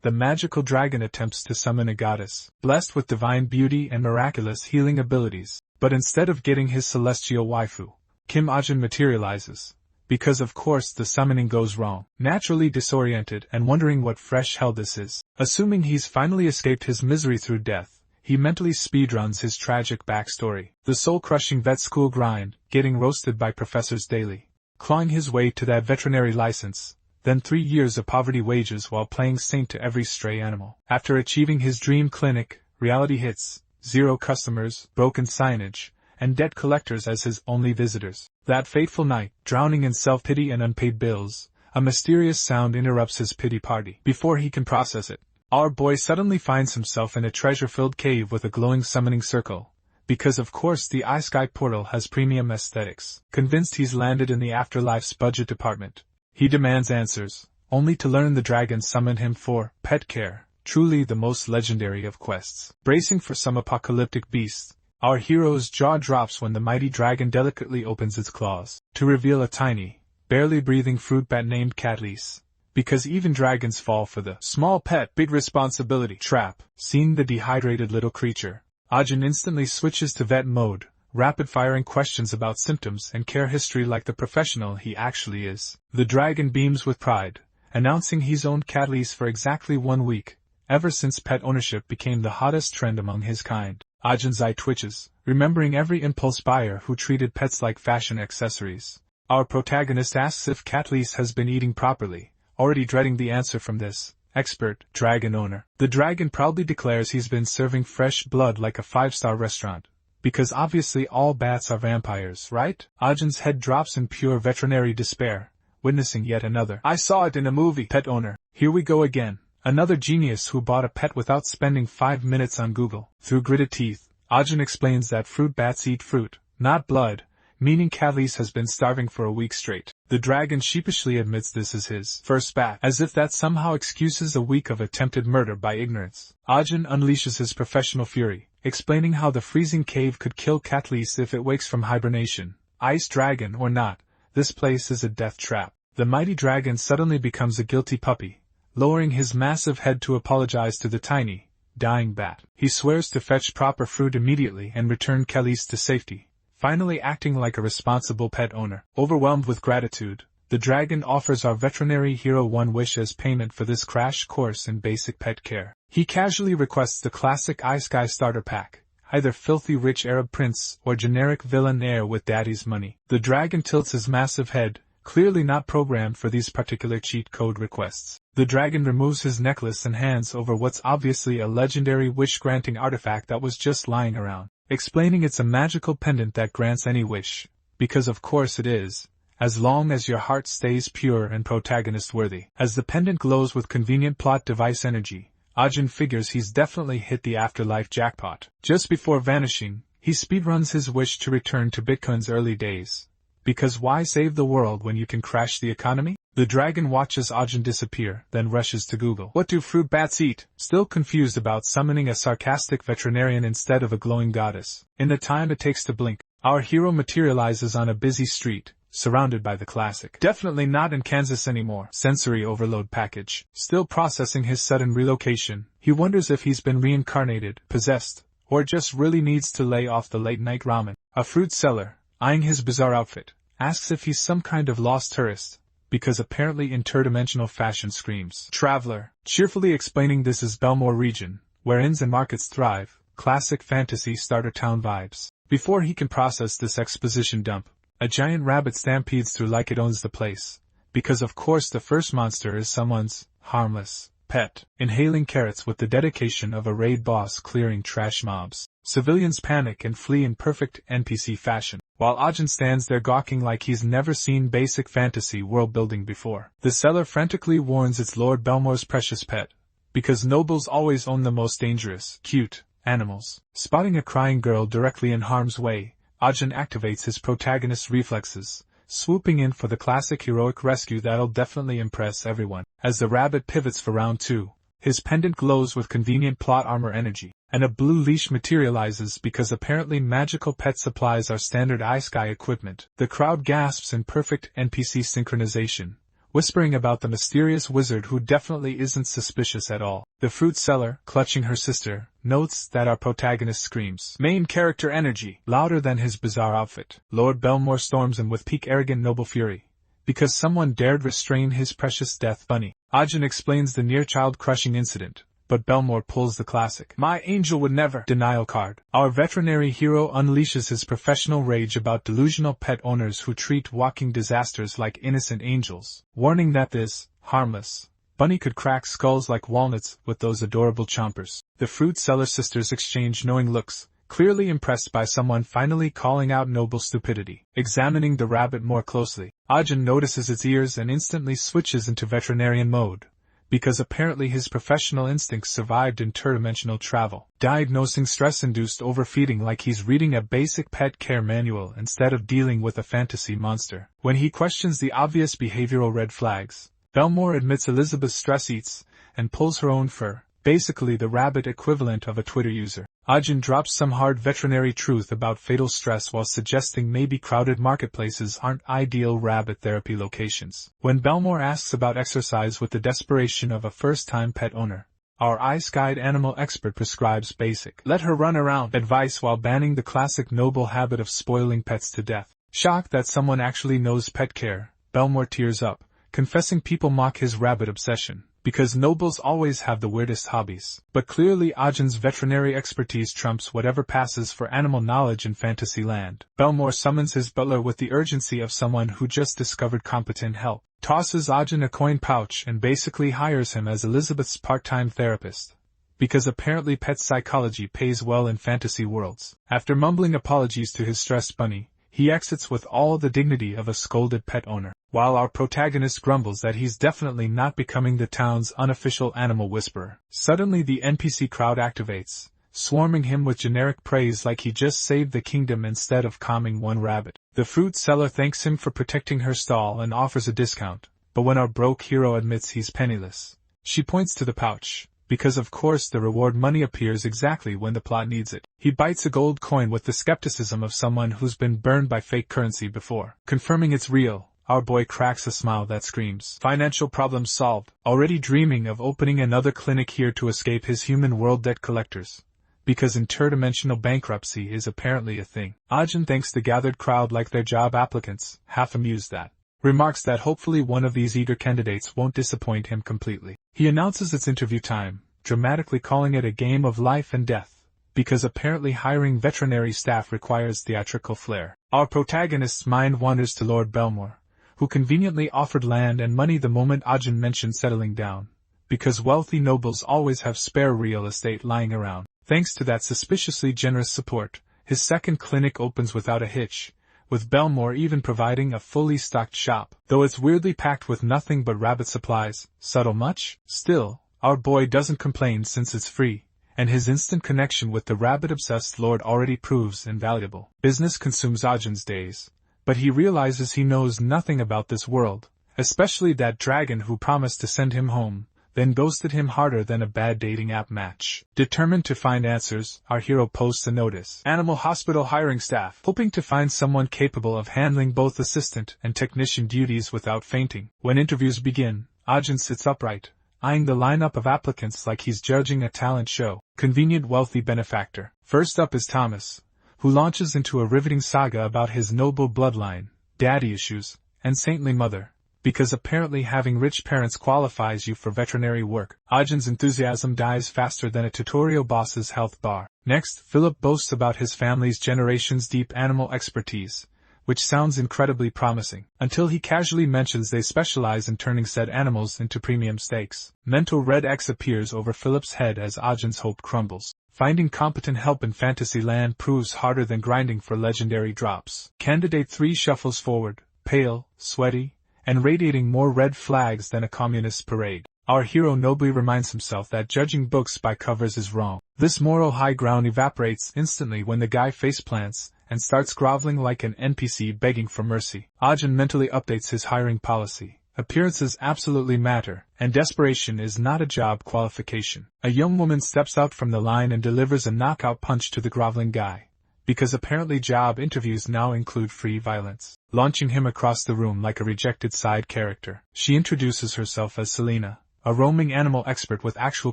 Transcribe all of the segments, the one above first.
The magical dragon attempts to summon a goddess, blessed with divine beauty and miraculous healing abilities, but instead of getting his celestial waifu, Kim Ajin materializes, because of course the summoning goes wrong. Naturally disoriented and wondering what fresh hell this is, assuming he's finally escaped his misery through death, he mentally speedruns his tragic backstory. The soul-crushing vet school grind, getting roasted by professors daily, clawing his way to that veterinary license, then 3 years of poverty wages while playing saint to every stray animal. After achieving his dream clinic, reality hits, 0 customers, broken signage, and debt collectors as his only visitors. That fateful night, drowning in self-pity and unpaid bills, a mysterious sound interrupts his pity party. Before he can process it, our boy suddenly finds himself in a treasure-filled cave with a glowing summoning circle, because of course the iSky portal has premium aesthetics. Convinced he's landed in the afterlife's budget department, he demands answers, only to learn the dragon summoned him for pet care, truly the most legendary of quests. Bracing for some apocalyptic beast, our hero's jaw drops when the mighty dragon delicately opens its claws, to reveal a tiny, barely breathing fruit bat named Catlease. Because even dragons fall for the small pet big responsibility trap. Seeing the dehydrated little creature, Ajin instantly switches to vet mode, rapid-firing questions about symptoms and care history like the professional he actually is. The dragon beams with pride, announcing he's owned Catlease for exactly 1 week, ever since pet ownership became the hottest trend among his kind. Ajin's eye twitches, remembering every impulse buyer who treated pets like fashion accessories. Our protagonist asks if Catlease has been eating properly, already dreading the answer from this expert dragon owner. The dragon proudly declares he's been serving fresh blood like a 5-star restaurant, because obviously all bats are vampires, right? Ajin's head drops in pure veterinary despair, witnessing yet another "I saw it in a movie" pet owner. Here we go again. Another genius who bought a pet without spending 5 minutes on Google. Through gritted teeth, Ajin explains that fruit bats eat fruit, not blood, meaning Catlease has been starving for a week straight. The dragon sheepishly admits this is his first bat, as if that somehow excuses a week of attempted murder by ignorance. Ajin unleashes his professional fury, explaining how the freezing cave could kill Catlease if it wakes from hibernation. Ice dragon or not, this place is a death trap. The mighty dragon suddenly becomes a guilty puppy, lowering his massive head to apologize to the tiny, dying bat. He swears to fetch proper fruit immediately and return Catlease to safety, finally acting like a responsible pet owner. Overwhelmed with gratitude, the dragon offers our veterinary hero 1 wish as payment for this crash course in basic pet care. He casually requests the classic iSky starter pack, either filthy rich Arab prince or generic villain heir with daddy's money. The dragon tilts his massive head, clearly not programmed for these particular cheat code requests. The dragon removes his necklace and hands over what's obviously a legendary wish-granting artifact that was just lying around, explaining it's a magical pendant that grants any wish, because of course it is, as long as your heart stays pure and protagonist-worthy. As the pendant glows with convenient plot device energy, Ajin figures he's definitely hit the afterlife jackpot. Just before vanishing, he speedruns his wish to return to Bitcoin's early days. Because why save the world when you can crash the economy? The dragon watches Ajin disappear, then rushes to Google. What do fruit bats eat? Still confused about summoning a sarcastic veterinarian instead of a glowing goddess. In the time it takes to blink, our hero materializes on a busy street, surrounded by the classic "definitely not in Kansas anymore" sensory overload package. Still processing his sudden relocation, he wonders if he's been reincarnated, possessed, or just really needs to lay off the late-night ramen. A fruit seller, eyeing his bizarre outfit, asks if he's some kind of lost tourist, because apparently interdimensional fashion screams traveler, cheerfully explaining this is Belmore region, where inns and markets thrive, classic fantasy starter town vibes. Before he can process this exposition dump, a giant rabbit stampedes through like it owns the place, because of course the first monster is someone's harmless pet, inhaling carrots with the dedication of a raid boss clearing trash mobs. Civilians panic and flee in perfect NPC fashion, while Ajin stands there gawking like he's never seen basic fantasy world-building before. The seller frantically warns it's Lord Belmore's precious pet, because nobles always own the most dangerous, cute animals. Spotting a crying girl directly in harm's way, Ajin activates his protagonist's reflexes, swooping in for the classic heroic rescue that'll definitely impress everyone. As the rabbit pivots for round 2, his pendant glows with convenient plot armor energy, and a blue leash materializes because apparently magical pet supplies are standard iSky equipment. The crowd gasps in perfect NPC synchronization, whispering about the mysterious wizard who definitely isn't suspicious at all. The fruit seller, clutching her sister, notes that our protagonist screams main character energy louder than his bizarre outfit. Lord Belmore storms him with peak arrogant noble fury, because someone dared restrain his precious death bunny. Ajin explains the near child-crushing incident, but Belmore pulls the classic "my angel would never" denial card. Our veterinary hero unleashes his professional rage about delusional pet owners who treat walking disasters like innocent angels, warning that this harmless bunny could crack skulls like walnuts with those adorable chompers. The fruit seller sisters exchange knowing looks, clearly impressed by someone finally calling out noble stupidity. Examining the rabbit more closely, Ajin notices its ears and instantly switches into veterinarian mode, because apparently his professional instincts survived interdimensional travel, diagnosing stress-induced overfeeding like he's reading a basic pet care manual instead of dealing with a fantasy monster. When he questions the obvious behavioral red flags, Belmore admits Elizabeth's stress eats and pulls her own fur, basically the rabbit equivalent of a Twitter user. Ajin drops some hard veterinary truth about fatal stress while suggesting maybe crowded marketplaces aren't ideal rabbit therapy locations. When Belmore asks about exercise with the desperation of a first-time pet owner, our ice-guide animal expert prescribes basic "let her run around" advice while banning the classic noble habit of spoiling pets to death. Shocked that someone actually knows pet care, Belmore tears up, confessing people mock his rabbit obsession, because nobles always have the weirdest hobbies. But clearly Ajin's veterinary expertise trumps whatever passes for animal knowledge in fantasy land. Belmore summons his butler with the urgency of someone who just discovered competent help, tosses Ajin a coin pouch and basically hires him as Elizabeth's part-time therapist, because apparently pet psychology pays well in fantasy worlds. After mumbling apologies to his stressed bunny, he exits with all the dignity of a scolded pet owner, while our protagonist grumbles that he's definitely not becoming the town's unofficial animal whisperer. Suddenly the NPC crowd activates, swarming him with generic praise like he just saved the kingdom instead of calming one rabbit. The fruit seller thanks him for protecting her stall and offers a discount, but when our broke hero admits he's penniless, she points to the pouch, because of course the reward money appears exactly when the plot needs it. He bites a gold coin with the skepticism of someone who's been burned by fake currency before. Confirming it's real, our boy cracks a smile that screams financial problem solved, already dreaming of opening another clinic here to escape his human world debt collectors, because interdimensional bankruptcy is apparently a thing. Ajin thanks the gathered crowd like they're job applicants, half amused that remarks that hopefully one of these eager candidates won't disappoint him completely. He announces its interview time, dramatically calling it a game of life and death, because apparently hiring veterinary staff requires theatrical flair. Our protagonist's mind wanders to Lord Belmore, who conveniently offered land and money the moment Ajin mentioned settling down, because wealthy nobles always have spare real estate lying around. Thanks to that suspiciously generous support, his second clinic opens without a hitch, with Belmore even providing a fully stocked shop, though it's weirdly packed with nothing but rabbit supplies. Subtle much? Still, our boy doesn't complain since it's free, and his instant connection with the rabbit-obsessed lord already proves invaluable. Business consumes Ajin's days, but he realizes he knows nothing about this world, especially that dragon who promised to send him home, then ghosted him harder than a bad dating app match. Determined to find answers, our hero posts a notice. Animal hospital hiring staff, hoping to find someone capable of handling both assistant and technician duties without fainting. When interviews begin, Ajin sits upright, eyeing the lineup of applicants like he's judging a talent show. Convenient wealthy benefactor. First up is Thomas, who launches into a riveting saga about his noble bloodline, daddy issues, and saintly mother, because apparently having rich parents qualifies you for veterinary work. Ajin's enthusiasm dies faster than a tutorial boss's health bar. Next, Philip boasts about his family's generations-deep animal expertise, which sounds incredibly promising, until he casually mentions they specialize in turning said animals into premium steaks. Mental red X appears over Philip's head as Ajin's hope crumbles. Finding competent help in Fantasyland proves harder than grinding for legendary drops. Candidate 3 shuffles forward, pale, sweaty, and radiating more red flags than a communist parade. Our hero nobly reminds himself that judging books by covers is wrong. This moral high ground evaporates instantly when the guy faceplants and starts groveling like an NPC begging for mercy. Ajin mentally updates his hiring policy. Appearances absolutely matter, and desperation is not a job qualification. A young woman steps out from the line and delivers a knockout punch to the groveling guy, because apparently job interviews now include free violence, launching him across the room like a rejected side character. She introduces herself as Selina, a roaming animal expert with actual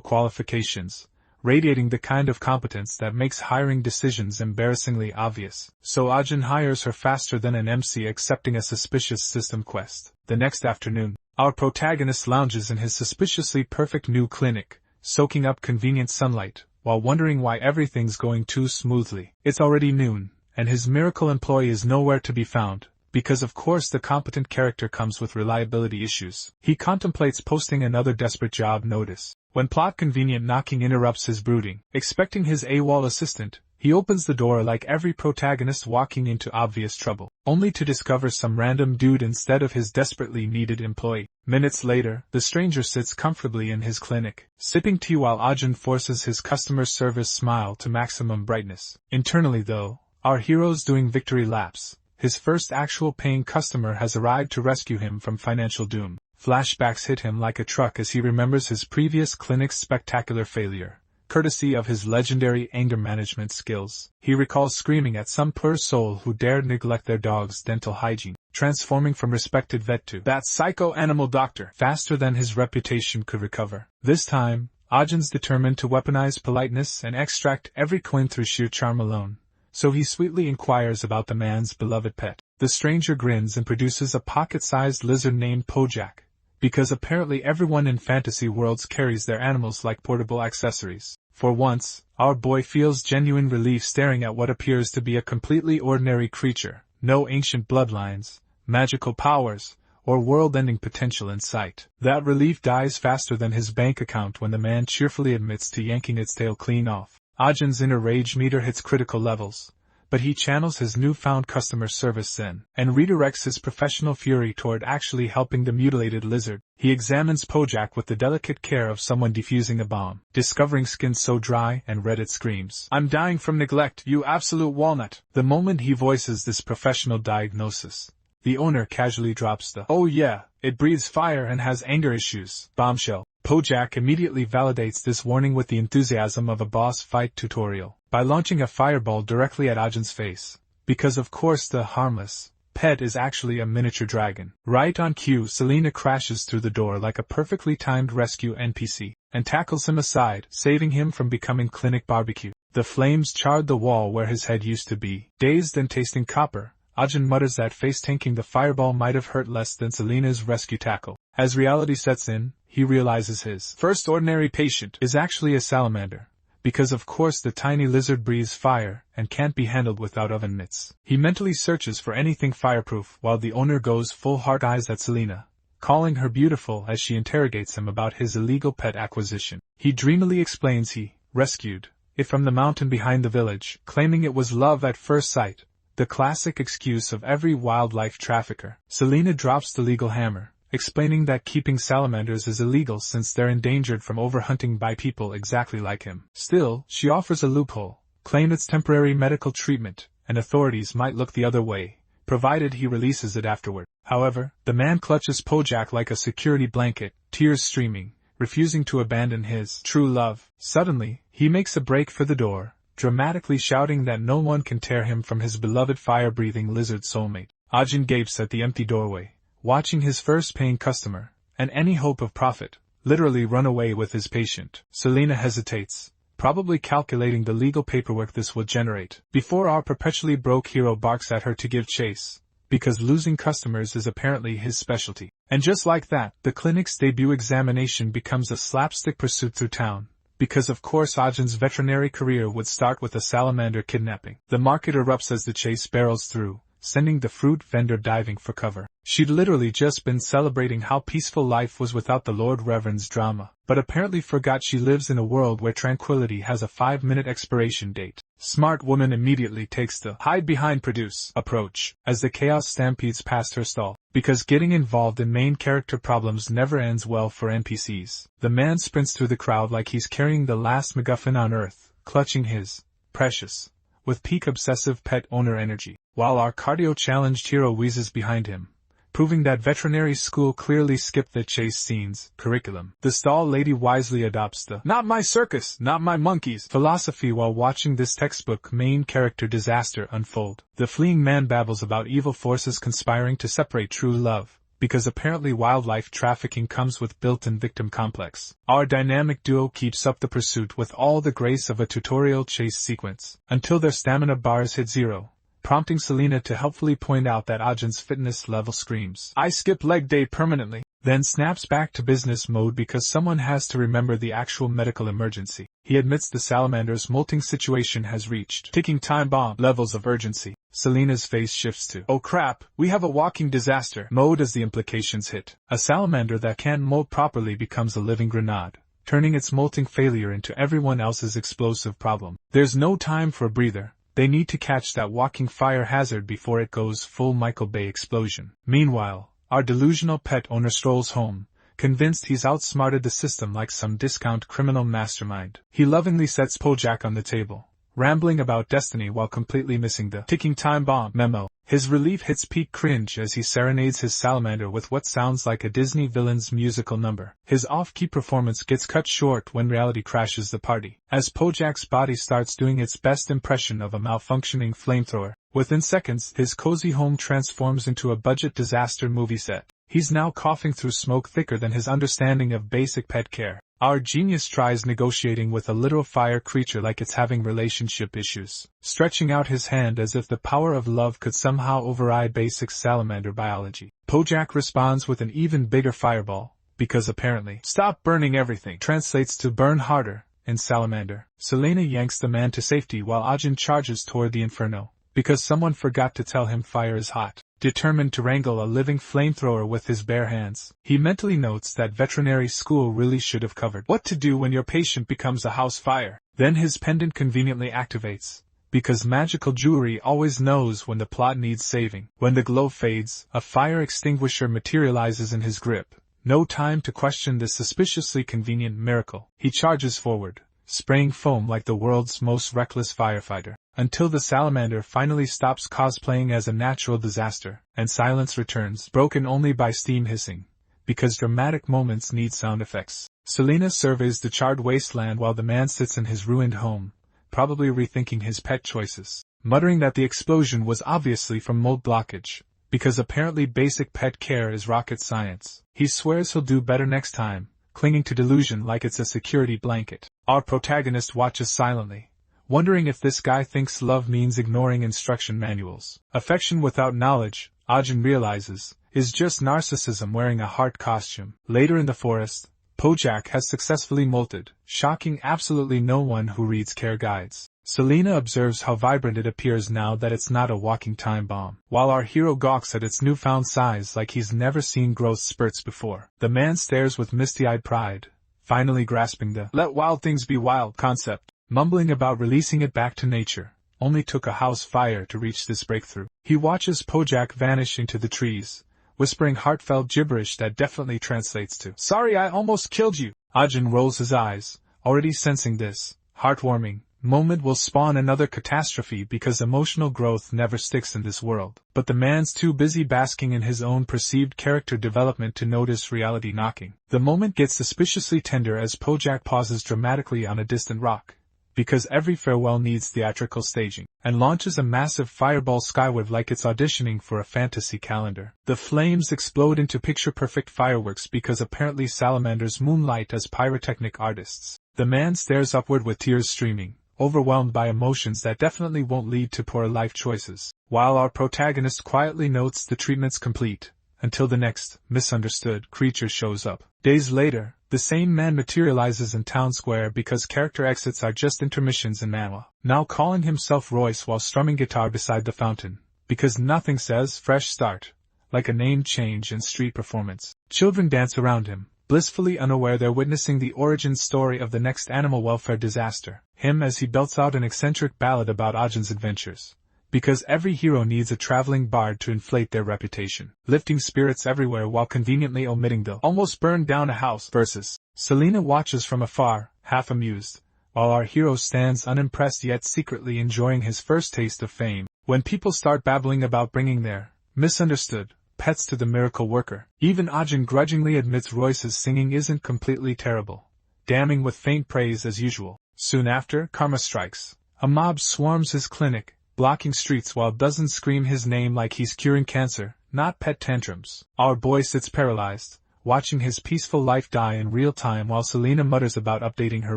qualifications, radiating the kind of competence that makes hiring decisions embarrassingly obvious. So Ajin hires her faster than an MC accepting a suspicious system quest. The next afternoon, our protagonist lounges in his suspiciously perfect new clinic, soaking up convenient sunlight, while wondering why everything's going too smoothly. It's already noon, and his miracle employee is nowhere to be found, because of course the competent character comes with reliability issues. He contemplates posting another desperate job notice, when plot convenient knocking interrupts his brooding. Expecting his AWOL assistant, he opens the door like every protagonist walking into obvious trouble, only to discover some random dude instead of his desperately needed employee. Minutes later, the stranger sits comfortably in his clinic, sipping tea while Ajin forces his customer service smile to maximum brightness. Internally though, our hero's doing victory laps. His first actual paying customer has arrived to rescue him from financial doom. Flashbacks hit him like a truck as he remembers his previous clinic's spectacular failure, courtesy of his legendary anger management skills. He recalls screaming at some poor soul who dared neglect their dog's dental hygiene, transforming from respected vet to that psycho-animal doctor faster than his reputation could recover. This time, Ajin's determined to weaponize politeness and extract every coin through sheer charm alone. So he sweetly inquires about the man's beloved pet. The stranger grins and produces a pocket-sized lizard named Pojak, because apparently everyone in fantasy worlds carries their animals like portable accessories. For once, our boy feels genuine relief staring at what appears to be a completely ordinary creature, no ancient bloodlines, magical powers, or world-ending potential in sight. That relief dies faster than his bank account when the man cheerfully admits to yanking its tail clean off. Ajin's inner rage meter hits critical levels, but he channels his newfound customer service zen, and redirects his professional fury toward actually helping the mutilated lizard. He examines Pojak with the delicate care of someone defusing a bomb, discovering skin so dry and red it screams, "I'm dying from neglect, you absolute walnut!" The moment he voices this professional diagnosis, the owner casually drops the, "Oh yeah, it breathes fire and has anger issues" bombshell. Pojak immediately validates this warning with the enthusiasm of a boss fight tutorial, by launching a fireball directly at Ajin's face, because of course the harmless pet is actually a miniature dragon. Right on cue, Selina crashes through the door like a perfectly timed rescue NPC, and tackles him aside, saving him from becoming clinic barbecue. The flames charred the wall where his head used to be. Dazed and tasting copper, Ajin mutters that face-tanking the fireball might have hurt less than Selina's rescue tackle. As reality sets in, he realizes his first ordinary patient is actually a salamander, because of course the tiny lizard breathes fire and can't be handled without oven mitts. He mentally searches for anything fireproof while the owner goes full hard eyes at Selina, calling her beautiful as she interrogates him about his illegal pet acquisition. He dreamily explains he rescued it from the mountain behind the village, claiming it was love at first sight, the classic excuse of every wildlife trafficker. Selina drops the legal hammer, explaining that keeping salamanders is illegal since they're endangered from overhunting by people exactly like him. Still, she offers a loophole, claim it's temporary medical treatment, and authorities might look the other way, provided he releases it afterward. However, the man clutches Pojak like a security blanket, tears streaming, refusing to abandon his true love. Suddenly, he makes a break for the door, dramatically shouting that no one can tear him from his beloved fire-breathing lizard soulmate. Ajin gapes at the empty doorway, watching his first paying customer, and any hope of profit, literally run away with his patient. Selina hesitates, probably calculating the legal paperwork this will generate, before our perpetually broke hero barks at her to give chase, because losing customers is apparently his specialty. And just like that, the clinic's debut examination becomes a slapstick pursuit through town, because of course Ajin's veterinary career would start with a salamander kidnapping. The market erupts as the chase barrels through, sending the fruit vendor diving for cover. She'd literally just been celebrating how peaceful life was without the Lord Reverend's drama, but apparently forgot she lives in a world where tranquility has a 5-minute expiration date. Smart woman immediately takes the hide behind produce approach, as the chaos stampedes past her stall, because getting involved in main character problems never ends well for NPCs. The man sprints through the crowd like he's carrying the last MacGuffin on Earth, clutching his precious, with peak obsessive pet owner energy, while our cardio-challenged hero wheezes behind him, proving that veterinary school clearly skipped the chase scenes curriculum. The stall lady wisely adopts the "not my circus, not my monkeys" philosophy while watching this textbook main character disaster unfold. The fleeing man babbles about evil forces conspiring to separate true love, because apparently wildlife trafficking comes with built-in victim complex. Our dynamic duo keeps up the pursuit with all the grace of a tutorial chase sequence, until their stamina bars hit zero, prompting Selena to helpfully point out that Ajin's fitness level screams, "I skip leg day permanently," then snaps back to business mode because someone has to remember the actual medical emergency. He admits the salamander's molting situation has reached ticking time bomb levels of urgency. Selena's face shifts to, "Oh crap, we have a walking disaster" mode as the implications hit. A salamander that can't molt properly becomes a living grenade, turning its molting failure into everyone else's explosive problem. There's no time for a breather. They need to catch that walking fire hazard before it goes full Michael Bay explosion. Meanwhile, our delusional pet owner strolls home, convinced he's outsmarted the system like some discount criminal mastermind. He lovingly sets Pojak on the table, rambling about destiny while completely missing the ticking time bomb memo. His relief hits peak cringe as he serenades his salamander with what sounds like a Disney villain's musical number. His off-key performance gets cut short when reality crashes the party, as Pojak's body starts doing its best impression of a malfunctioning flamethrower. Within seconds, his cozy home transforms into a budget disaster movie set. He's now coughing through smoke thicker than his understanding of basic pet care. Our genius tries negotiating with a literal fire creature like it's having relationship issues, stretching out his hand as if the power of love could somehow override basic salamander biology. Pojak responds with an even bigger fireball, because apparently, "stop burning everything" translates to "burn harder" in salamander. Selena yanks the man to safety while Ajin charges toward the inferno, because someone forgot to tell him fire is hot. Determined to wrangle a living flamethrower with his bare hands, he mentally notes that veterinary school really should have covered what to do when your patient becomes a house fire. Then his pendant conveniently activates, because magical jewelry always knows when the plot needs saving. When the glow fades, a fire extinguisher materializes in his grip. No time to question this suspiciously convenient miracle. He charges forward, spraying foam like the world's most reckless firefighter, until the salamander finally stops cosplaying as a natural disaster, and silence returns, broken only by steam hissing, because dramatic moments need sound effects. Selena surveys the charred wasteland while the man sits in his ruined home, probably rethinking his pet choices, muttering that the explosion was obviously from mold blockage, because apparently basic pet care is rocket science. He swears he'll do better next time, clinging to delusion like it's a security blanket. Our protagonist watches silently, wondering if this guy thinks love means ignoring instruction manuals. Affection without knowledge, Ajin realizes, is just narcissism wearing a heart costume. Later in the forest, Pojak has successfully molted, shocking absolutely no one who reads care guides. Selena observes how vibrant it appears now that it's not a walking time bomb, while our hero gawks at its newfound size like he's never seen growth spurts before. The man stares with misty-eyed pride, finally grasping the "let wild things be wild" concept. Mumbling about releasing it back to nature, only took a house fire to reach this breakthrough. He watches Pojak vanish into the trees, whispering heartfelt gibberish that definitely translates to, "Sorry I almost killed you." Ajin rolls his eyes, already sensing this heartwarming moment will spawn another catastrophe because emotional growth never sticks in this world. But the man's too busy basking in his own perceived character development to notice reality knocking. The moment gets suspiciously tender as Pojak pauses dramatically on a distant rock, because every farewell needs theatrical staging, and launches a massive fireball skyward like it's auditioning for a fantasy calendar. The flames explode into picture-perfect fireworks because apparently salamanders moonlight as pyrotechnic artists. The man stares upward with tears streaming, overwhelmed by emotions that definitely won't lead to poor life choices, while our protagonist quietly notes the treatment's complete, until the next, misunderstood, creature shows up. Days later, the same man materializes in town square because character exits are just intermissions in manhwa, now calling himself Royce while strumming guitar beside the fountain, because nothing says fresh start like a name change in street performance. Children dance around him, blissfully unaware they're witnessing the origin story of the next animal welfare disaster. Him as he belts out an eccentric ballad about Ajin's adventures, because every hero needs a traveling bard to inflate their reputation, lifting spirits everywhere while conveniently omitting the almost burned down a house verses. Selena watches from afar, half amused, while our hero stands unimpressed yet secretly enjoying his first taste of fame. When people start babbling about bringing their misunderstood pets to the miracle worker. Even Ajin grudgingly admits Royce's singing isn't completely terrible, damning with faint praise as usual. Soon after, karma strikes. A mob swarms his clinic, blocking streets while dozens scream his name like he's curing cancer, not pet tantrums. Our boy sits paralyzed, watching his peaceful life die in real time while Selena mutters about updating her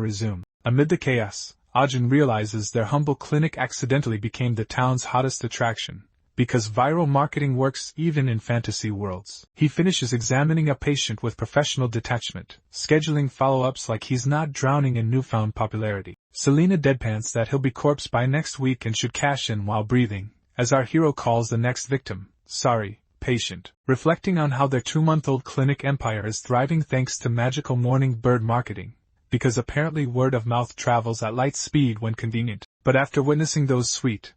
resume. Amid the chaos, Ajin realizes their humble clinic accidentally became the town's hottest attraction, because viral marketing works even in fantasy worlds. He finishes examining a patient with professional detachment, scheduling follow-ups like he's not drowning in newfound popularity. Selena deadpans that he'll be corpse by next week and should cash in while breathing, as our hero calls the next victim, sorry, patient. Reflecting on how their 2-month-old clinic empire is thriving thanks to magical morning bird marketing, because apparently word of mouth travels at light speed when convenient. But after witnessing those sweet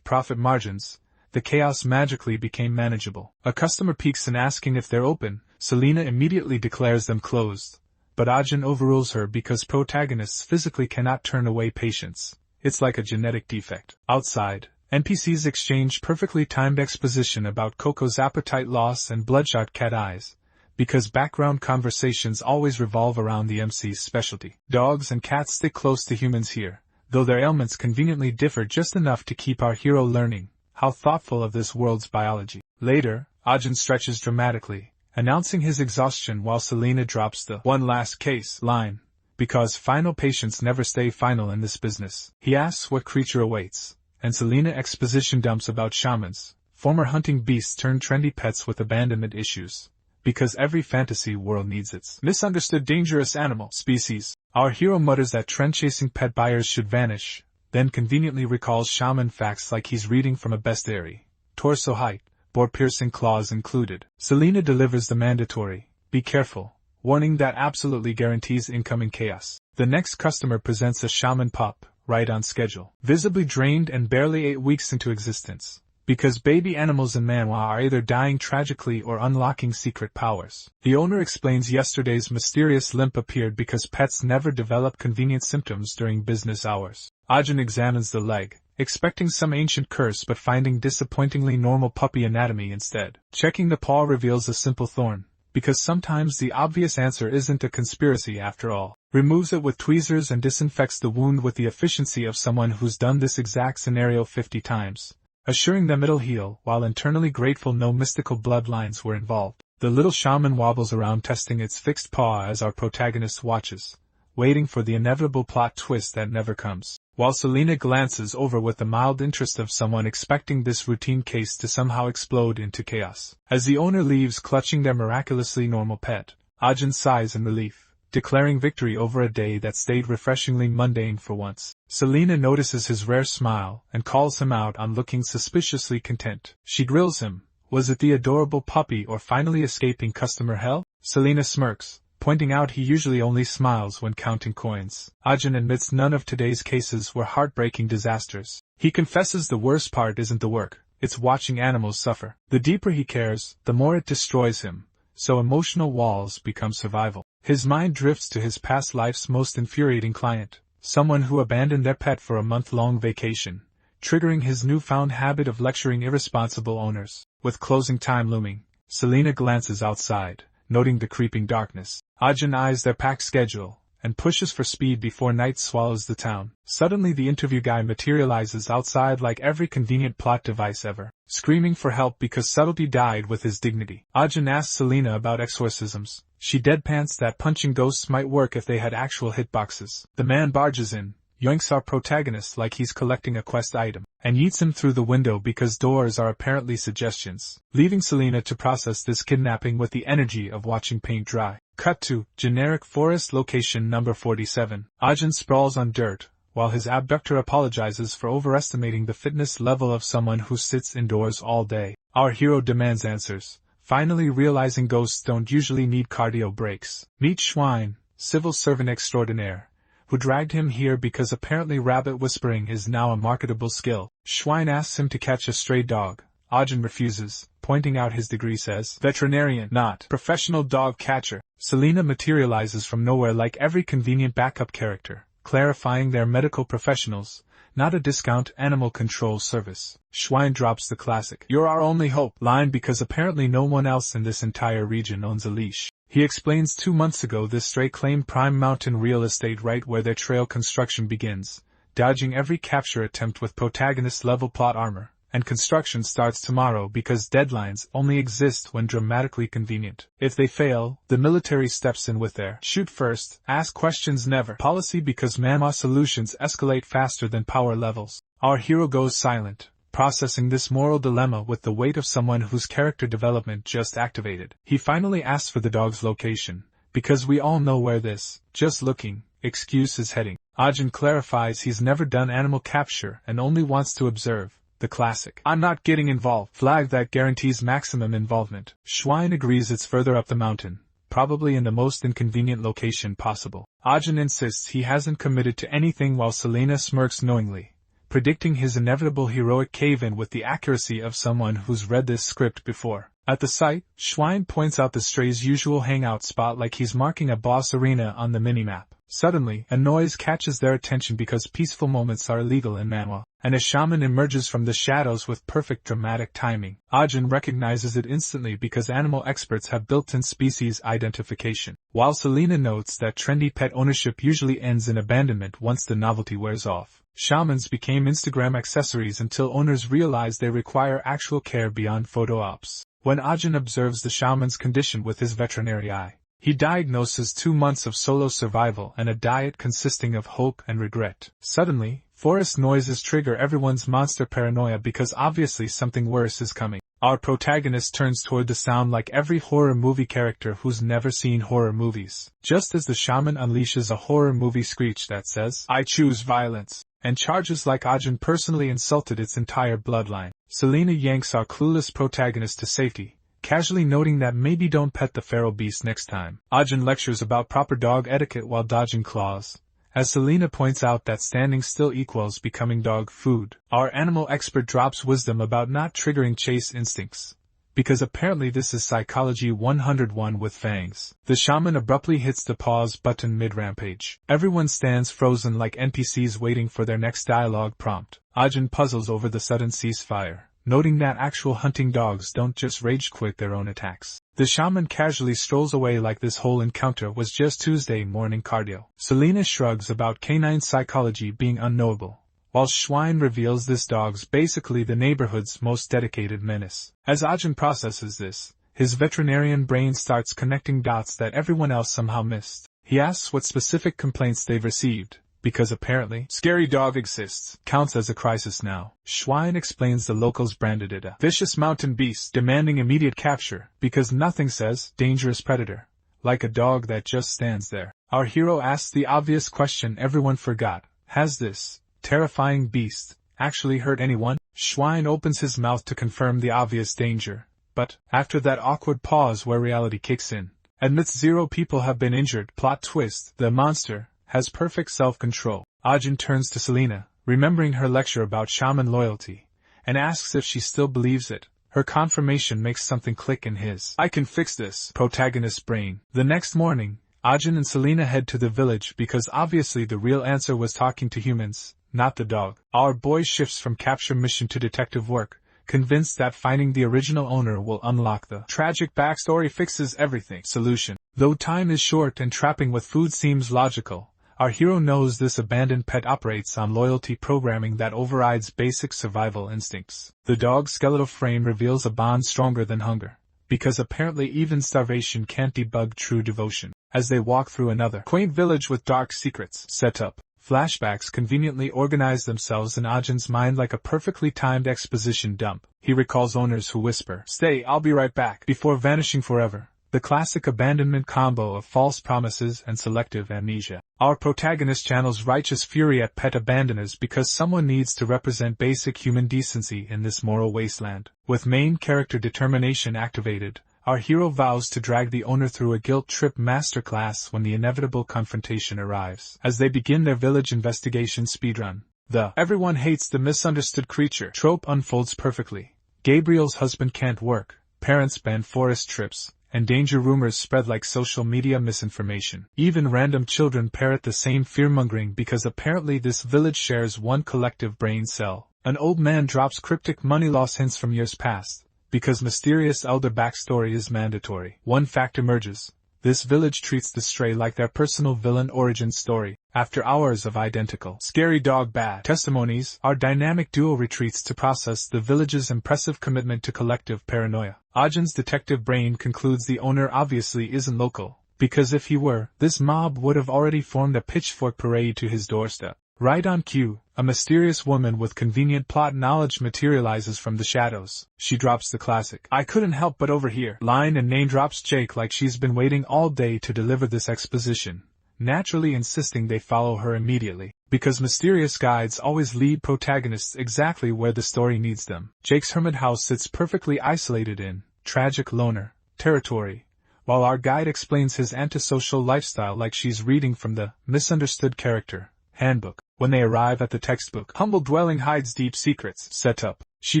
profit margins, the chaos magically became manageable. A customer peeks in asking if they're open. Selena immediately declares them closed, but Ajin overrules her because protagonists physically cannot turn away patients. It's like a genetic defect. Outside, NPCs exchange perfectly timed exposition about Coco's appetite loss and bloodshot cat eyes, because background conversations always revolve around the MC's specialty. Dogs and cats stick close to humans here, though their ailments conveniently differ just enough to keep our hero learning how thoughtful of this world's biology. Later, Ajin stretches dramatically, announcing his exhaustion while Selena drops the "one last case" line, because final patients never stay final in this business. He asks what creature awaits, and Selena exposition dumps about shamans, former hunting beasts turned trendy pets with abandonment issues, because every fantasy world needs its misunderstood dangerous animal species. Our hero mutters that trend-chasing pet buyers should vanish, then conveniently recalls shaman facts like he's reading from a bestiary. Torso height, boar-piercing claws included. Selena delivers the mandatory, "be careful," warning that absolutely guarantees incoming chaos. The next customer presents a shaman pup, right on schedule. Visibly drained and barely 8 weeks into existence, because baby animals in manhwa are either dying tragically or unlocking secret powers. The owner explains yesterday's mysterious limp appeared because pets never develop convenient symptoms during business hours. Ajin examines the leg, expecting some ancient curse but finding disappointingly normal puppy anatomy instead. Checking the paw reveals a simple thorn, because sometimes the obvious answer isn't a conspiracy after all. Removes it with tweezers and disinfects the wound with the efficiency of someone who's done this exact scenario 50 times. Assuring them it'll heal, while internally grateful no mystical bloodlines were involved. The little shaman wobbles around testing its fixed paw as our protagonist watches, waiting for the inevitable plot twist that never comes, while Selena glances over with the mild interest of someone expecting this routine case to somehow explode into chaos. As the owner leaves clutching their miraculously normal pet, Ajin sighs in relief, declaring victory over a day that stayed refreshingly mundane for once. Selena notices his rare smile and calls him out on looking suspiciously content. She grills him, was it the adorable puppy or finally escaping customer hell? Selena smirks, pointing out he usually only smiles when counting coins. Ajin admits none of today's cases were heartbreaking disasters. He confesses the worst part isn't the work, it's watching animals suffer. The deeper he cares, the more it destroys him, so emotional walls become survival. His mind drifts to his past life's most infuriating client, someone who abandoned their pet for a month-long vacation, triggering his newfound habit of lecturing irresponsible owners. With closing time looming, Selena glances outside, noting the creeping darkness. Ajin eyes their packed schedule, and pushes for speed before night swallows the town. Suddenly the interview guy materializes outside like every convenient plot device ever, screaming for help because subtlety died with his dignity. Ajin asks Selena about exorcisms. She deadpans that punching ghosts might work if they had actual hitboxes. The man barges in, yoinks our protagonist like he's collecting a quest item, and yeets him through the window because doors are apparently suggestions, leaving Selena to process this kidnapping with the energy of watching paint dry. Cut to generic forest location number 47. Ajin sprawls on dirt, while his abductor apologizes for overestimating the fitness level of someone who sits indoors all day. Our hero demands answers, finally realizing ghosts don't usually need cardio breaks. Meet Schwein, civil servant extraordinaire, who dragged him here because apparently rabbit whispering is now a marketable skill. Schwein asks him to catch a stray dog. Ajin refuses, pointing out his degree says veterinarian, not professional dog catcher. Selena materializes from nowhere like every convenient backup character, clarifying they're medical professionals, not a discount animal control service. Schwein drops the classic "You're our only hope" line because apparently no one else in this entire region owns a leash. He explains 2 months ago this stray claimed prime mountain real estate right where their trail construction begins, dodging every capture attempt with protagonist-level plot armor, and construction starts tomorrow because deadlines only exist when dramatically convenient. If they fail, the military steps in with their "shoot first, ask questions never" policy because Manhwa solutions escalate faster than power levels. Our hero goes silent, processing this moral dilemma with the weight of someone whose character development just activated. He finally asks for the dog's location, because we all know where this "just looking" excuse is heading. Ajin clarifies he's never done animal capture and only wants to observe. The classic "I'm not getting involved" flag that guarantees maximum involvement. Schwein agrees it's further up the mountain, probably in the most inconvenient location possible. Ajin insists he hasn't committed to anything while Selena smirks knowingly, predicting his inevitable heroic cave-in with the accuracy of someone who's read this script before. At the site, Schwein points out the stray's usual hangout spot like he's marking a boss arena on the minimap. Suddenly, a noise catches their attention because peaceful moments are illegal in Manhwa, and a shaman emerges from the shadows with perfect dramatic timing. Ajin recognizes it instantly because animal experts have built-in species identification. While Selena notes that trendy pet ownership usually ends in abandonment once the novelty wears off, shamans became Instagram accessories until owners realize they require actual care beyond photo ops. When Ajin observes the shaman's condition with his veterinary eye, he diagnoses 2 months of solo survival and a diet consisting of hope and regret. Suddenly, forest noises trigger everyone's monster paranoia because obviously something worse is coming. Our protagonist turns toward the sound like every horror movie character who's never seen horror movies. Just as the shaman unleashes a horror movie screech that says, "I choose violence," and charges like Ajin personally insulted its entire bloodline, Selena yanks our clueless protagonist to safety, casually noting that maybe don't pet the feral beast next time. Ajin lectures about proper dog etiquette while dodging claws, as Selena points out that standing still equals becoming dog food. Our animal expert drops wisdom about not triggering chase instincts, because apparently this is Psychology 101 with fangs. The shaman abruptly hits the pause button mid-rampage. Everyone stands frozen like NPCs waiting for their next dialogue prompt. Ajin puzzles over the sudden ceasefire, noting that actual hunting dogs don't just rage quit their own attacks. The shaman casually strolls away like this whole encounter was just Tuesday morning cardio. Selena shrugs about canine psychology being unknowable, while Schwein reveals this dog's basically the neighborhood's most dedicated menace. As Ajin processes this, his veterinarian brain starts connecting dots that everyone else somehow missed. He asks what specific complaints they've received, because apparently, "scary dog exists" counts as a crisis now. Schwein explains the locals branded it a "vicious mountain beast" demanding immediate capture, because nothing says "dangerous predator" like a dog that just stands there. Our hero asks the obvious question everyone forgot: has this terrifying beast actually hurt anyone? Schwein opens his mouth to confirm the obvious danger, but, after that awkward pause where reality kicks in, admits 0 people have been injured. Plot twist: the monster has perfect self-control. Ajin turns to Selena, remembering her lecture about shaman loyalty, and asks if she still believes it. Her confirmation makes something click in his "I can fix this" protagonist's brain. The next morning, Ajin and Selena head to the village because obviously the real answer was talking to humans, not the dog. Our boy shifts from capture mission to detective work, convinced that finding the original owner will unlock the tragic backstory fixes everything solution. Though time is short and trapping with food seems logical, our hero knows this abandoned pet operates on loyalty programming that overrides basic survival instincts. The dog's skeletal frame reveals a bond stronger than hunger, because apparently even starvation can't debug true devotion. As they walk through another quaint village with dark secrets set up, flashbacks conveniently organize themselves in Ajin's mind like a perfectly timed exposition dump. He recalls owners who whisper, "Stay, I'll be right back," before vanishing forever. The classic abandonment combo of false promises and selective amnesia. Our protagonist channels righteous fury at pet abandoners because someone needs to represent basic human decency in this moral wasteland. With main character determination activated, our hero vows to drag the owner through a guilt trip masterclass when the inevitable confrontation arrives. As they begin their village investigation speedrun, the "everyone hates the misunderstood creature" trope unfolds perfectly. Gabriel's husband can't work, parents ban forest trips, and danger rumors spread like social media misinformation. Even random children parrot the same fearmongering because apparently this village shares one collective brain cell. An old man drops cryptic money loss hints from years past, because mysterious elder backstory is mandatory. One fact emerges. This village treats the stray like their personal villain origin story. After hours of identical scary dog bad testimonies, our dynamic duo retreats to process the village's impressive commitment to collective paranoia. Ajin's detective brain concludes the owner obviously isn't local, because if he were, this mob would have already formed a pitchfork parade to his doorstep. Right on cue, a mysterious woman with convenient plot knowledge materializes from the shadows. She drops the classic "I couldn't help but overhear" line and name drops Jake like she's been waiting all day to deliver this exposition, naturally insisting they follow her immediately, because mysterious guides always lead protagonists exactly where the story needs them. Jake's hermit house sits perfectly isolated in tragic loner territory, while our guide explains his antisocial lifestyle like she's reading from the misunderstood character handbook. When they arrive at the textbook "Humble Dwelling Hides Deep Secrets" setup, she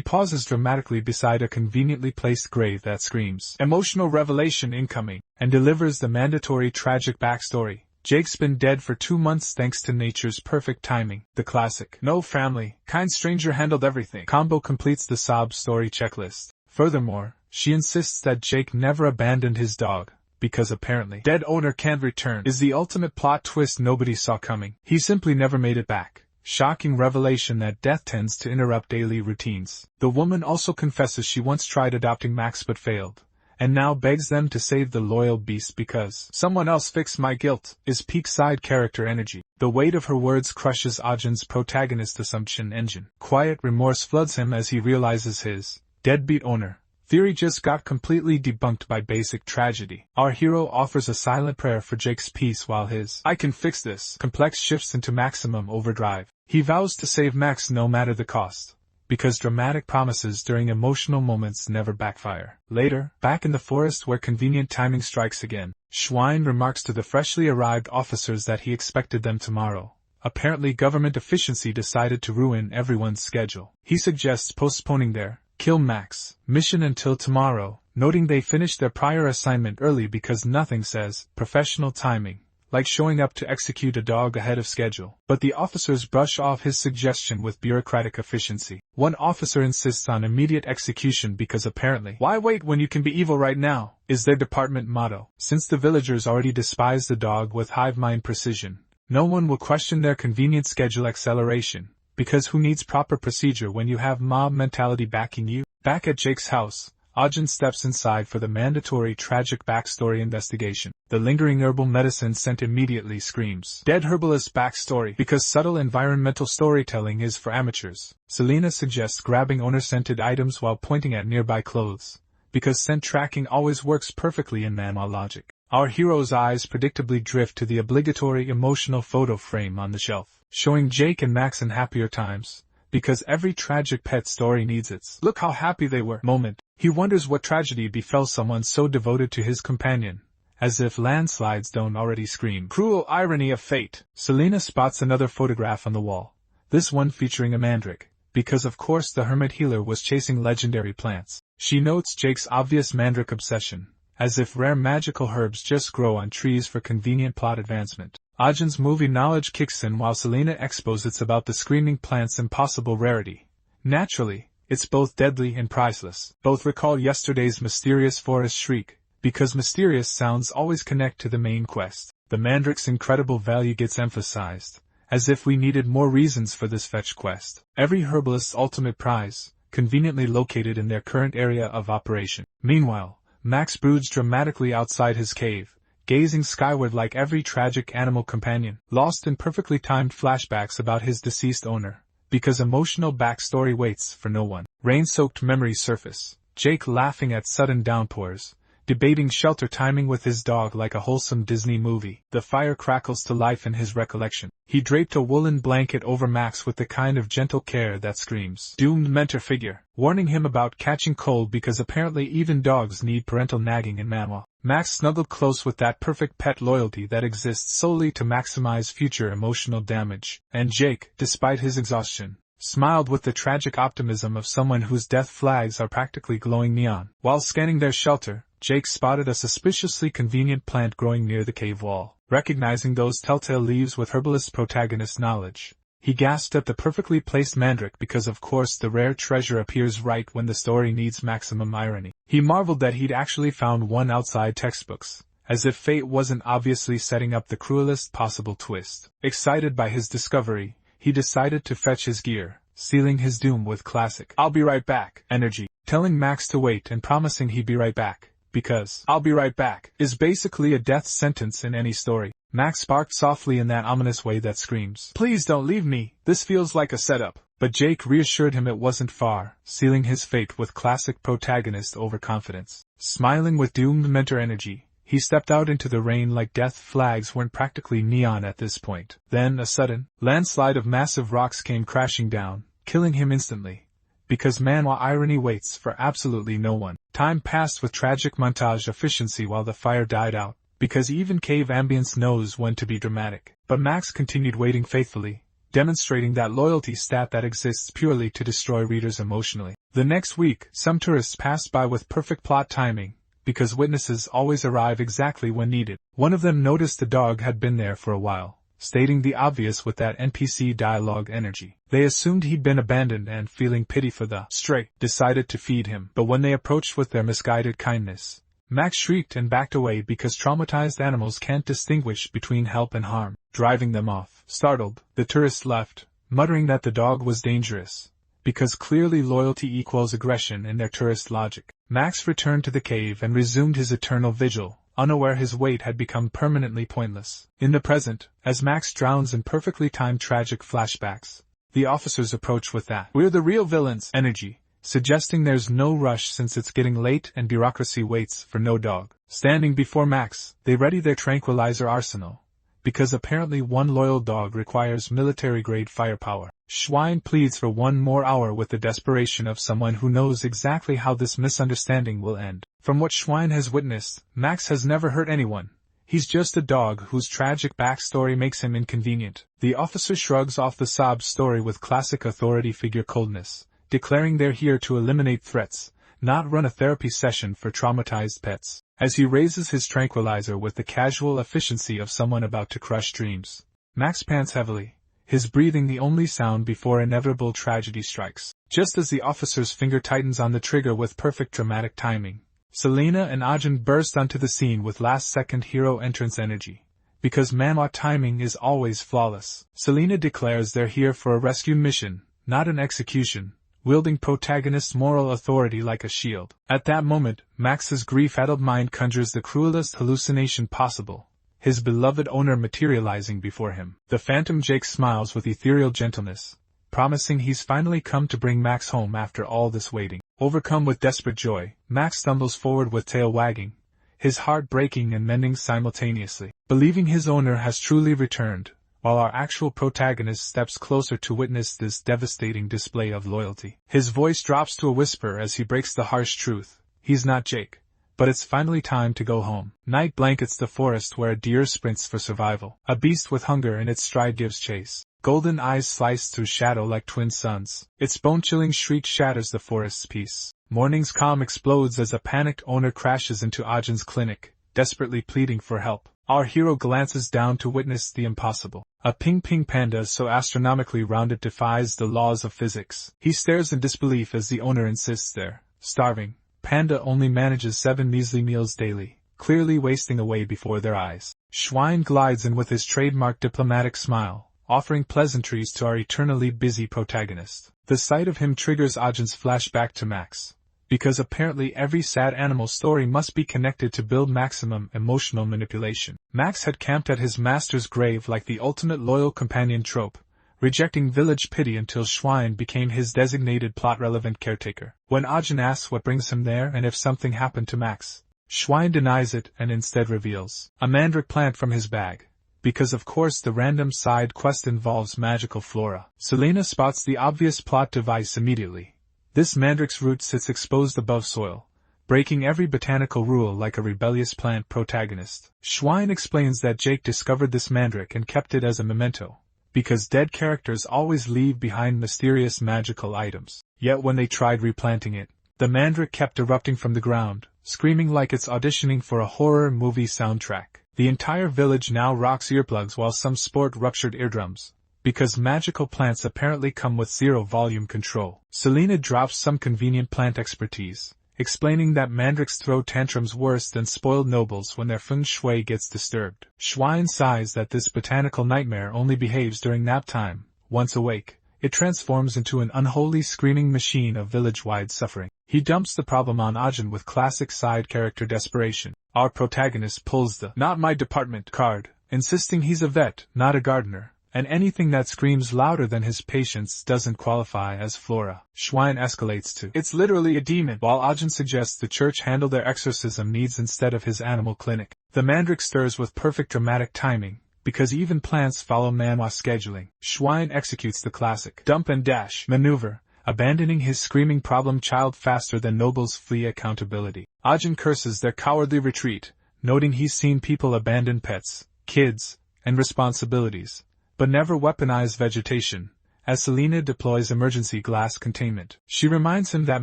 pauses dramatically beside a conveniently placed grave that screams emotional revelation incoming, and delivers the mandatory tragic backstory. Jake's been dead for 2 months thanks to nature's perfect timing. The classic "no family, kind stranger handled everything" combo completes the sob story checklist. Furthermore, she insists that Jake never abandoned his dog, because apparently dead owner can't return, is the ultimate plot twist nobody saw coming. He simply never made it back. Shocking revelation that death tends to interrupt daily routines. The woman also confesses she once tried adopting Max but failed, and now begs them to save the loyal beast because "someone else fixed my guilt" is peak side character energy. The weight of her words crushes Ajin's protagonist assumption engine. Quiet remorse floods him as he realizes his deadbeat owner theory just got completely debunked by basic tragedy. Our hero offers a silent prayer for Jake's peace while his "I can fix this" complex shifts into maximum overdrive. He vows to save Max no matter the cost, because dramatic promises during emotional moments never backfire. Later, back in the forest where convenient timing strikes again, Schwein remarks to the freshly arrived officers that he expected them tomorrow. Apparently government efficiency decided to ruin everyone's schedule. He suggests postponing their "kill Max" mission until tomorrow, noting they finished their prior assignment early because nothing says professional timing like showing up to execute a dog ahead of schedule. But the officers brush off his suggestion with bureaucratic efficiency. One officer insists on immediate execution because apparently "why wait when you can be evil right now" is their department motto. Since the villagers already despise the dog with hive mind precision, no one will question their convenient schedule acceleration. Because who needs proper procedure when you have mob mentality backing you? Back at Jake's house, Ajin steps inside for the mandatory tragic backstory investigation. The lingering herbal medicine scent immediately screams dead herbalist backstory because subtle environmental storytelling is for amateurs. Selena suggests grabbing owner-scented items while pointing at nearby clothes, because scent tracking always works perfectly in manhwa logic. Our hero's eyes predictably drift to the obligatory emotional photo frame on the shelf, showing Jake and Max in happier times, because every tragic pet story needs its "look how happy they were" moment. He wonders what tragedy befell someone so devoted to his companion, as if landslides don't already scream cruel irony of fate. Selena spots another photograph on the wall, this one featuring a mandrake, because of course the hermit healer was chasing legendary plants. She notes Jake's obvious mandrake obsession, as if rare magical herbs just grow on trees for convenient plot advancement. Ajin's movie knowledge kicks in while Selena exposits about the screaming plant's impossible rarity. Naturally, it's both deadly and priceless. Both recall yesterday's mysterious forest shriek, because mysterious sounds always connect to the main quest. The mandrake's incredible value gets emphasized, as if we needed more reasons for this fetch quest. Every herbalist's ultimate prize, conveniently located in their current area of operation. Meanwhile, Max broods dramatically outside his cave, gazing skyward like every tragic animal companion, lost in perfectly timed flashbacks about his deceased owner, because emotional backstory waits for no one. Rain-soaked memories surface, Jake laughing at sudden downpours, debating shelter timing with his dog like a wholesome Disney movie. The fire crackles to life in his recollection. He draped a woolen blanket over Max with the kind of gentle care that screams doomed mentor figure, warning him about catching cold because apparently even dogs need parental nagging in manhwa. Max snuggled close with that perfect pet loyalty that exists solely to maximize future emotional damage. And Jake, despite his exhaustion, smiled with the tragic optimism of someone whose death flags are practically glowing neon. While scanning their shelter, Jake spotted a suspiciously convenient plant growing near the cave wall. Recognizing those telltale leaves with herbalist protagonist knowledge, he gasped at the perfectly placed mandrake because of course the rare treasure appears right when the story needs maximum irony. He marveled that he'd actually found one outside textbooks, as if fate wasn't obviously setting up the cruelest possible twist. Excited by his discovery, he decided to fetch his gear, sealing his doom with classic "I'll be right back" energy, telling Max to wait and promising he'd be right back, because "I'll be right back" is basically a death sentence in any story. Max barked softly in that ominous way that screams, "Please don't leave me, this feels like a setup." But Jake reassured him it wasn't far, sealing his fate with classic protagonist overconfidence. Smiling with doomed mentor energy, he stepped out into the rain like death flags weren't practically neon at this point. Then a sudden landslide of massive rocks came crashing down, killing him instantly. Because manhwa irony waits for absolutely no one. Time passed with tragic montage efficiency while the fire died out, because even cave ambience knows when to be dramatic. But Max continued waiting faithfully, demonstrating that loyalty stat that exists purely to destroy readers emotionally. The next week, some tourists passed by with perfect plot timing, because witnesses always arrive exactly when needed. One of them noticed the dog had been there for a while, stating the obvious with that NPC dialogue energy. They assumed he'd been abandoned and, feeling pity for the stray, decided to feed him. But when they approached with their misguided kindness, Max shrieked and backed away because traumatized animals can't distinguish between help and harm, driving them off. Startled, the tourists left, muttering that the dog was dangerous, because clearly loyalty equals aggression in their tourist logic. Max returned to the cave and resumed his eternal vigil, unaware his wait had become permanently pointless. In the present, as Max drowns in perfectly timed tragic flashbacks, the officers approach with that "we're the real villains" energy, suggesting there's no rush since it's getting late and bureaucracy waits for no dog. Standing before Max, they ready their tranquilizer arsenal, because apparently one loyal dog requires military-grade firepower. Schwein pleads for one more hour with the desperation of someone who knows exactly how this misunderstanding will end. From what Schwein has witnessed, Max has never hurt anyone. He's just a dog whose tragic backstory makes him inconvenient. The officer shrugs off the sob story with classic authority figure coldness, declaring they're here to eliminate threats, not run a therapy session for traumatized pets. As he raises his tranquilizer with the casual efficiency of someone about to crush dreams, Max pants heavily, his breathing the only sound before inevitable tragedy strikes. Just as the officer's finger tightens on the trigger with perfect dramatic timing, Selena and Ajin burst onto the scene with last-second hero entrance energy, because manhwa timing is always flawless. Selena declares they're here for a rescue mission, not an execution, wielding protagonist's moral authority like a shield. At that moment, Max's grief-addled mind conjures the cruelest hallucination possible, his beloved owner materializing before him. The phantom Jake smiles with ethereal gentleness, promising he's finally come to bring Max home after all this waiting. Overcome with desperate joy, Max stumbles forward with tail wagging, his heart breaking and mending simultaneously, believing his owner has truly returned, while our actual protagonist steps closer to witness this devastating display of loyalty. His voice drops to a whisper as he breaks the harsh truth. He's not Jake, but it's finally time to go home. Night blankets the forest where a deer sprints for survival. A beast with hunger in its stride gives chase. Golden eyes slice through shadow like twin suns. Its bone-chilling shriek shatters the forest's peace. Morning's calm explodes as a panicked owner crashes into Ajin's clinic, desperately pleading for help. Our hero glances down to witness the impossible. A ping-ping panda so astronomically round it defies the laws of physics. He stares in disbelief as the owner insists their starving panda only manages 7 measly meals daily, clearly wasting away before their eyes. Schwein glides in with his trademark diplomatic smile, offering pleasantries to our eternally busy protagonist. The sight of him triggers Ajin's flashback to Max, because apparently every sad animal story must be connected to build maximum emotional manipulation. Max had camped at his master's grave like the ultimate loyal companion trope, rejecting village pity until Schwein became his designated plot-relevant caretaker. When Ajin asks what brings him there and if something happened to Max, Schwein denies it and instead reveals a mandrake plant from his bag, because of course the random side quest involves magical flora. Selena spots the obvious plot device immediately. This mandrake's root sits exposed above soil, breaking every botanical rule like a rebellious plant protagonist. Schwein explains that Jake discovered this mandrake and kept it as a memento, because dead characters always leave behind mysterious magical items. Yet when they tried replanting it, the mandrake kept erupting from the ground, screaming like it's auditioning for a horror movie soundtrack. The entire village now rocks earplugs while some sport ruptured eardrums, because magical plants apparently come with zero volume control. Selena drops some convenient plant expertise, explaining that mandrakes throw tantrums worse than spoiled nobles when their feng shui gets disturbed. Schwein sighs that this botanical nightmare only behaves during nap time. Once awake, it transforms into an unholy screaming machine of village-wide suffering. He dumps the problem on Ajin with classic side character desperation. Our protagonist pulls the "not my department" card, insisting he's a vet, not a gardener, and anything that screams louder than his patients doesn't qualify as flora. Schwein escalates to "it's literally a demon," while Ajin suggests the church handle their exorcism needs instead of his animal clinic. The mandrake stirs with perfect dramatic timing, because even plants follow manhwa scheduling. Schwein executes the classic dump and dash maneuver, abandoning his screaming problem child faster than nobles flee accountability. Ajin curses their cowardly retreat, noting he's seen people abandon pets, kids, and responsibilities, but never weaponize vegetation, as Selena deploys emergency glass containment. She reminds him that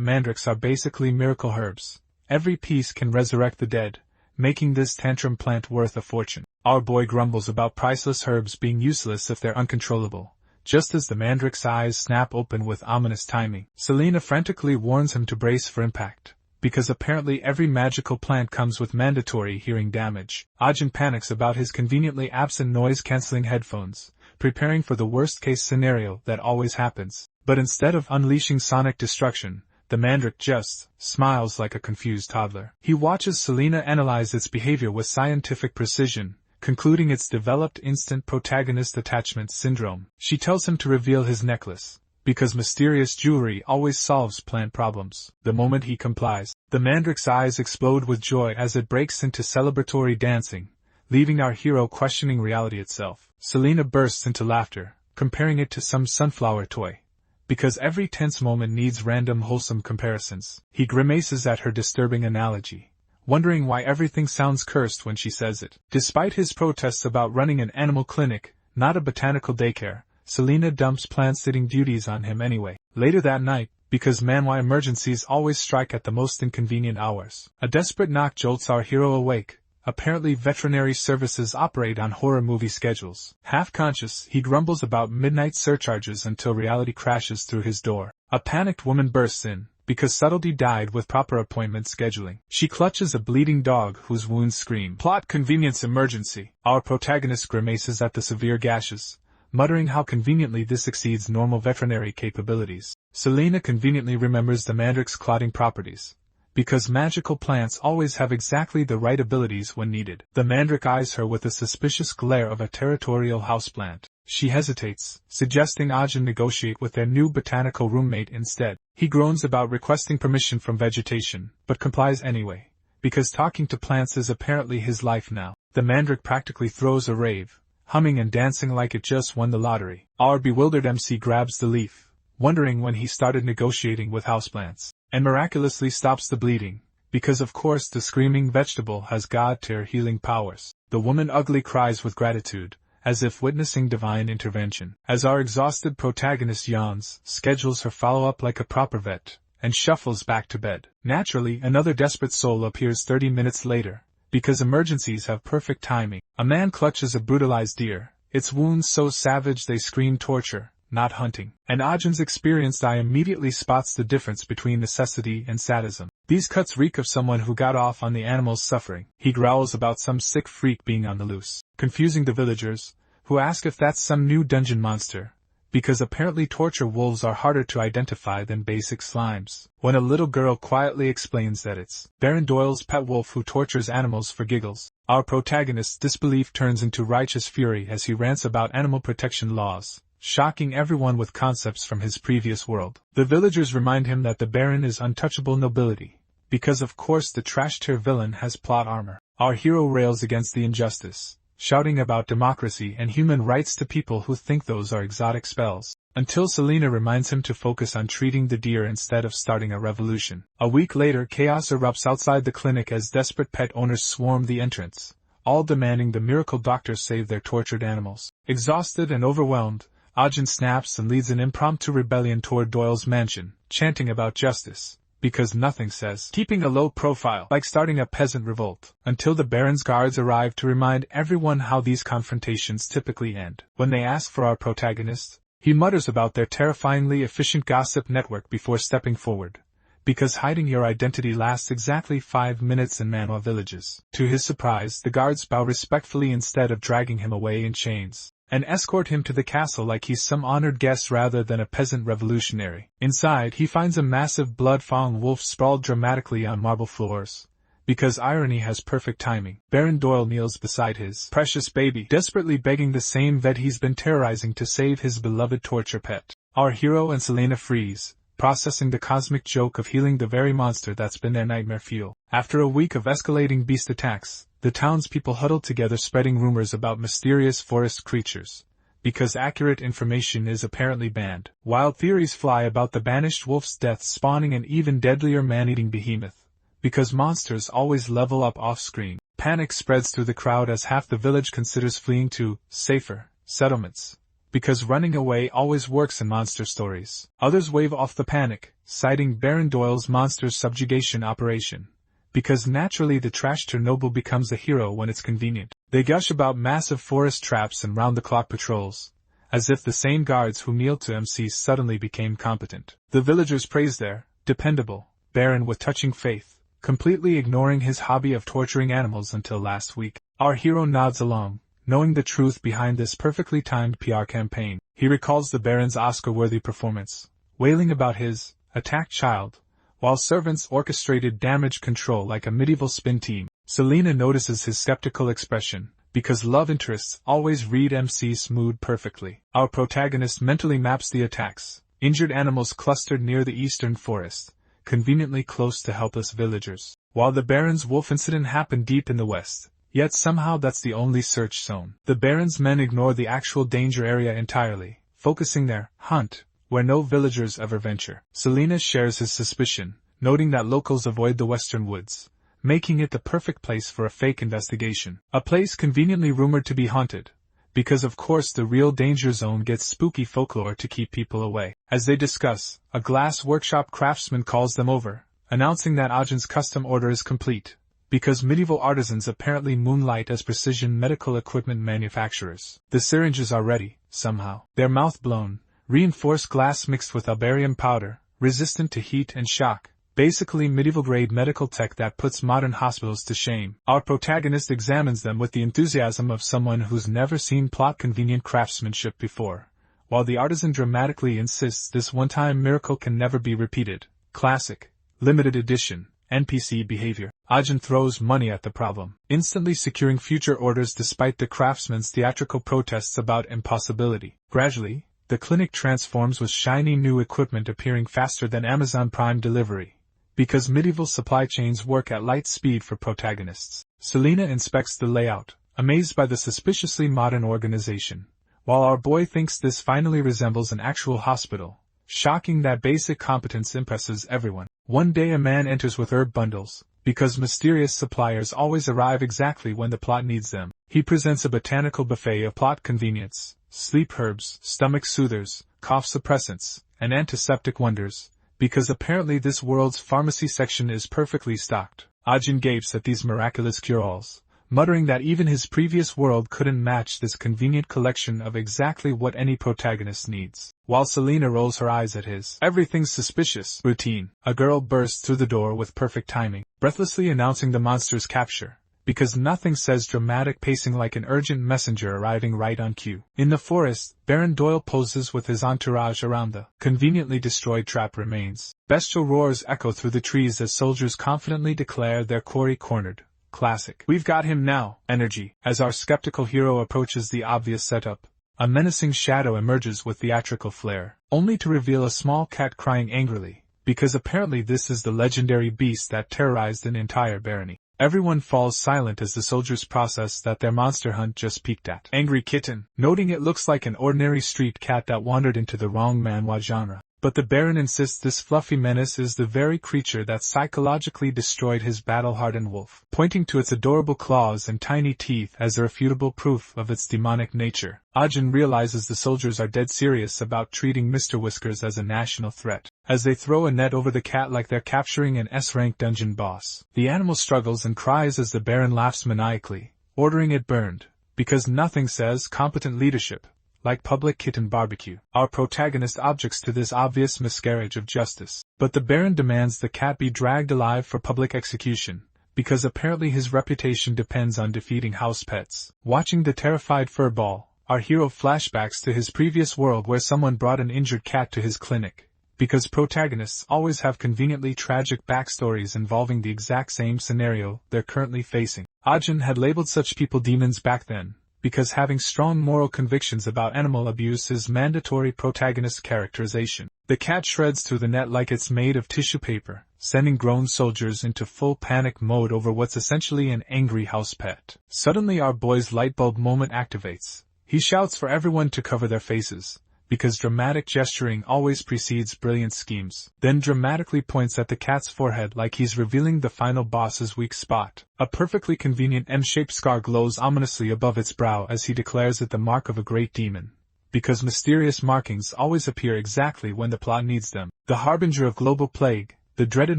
mandrakes are basically miracle herbs. Every piece can resurrect the dead, making this tantrum plant worth a fortune. Our boy grumbles about priceless herbs being useless if they're uncontrollable, just as the mandrake's eyes snap open with ominous timing. Selena frantically warns him to brace for impact, because apparently every magical plant comes with mandatory hearing damage. Ajin panics about his conveniently absent noise-canceling headphones, preparing for the worst-case scenario that always happens. But instead of unleashing sonic destruction, the mandrake just smiles like a confused toddler. He watches Selena analyze its behavior with scientific precision, concluding it's developed instant protagonist attachment syndrome. She tells him to reveal his necklace, because mysterious jewelry always solves plant problems. The moment he complies, the mandrake's eyes explode with joy as it breaks into celebratory dancing, leaving our hero questioning reality itself. Selena bursts into laughter, comparing it to some sunflower toy, because every tense moment needs random wholesome comparisons. He grimaces at her disturbing analogy, wondering why everything sounds cursed when she says it. Despite his protests about running an animal clinic, not a botanical daycare, Selena dumps plant-sitting duties on him anyway. Later that night, because manhwa emergencies always strike at the most inconvenient hours, a desperate knock jolts our hero awake. Apparently veterinary services operate on horror movie schedules. Half-conscious, he grumbles about midnight surcharges until reality crashes through his door. A panicked woman bursts in, because subtlety died with proper appointment scheduling. She clutches a bleeding dog whose wounds scream, "Plot convenience emergency." Our protagonist grimaces at the severe gashes, muttering how conveniently this exceeds normal veterinary capabilities. Selena conveniently remembers the mandrake's clotting properties, because magical plants always have exactly the right abilities when needed. The mandrake eyes her with the suspicious glare of a territorial houseplant. She hesitates, suggesting Ajin negotiate with their new botanical roommate instead. He groans about requesting permission from vegetation, but complies anyway, because talking to plants is apparently his life now. The mandrake practically throws a rave, humming and dancing like it just won the lottery. Our bewildered MC grabs the leaf, wondering when he started negotiating with houseplants, and miraculously stops the bleeding, because of course the screaming vegetable has god-tier healing powers. The woman ugly cries with gratitude, as if witnessing divine intervention. As our exhausted protagonist yawns, schedules her follow-up like a proper vet, and shuffles back to bed. Naturally, another desperate soul appears 30 minutes later, because emergencies have perfect timing. A man clutches a brutalized deer, its wounds so savage they scream torture, not hunting. And Ajin's experienced eye immediately spots the difference between necessity and sadism. These cuts reek of someone who got off on the animal's suffering. He growls about some sick freak being on the loose, confusing the villagers, who ask if that's some new dungeon monster, because apparently torture wolves are harder to identify than basic slimes. When a little girl quietly explains that it's Baron Doyle's pet wolf who tortures animals for giggles, our protagonist's disbelief turns into righteous fury as he rants about animal protection laws, shocking everyone with concepts from his previous world. The villagers remind him that the Baron is untouchable nobility, because of course the trash-tier villain has plot armor. Our hero rails against the injustice, shouting about democracy and human rights to people who think those are exotic spells, until Selena reminds him to focus on treating the deer instead of starting a revolution. A week later, chaos erupts outside the clinic as desperate pet owners swarm the entrance, all demanding the miracle doctor save their tortured animals. Exhausted and overwhelmed, Ajin snaps and leads an impromptu rebellion toward Doyle's mansion, chanting about justice, because nothing says keeping a low profile like starting a peasant revolt, until the Baron's guards arrive to remind everyone how these confrontations typically end. When they ask for our protagonist, he mutters about their terrifyingly efficient gossip network before stepping forward, because hiding your identity lasts exactly 5 minutes in Manhwa villages. To his surprise, the guards bow respectfully instead of dragging him away in chains, and escort him to the castle like he's some honored guest rather than a peasant revolutionary. Inside, he finds a massive blood-fang wolf sprawled dramatically on marble floors, because irony has perfect timing. Baron Doyle kneels beside his precious baby, desperately begging the same vet he's been terrorizing to save his beloved torture pet. Our hero and Selena freeze, processing the cosmic joke of healing the very monster that's been their nightmare fuel. After a week of escalating beast attacks, the townspeople huddled together spreading rumors about mysterious forest creatures, because accurate information is apparently banned. Wild theories fly about the banished wolf's death spawning an even deadlier man-eating behemoth, because monsters always level up off-screen. Panic spreads through the crowd as half the village considers fleeing to safer settlements, because running away always works in monster stories. Others wave off the panic, citing Baron Doyle's monster subjugation operation, because naturally the trash Chernobyl becomes a hero when it's convenient. They gush about massive forest traps and round-the-clock patrols, as if the same guards who kneel to MCs suddenly became competent. The villagers praise their dependable Baron with touching faith, completely ignoring his hobby of torturing animals until last week. Our hero nods along, knowing the truth behind this perfectly timed PR campaign. He recalls the Baron's Oscar-worthy performance, wailing about his attacked child, while servants orchestrated damage control like a medieval spin team. Selena notices his skeptical expression, because love interests always read MC's mood perfectly. Our protagonist mentally maps the attacks, injured animals clustered near the eastern forest, conveniently close to helpless villagers, while the Baron's wolf incident happened deep in the west, yet somehow that's the only search zone. The Baron's men ignore the actual danger area entirely, focusing their hunt where no villagers ever venture. Selena shares his suspicion, noting that locals avoid the western woods, making it the perfect place for a fake investigation. A place conveniently rumored to be haunted, because of course the real danger zone gets spooky folklore to keep people away. As they discuss, a glass workshop craftsman calls them over, announcing that Ajin's custom order is complete, because medieval artisans apparently moonlight as precision medical equipment manufacturers. The syringes are ready, somehow. Their mouth blown, reinforced glass mixed with albarium powder, resistant to heat and shock, basically medieval-grade medical tech that puts modern hospitals to shame. Our protagonist examines them with the enthusiasm of someone who's never seen plot-convenient craftsmanship before, while the artisan dramatically insists this one-time miracle can never be repeated. Classic, limited edition, NPC behavior. Ajin throws money at the problem, instantly securing future orders despite the craftsman's theatrical protests about impossibility. Gradually, the clinic transforms with shiny new equipment appearing faster than Amazon Prime delivery, because medieval supply chains work at light speed for protagonists. Selena inspects the layout, amazed by the suspiciously modern organization, while our boy thinks this finally resembles an actual hospital. Shocking that basic competence impresses everyone. One day a man enters with herb bundles, because mysterious suppliers always arrive exactly when the plot needs them. He presents a botanical buffet of plot convenience, sleep herbs, stomach soothers, cough suppressants, and antiseptic wonders, because apparently this world's pharmacy section is perfectly stocked. Ajin gapes at these miraculous cure-alls, muttering that even his previous world couldn't match this convenient collection of exactly what any protagonist needs. While Selena rolls her eyes at his everything's suspicious routine, a girl bursts through the door with perfect timing, breathlessly announcing the monster's capture, because nothing says dramatic pacing like an urgent messenger arriving right on cue. In the forest, Baron Doyle poses with his entourage around the conveniently destroyed trap remains. Bestial roars echo through the trees as soldiers confidently declare their quarry cornered. Classic. "We've got him now" energy. As our skeptical hero approaches the obvious setup, a menacing shadow emerges with theatrical flair, only to reveal a small cat crying angrily, because apparently this is the legendary beast that terrorized an entire barony. Everyone falls silent as the soldiers process that their monster hunt just peaked at. Angry kitten, noting it looks like an ordinary street cat that wandered into the wrong manhwa genre. But the Baron insists this fluffy menace is the very creature that psychologically destroyed his battle-hardened wolf, pointing to its adorable claws and tiny teeth as irrefutable proof of its demonic nature. Ajin realizes the soldiers are dead serious about treating Mr. Whiskers as a national threat, as they throw a net over the cat like they're capturing an S-rank dungeon boss. The animal struggles and cries as the Baron laughs maniacally, ordering it burned, because nothing says competent leadership like public kitten barbecue. Our protagonist objects to this obvious miscarriage of justice, but the Baron demands the cat be dragged alive for public execution, because apparently his reputation depends on defeating house pets. Watching the terrified furball, our hero flashbacks to his previous world where someone brought an injured cat to his clinic, because protagonists always have conveniently tragic backstories involving the exact same scenario they're currently facing. Ajin had labeled such people demons back then, because having strong moral convictions about animal abuse is mandatory protagonist characterization. The cat shreds through the net like it's made of tissue paper, sending grown soldiers into full panic mode over what's essentially an angry house pet. Suddenly our boy's lightbulb moment activates. He shouts for everyone to cover their faces, because dramatic gesturing always precedes brilliant schemes, then dramatically points at the cat's forehead like he's revealing the final boss's weak spot. A perfectly convenient M-shaped scar glows ominously above its brow as he declares it the mark of a great demon, because mysterious markings always appear exactly when the plot needs them. The harbinger of global plague, the dreaded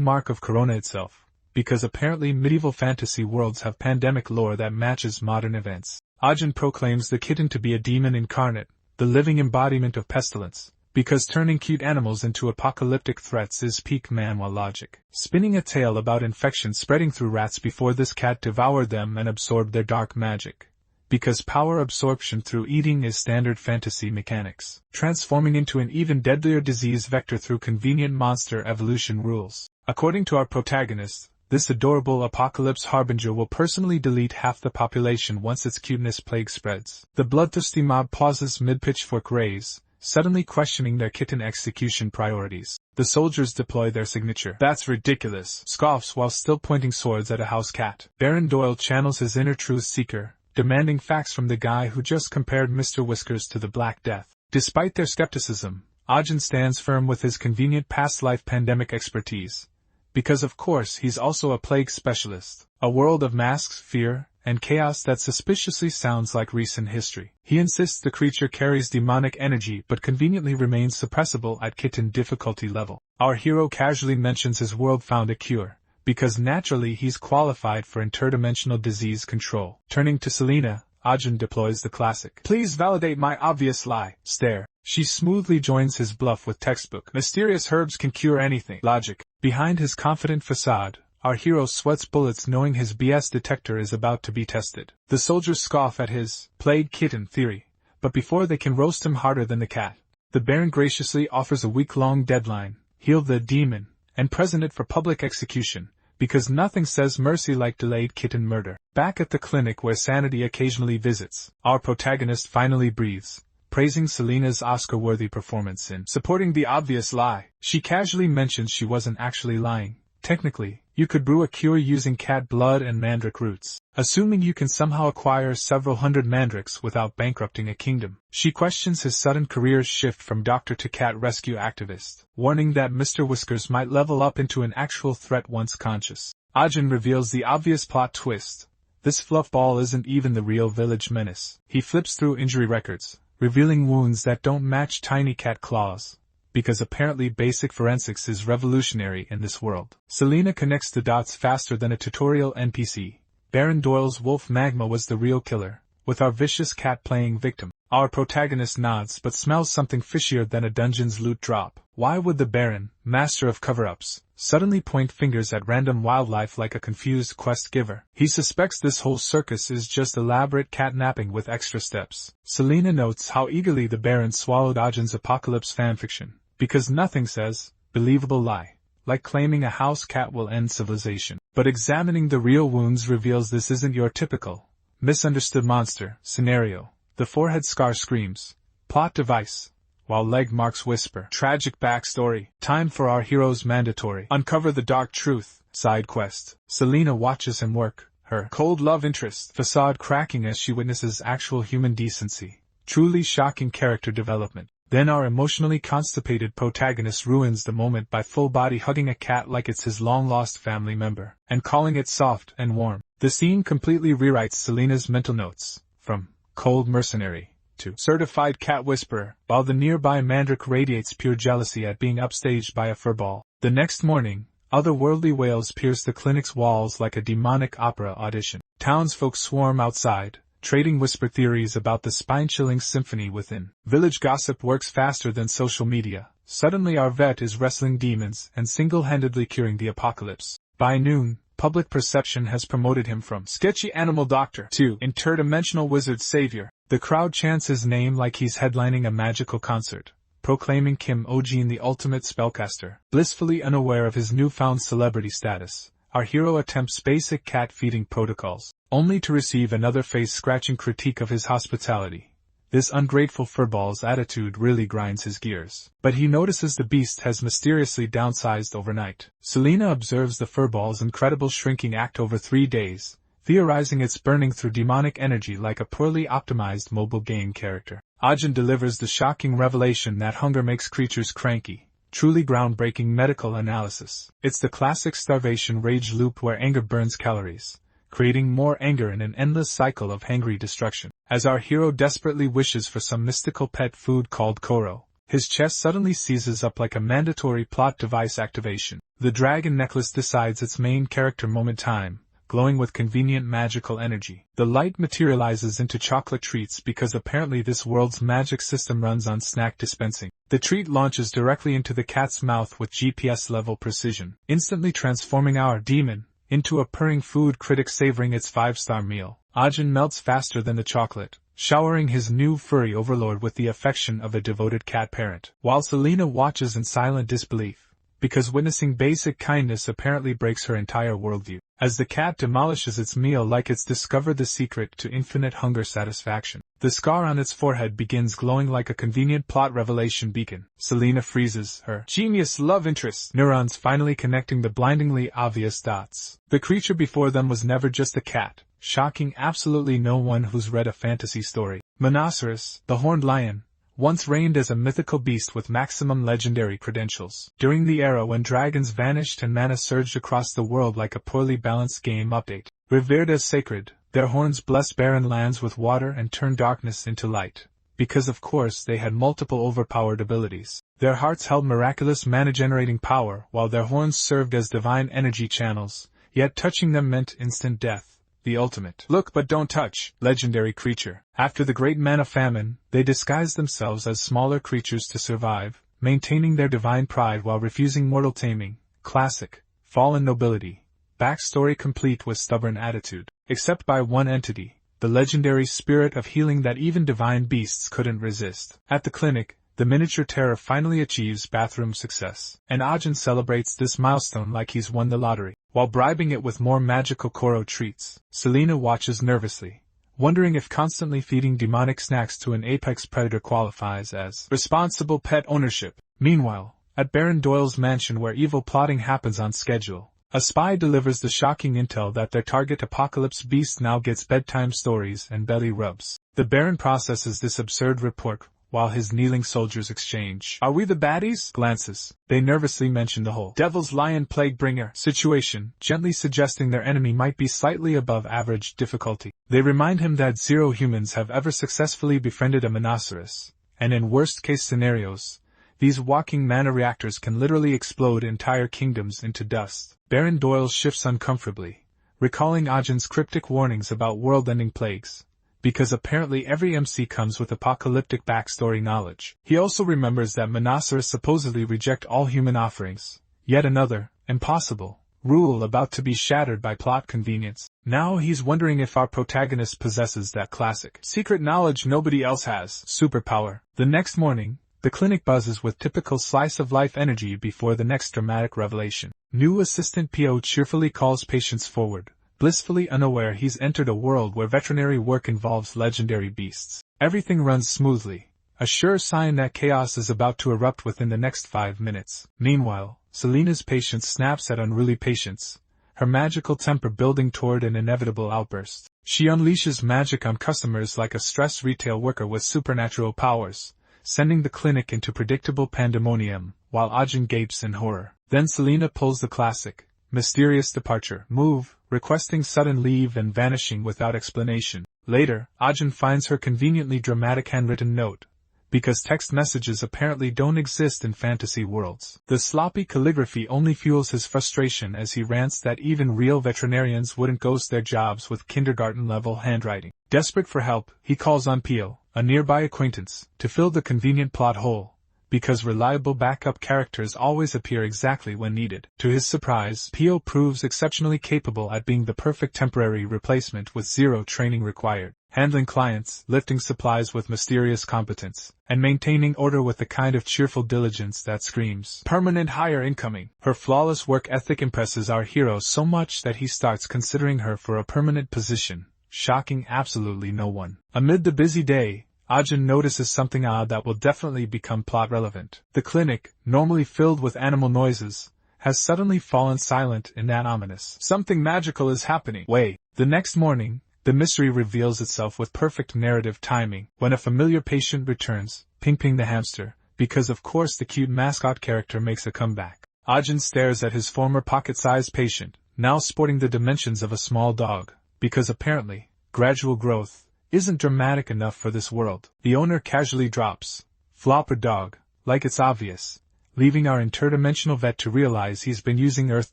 mark of Corona itself, because apparently medieval fantasy worlds have pandemic lore that matches modern events. Ajin proclaims the kitten to be a demon incarnate, the living embodiment of pestilence, because turning cute animals into apocalyptic threats is peak manhwa logic. Spinning a tale about infection spreading through rats before this cat devoured them and absorbed their dark magic, because power absorption through eating is standard fantasy mechanics. Transforming into an even deadlier disease vector through convenient monster evolution rules. According to our protagonist, this adorable apocalypse harbinger will personally delete half the population once its cuteness plague spreads. The bloodthirsty mob pauses mid-pitchfork raise, suddenly questioning their kitten execution priorities. The soldiers deploy their signature "That's ridiculous" scoffs while still pointing swords at a house cat. Baron Doyle channels his inner truth seeker, demanding facts from the guy who just compared Mr. Whiskers to the Black Death. Despite their skepticism, Ajin stands firm with his convenient past-life pandemic expertise, because of course he's also a plague specialist. A world of masks, fear, and chaos that suspiciously sounds like recent history. He insists the creature carries demonic energy but conveniently remains suppressible at kitten difficulty level. Our hero casually mentions his world found a cure, because naturally he's qualified for interdimensional disease control. Turning to Selina, Ajin deploys the classic "Please validate my obvious lie" stare. She smoothly joins his bluff with textbook "Mysterious herbs can cure anything" logic. Behind his confident facade, our hero sweats bullets knowing his BS detector is about to be tested. The soldiers scoff at his plague kitten theory, but before they can roast him harder than the cat, the Baron graciously offers a week-long deadline: heal the demon, and present it for public execution, because nothing says mercy like delayed kitten murder. Back at the clinic where Sanity occasionally visits, our protagonist finally breathes, praising Selina's Oscar-worthy performance in supporting the obvious lie. She casually mentions she wasn't actually lying. Technically, you could brew a cure using cat blood and mandrake roots, assuming you can somehow acquire several hundred mandrakes without bankrupting a kingdom. She questions his sudden career shift from doctor to cat rescue activist, warning that Mr. Whiskers might level up into an actual threat once conscious. Ajin reveals the obvious plot twist: this fluffball isn't even the real village menace. He flips through injury records, revealing wounds that don't match tiny cat claws, because apparently basic forensics is revolutionary in this world. Selina connects the dots faster than a tutorial NPC. Baron Doyle's wolf Magma was the real killer, with our vicious cat playing victim. Our protagonist nods but smells something fishier than a dungeon's loot drop. Why would the Baron, master of cover-ups, suddenly point fingers at random wildlife like a confused quest giver? He suspects this whole circus is just elaborate catnapping with extra steps. Selina notes how eagerly the Baron swallowed Ajin's apocalypse fanfiction, because nothing says believable lie like claiming a house cat will end civilization. But examining the real wounds reveals this isn't your typical misunderstood monster scenario. The forehead scar screams plot device, while leg marks whisper tragic backstory. Time for our hero's mandatory uncover the dark truth side quest. Selina watches him work, her cold love interest facade cracking as she witnesses actual human decency. Truly shocking character development. Then our emotionally constipated protagonist ruins the moment by full-body hugging a cat like it's his long-lost family member, and calling it soft and warm. The scene completely rewrites Selena's mental notes, from cold mercenary to certified cat whisperer, while the nearby Mandrake radiates pure jealousy at being upstaged by a furball. The next morning, otherworldly wails pierce the clinic's walls like a demonic opera audition. Townsfolk swarm outside, trading whisper theories about the spine-chilling symphony within. Village gossip works faster than social media. Suddenly our vet is wrestling demons and single-handedly curing the apocalypse. By noon, public perception has promoted him from sketchy animal doctor to interdimensional wizard savior. The crowd chants his name like he's headlining a magical concert, proclaiming Kim Ojin the ultimate spellcaster. Blissfully unaware of his newfound celebrity status, our hero attempts basic cat-feeding protocols, only to receive another face-scratching critique of his hospitality. This ungrateful furball's attitude really grinds his gears. But he notices the beast has mysteriously downsized overnight. Selena observes the furball's incredible shrinking act over 3 days, theorizing it's burning through demonic energy like a poorly optimized mobile game character. Ajin delivers the shocking revelation that hunger makes creatures cranky. Truly groundbreaking medical analysis. It's the classic starvation rage loop where anger burns calories, creating more anger in an endless cycle of hangry destruction. As our hero desperately wishes for some mystical pet food called Koro, his chest suddenly seizes up like a mandatory plot device activation. The dragon necklace decides its main character moment time, glowing with convenient magical energy. The light materializes into chocolate treats because apparently this world's magic system runs on snack dispensing. The treat launches directly into the cat's mouth with GPS-level precision, instantly transforming our demon into a purring food critic savoring its 5-star meal. Ajin melts faster than the chocolate, showering his new furry overlord with the affection of a devoted cat parent, while Selena watches in silent disbelief, because witnessing basic kindness apparently breaks her entire worldview. As the cat demolishes its meal like it's discovered the secret to infinite hunger satisfaction, the scar on its forehead begins glowing like a convenient plot revelation beacon. Selena freezes, her genius love interest neurons finally connecting the blindingly obvious dots. The creature before them was never just a cat, shocking absolutely no one who's read a fantasy story. Monoceros, the horned lion, once reigned as a mythical beast with maximum legendary credentials. During the era when dragons vanished and mana surged across the world like a poorly balanced game update, revered as sacred, their horns blessed barren lands with water and turned darkness into light. Because of course they had multiple overpowered abilities. Their hearts held miraculous mana-generating power while their horns served as divine energy channels, yet touching them meant instant death. The ultimate look but don't touch legendary creature. After the great mana famine, they disguised themselves as smaller creatures to survive, maintaining their divine pride while refusing mortal taming. Classic, fallen nobility. Backstory complete with stubborn attitude. Except by one entity, the legendary spirit of healing that even divine beasts couldn't resist. At the clinic, the miniature terror finally achieves bathroom success, and Ajin celebrates this milestone like he's won the lottery. While bribing it with more magical Koro treats, Selena watches nervously, wondering if constantly feeding demonic snacks to an apex predator qualifies as responsible pet ownership. Meanwhile, at Baron Doyle's mansion where evil plotting happens on schedule, a spy delivers the shocking intel that their target Apocalypse Beast now gets bedtime stories and belly rubs. The Baron processes this absurd report, while his kneeling soldiers exchange "Are we the baddies?" glances. They nervously mention the whole Devil's Lion Plaguebringer situation, gently suggesting their enemy might be slightly above average difficulty. They remind him that 0 humans have ever successfully befriended a Monoceros, and in worst-case scenarios, these walking mana reactors can literally explode entire kingdoms into dust. Baron Doyle shifts uncomfortably, recalling Ajin's cryptic warnings about world-ending plagues, because apparently every MC comes with apocalyptic backstory knowledge. He also remembers that Monoceros supposedly reject all human offerings, yet another, impossible, rule about to be shattered by plot convenience. Now he's wondering if our protagonist possesses that classic secret knowledge nobody else has, superpower. The next morning, the clinic buzzes with typical slice-of-life energy before the next dramatic revelation. New assistant PO cheerfully calls patients forward, blissfully unaware he's entered a world where veterinary work involves legendary beasts. Everything runs smoothly, a sure sign that chaos is about to erupt within the next 5 minutes. Meanwhile, Selena's patient snaps at unruly patients, her magical temper building toward an inevitable outburst. She unleashes magic on customers like a stressed retail worker with supernatural powers, sending the clinic into predictable pandemonium, while Ajin gapes in horror. Then Selina pulls the classic, mysterious departure move, requesting sudden leave and vanishing without explanation. Later, Ajin finds her conveniently dramatic handwritten note, because text messages apparently don't exist in fantasy worlds. The sloppy calligraphy only fuels his frustration as he rants that even real veterinarians wouldn't ghost their jobs with kindergarten-level handwriting. Desperate for help, he calls on Pio, a nearby acquaintance, to fill the convenient plot hole, because reliable backup characters always appear exactly when needed. To his surprise, Pio proves exceptionally capable at being the perfect temporary replacement with zero training required, handling clients, lifting supplies with mysterious competence, and maintaining order with the kind of cheerful diligence that screams permanent hire incoming. Her flawless work ethic impresses our hero so much that he starts considering her for a permanent position, shocking absolutely no one. Amid the busy day, Ajin notices something odd that will definitely become plot relevant. The clinic, normally filled with animal noises, has suddenly fallen silent in that ominous "something magical is happening" way. The next morning, the mystery reveals itself with perfect narrative timing when a familiar patient returns, Ping Ping the hamster, because of course the cute mascot character makes a comeback. Ajin stares at his former pocket-sized patient, now sporting the dimensions of a small dog, because apparently, gradual growth isn't dramatic enough for this world. The owner casually drops, "Flopper dog," like it's obvious, leaving our interdimensional vet to realize he's been using Earth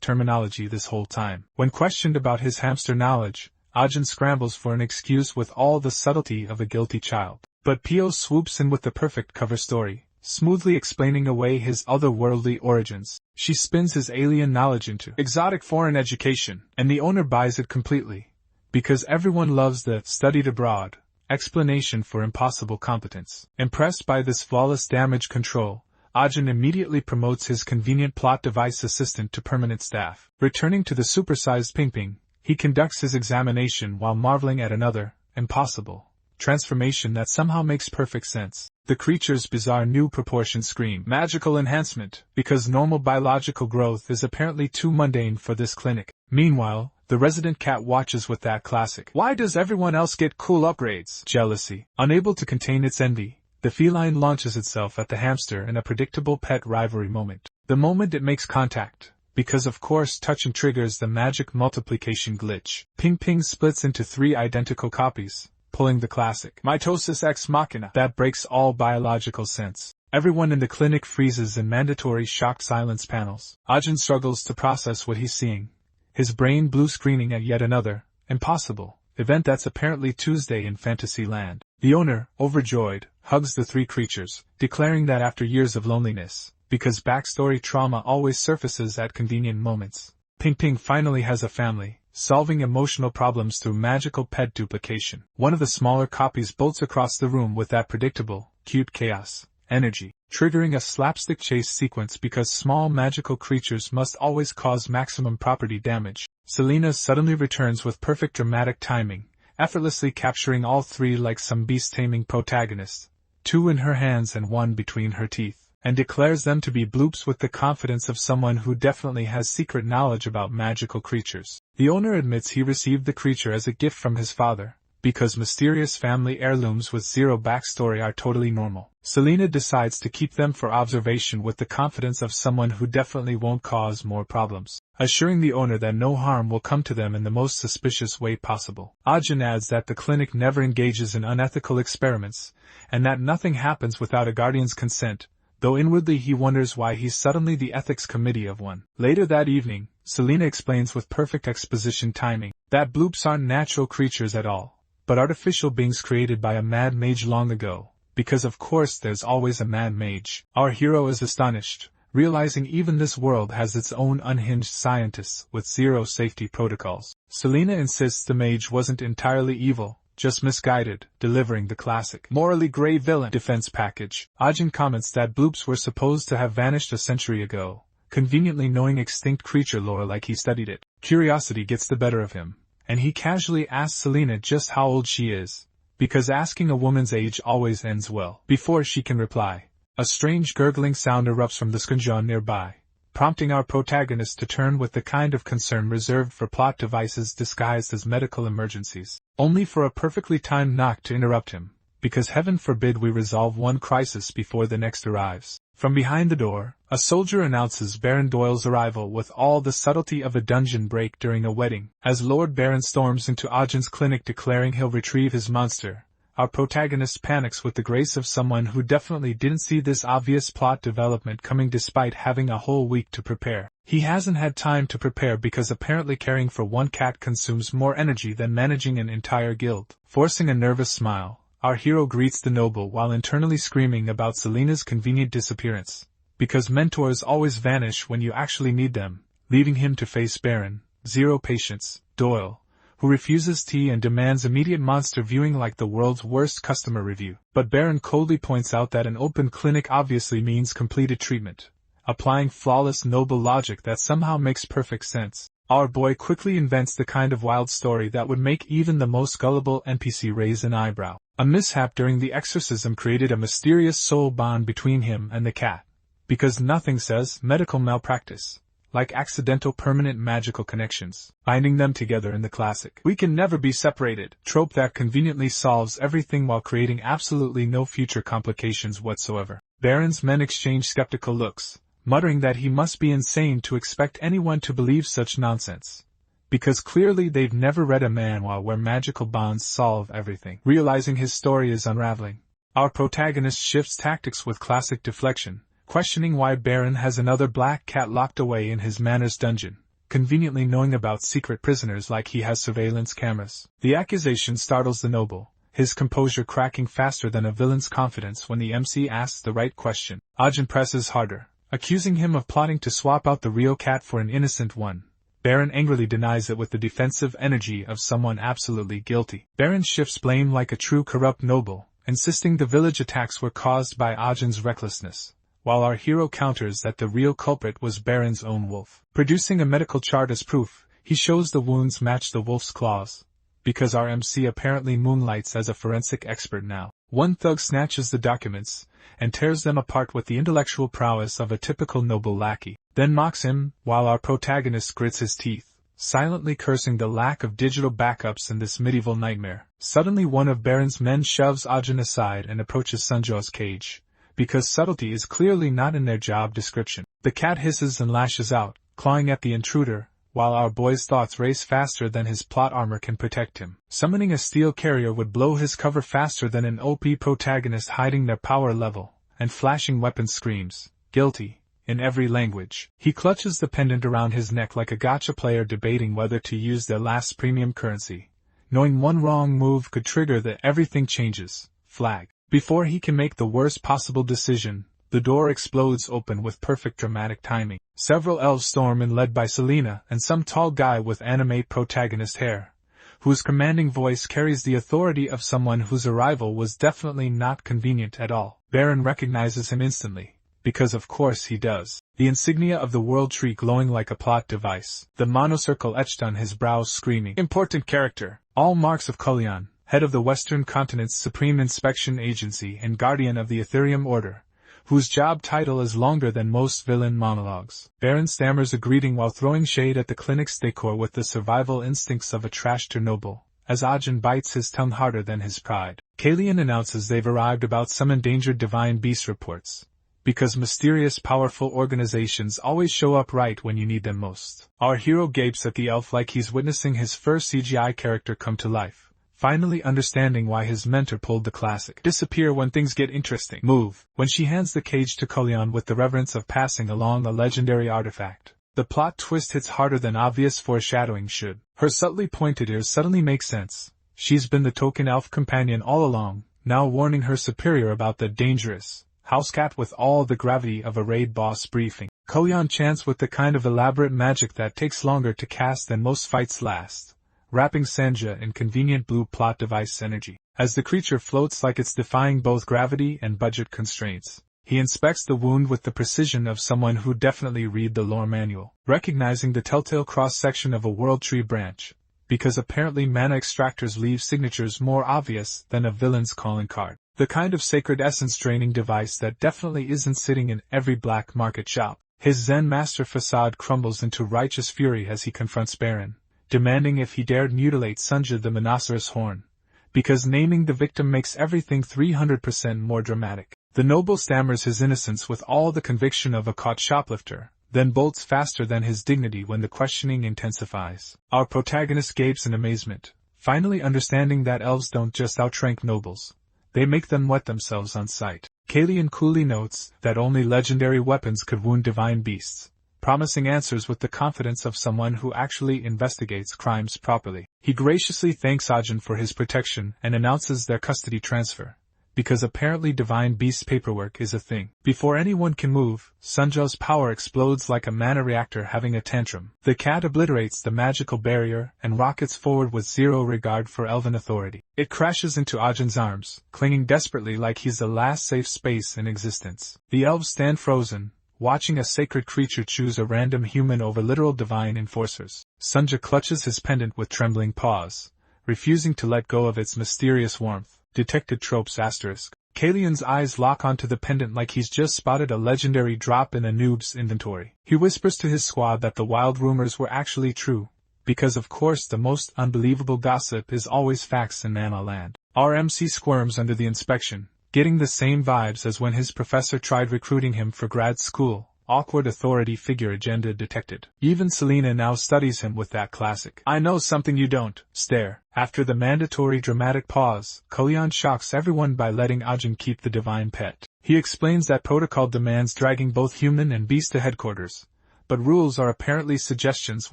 terminology this whole time. When questioned about his hamster knowledge, Ajin scrambles for an excuse with all the subtlety of a guilty child. But Pio swoops in with the perfect cover story, smoothly explaining away his otherworldly origins. She spins his alien knowledge into exotic foreign education, and the owner buys it completely, because everyone loves the "studied abroad" explanation for impossible competence. Impressed by this flawless damage control, Ajin immediately promotes his convenient plot device assistant to permanent staff. Returning to the supersized Ping Ping, he conducts his examination while marveling at another, impossible, transformation that somehow makes perfect sense. The creature's bizarre new proportions scream magical enhancement, because normal biological growth is apparently too mundane for this clinic. Meanwhile, the resident cat watches with that classic "why does everyone else get cool upgrades?" jealousy. Unable to contain its envy, the feline launches itself at the hamster in a predictable pet rivalry moment. The moment it makes contact, because of course touching triggers the magic multiplication glitch, Ping Ping splits into 3 identical copies, pulling the classic mitosis ex machina that breaks all biological sense. Everyone in the clinic freezes in mandatory shocked silence panels. Ajin struggles to process what he's seeing, his brain blue screening at yet another, impossible, event that's apparently Tuesday in Fantasyland. The owner, overjoyed, hugs the 3 creatures, declaring that after years of loneliness, because backstory trauma always surfaces at convenient moments, Ping Ping finally has a family, solving emotional problems through magical pet duplication. One of the smaller copies bolts across the room with that predictable, cute chaos energy, triggering a slapstick chase sequence because small magical creatures must always cause maximum property damage. Selina suddenly returns with perfect dramatic timing, effortlessly capturing all 3 like some beast-taming protagonist, 2 in her hands and 1 between her teeth, and declares them to be bloops with the confidence of someone who definitely has secret knowledge about magical creatures. The owner admits he received the creature as a gift from his father, because mysterious family heirlooms with zero backstory are totally normal. Selina decides to keep them for observation with the confidence of someone who definitely won't cause more problems, assuring the owner that no harm will come to them in the most suspicious way possible. Ajin adds that the clinic never engages in unethical experiments, and that nothing happens without a guardian's consent, though inwardly he wonders why he's suddenly the ethics committee of one. Later that evening, Selina explains with perfect exposition timing that bloops aren't natural creatures at all, but artificial beings created by a mad mage long ago, because of course there's always a mad mage. Our hero is astonished, realizing even this world has its own unhinged scientists with zero safety protocols. Selina insists the mage wasn't entirely evil, just misguided, delivering the classic morally gray villain defense package. Ajin comments that bloops were supposed to have vanished a century ago, conveniently knowing extinct creature lore like he studied it. Curiosity gets the better of him, and he casually asks Selina just how old she is, because asking a woman's age always ends well. Before she can reply, a strange gurgling sound erupts from the scunjon nearby, prompting our protagonist to turn with the kind of concern reserved for plot devices disguised as medical emergencies, only for a perfectly timed knock to interrupt him, because heaven forbid we resolve one crisis before the next arrives. From behind the door, a soldier announces Baron Doyle's arrival with all the subtlety of a dungeon break during a wedding. As Lord Baron storms into Ajin's clinic declaring he'll retrieve his monster, our protagonist panics with the grace of someone who definitely didn't see this obvious plot development coming despite having a whole week to prepare. He hasn't had time to prepare because apparently caring for one cat consumes more energy than managing an entire guild. Forcing a nervous smile, our hero greets the noble while internally screaming about Selena's convenient disappearance, because mentors always vanish when you actually need them, leaving him to face Baron, zero patience, Doyle, who refuses tea and demands immediate monster viewing like the world's worst customer review. But Baron coldly points out that an open clinic obviously means completed treatment, applying flawless noble logic that somehow makes perfect sense. Our boy quickly invents the kind of wild story that would make even the most gullible NPC raise an eyebrow. A mishap during the exorcism created a mysterious soul bond between him and the cat, because nothing says medical malpractice like accidental permanent magical connections, binding them together in the classic "we can never be separated" trope that conveniently solves everything while creating absolutely no future complications whatsoever. Baron's men exchange skeptical looks, muttering that he must be insane to expect anyone to believe such nonsense, because clearly they've never read a manual where magical bonds solve everything. Realizing his story is unraveling, our protagonist shifts tactics with classic deflection, questioning why Baron has another black cat locked away in his manor's dungeon, conveniently knowing about secret prisoners like he has surveillance cameras. The accusation startles the noble, his composure cracking faster than a villain's confidence when the MC asks the right question. Ajin presses harder, accusing him of plotting to swap out the real cat for an innocent one. Baron angrily denies it with the defensive energy of someone absolutely guilty. Baron shifts blame like a true corrupt noble, insisting the village attacks were caused by Ajin's recklessness, while our hero counters that the real culprit was Baron's own wolf. Producing a medical chart as proof, he shows the wounds match the wolf's claws, because our MC apparently moonlights as a forensic expert now. One thug snatches the documents, and tears them apart with the intellectual prowess of a typical noble lackey, then mocks him, while our protagonist grits his teeth, silently cursing the lack of digital backups in this medieval nightmare. Suddenly one of Baron's men shoves Ajin aside and approaches Sunjo's cage, because subtlety is clearly not in their job description. The cat hisses and lashes out, clawing at the intruder, while our boy's thoughts race faster than his plot armor can protect him. Summoning a steel carrier would blow his cover faster than an OP protagonist hiding their power level, and flashing weapon screams, "Guilty," in every language. He clutches the pendant around his neck like a gacha player debating whether to use their last premium currency, knowing one wrong move could trigger the "everything changes" flag. Before he can make the worst possible decision, the door explodes open with perfect dramatic timing. Several elves storm in led by Selena and some tall guy with anime protagonist hair, whose commanding voice carries the authority of someone whose arrival was definitely not convenient at all. Baron recognizes him instantly, because of course he does. The insignia of the world tree glowing like a plot device, the monocircle etched on his brows screaming, "Important character," all marks of Kullion, head of the Western Continent's Supreme Inspection Agency and guardian of the Ethereum Order, whose job title is longer than most villain monologues. Baron stammers a greeting while throwing shade at the clinic's decor with the survival instincts of a trash Chernobyl, as Ajin bites his tongue harder than his pride. Kalian announces they've arrived about some endangered divine beast reports, because mysterious powerful organizations always show up right when you need them most. Our hero gapes at the elf like he's witnessing his first CGI character come to life, finally understanding why his mentor pulled the classic "disappear when things get interesting" move, when she hands the cage to Kullion with the reverence of passing along a legendary artifact. The plot twist hits harder than obvious foreshadowing should. Her subtly pointed ears suddenly make sense. She's been the token elf companion all along, now warning her superior about the dangerous housecat with all the gravity of a raid boss briefing. Kullion chants with the kind of elaborate magic that takes longer to cast than most fights last, wrapping Sanja in convenient blue plot device energy. As the creature floats like it's defying both gravity and budget constraints, he inspects the wound with the precision of someone who definitely read the lore manual, recognizing the telltale cross-section of a world tree branch, because apparently mana extractors leave signatures more obvious than a villain's calling card. The kind of sacred essence draining device that definitely isn't sitting in every black market shop. His Zen master facade crumbles into righteous fury as he confronts Baron, demanding if he dared mutilate Sunja the Monoceros Horn, because naming the victim makes everything 300% more dramatic. The noble stammers his innocence with all the conviction of a caught shoplifter, then bolts faster than his dignity when the questioning intensifies. Our protagonist gapes in amazement, finally understanding that elves don't just outrank nobles, they make them wet themselves on sight. Kalian coolly notes that only legendary weapons could wound divine beasts, promising answers with the confidence of someone who actually investigates crimes properly. He graciously thanks Ajin for his protection and announces their custody transfer, because apparently divine beast paperwork is a thing. Before anyone can move, Sunjo's power explodes like a mana reactor having a tantrum. The cat obliterates the magical barrier and rockets forward with zero regard for elven authority. It crashes into Ajin's arms, clinging desperately like he's the last safe space in existence. The elves stand frozen, watching a sacred creature choose a random human over literal divine enforcers. Sunja clutches his pendant with trembling paws, refusing to let go of its mysterious warmth. Detected tropes asterisk. Kalian's eyes lock onto the pendant like he's just spotted a legendary drop in a noob's inventory. He whispers to his squad that the wild rumors were actually true, because of course the most unbelievable gossip is always facts in Mana Land. Our MC squirms under the inspection, getting the same vibes as when his professor tried recruiting him for grad school. Awkward authority figure agenda detected. Even Selena now studies him with that classic "I know something you don't" stare. After the mandatory dramatic pause, Kalian shocks everyone by letting Ajin keep the divine pet. He explains that protocol demands dragging both human and beast to headquarters, but rules are apparently suggestions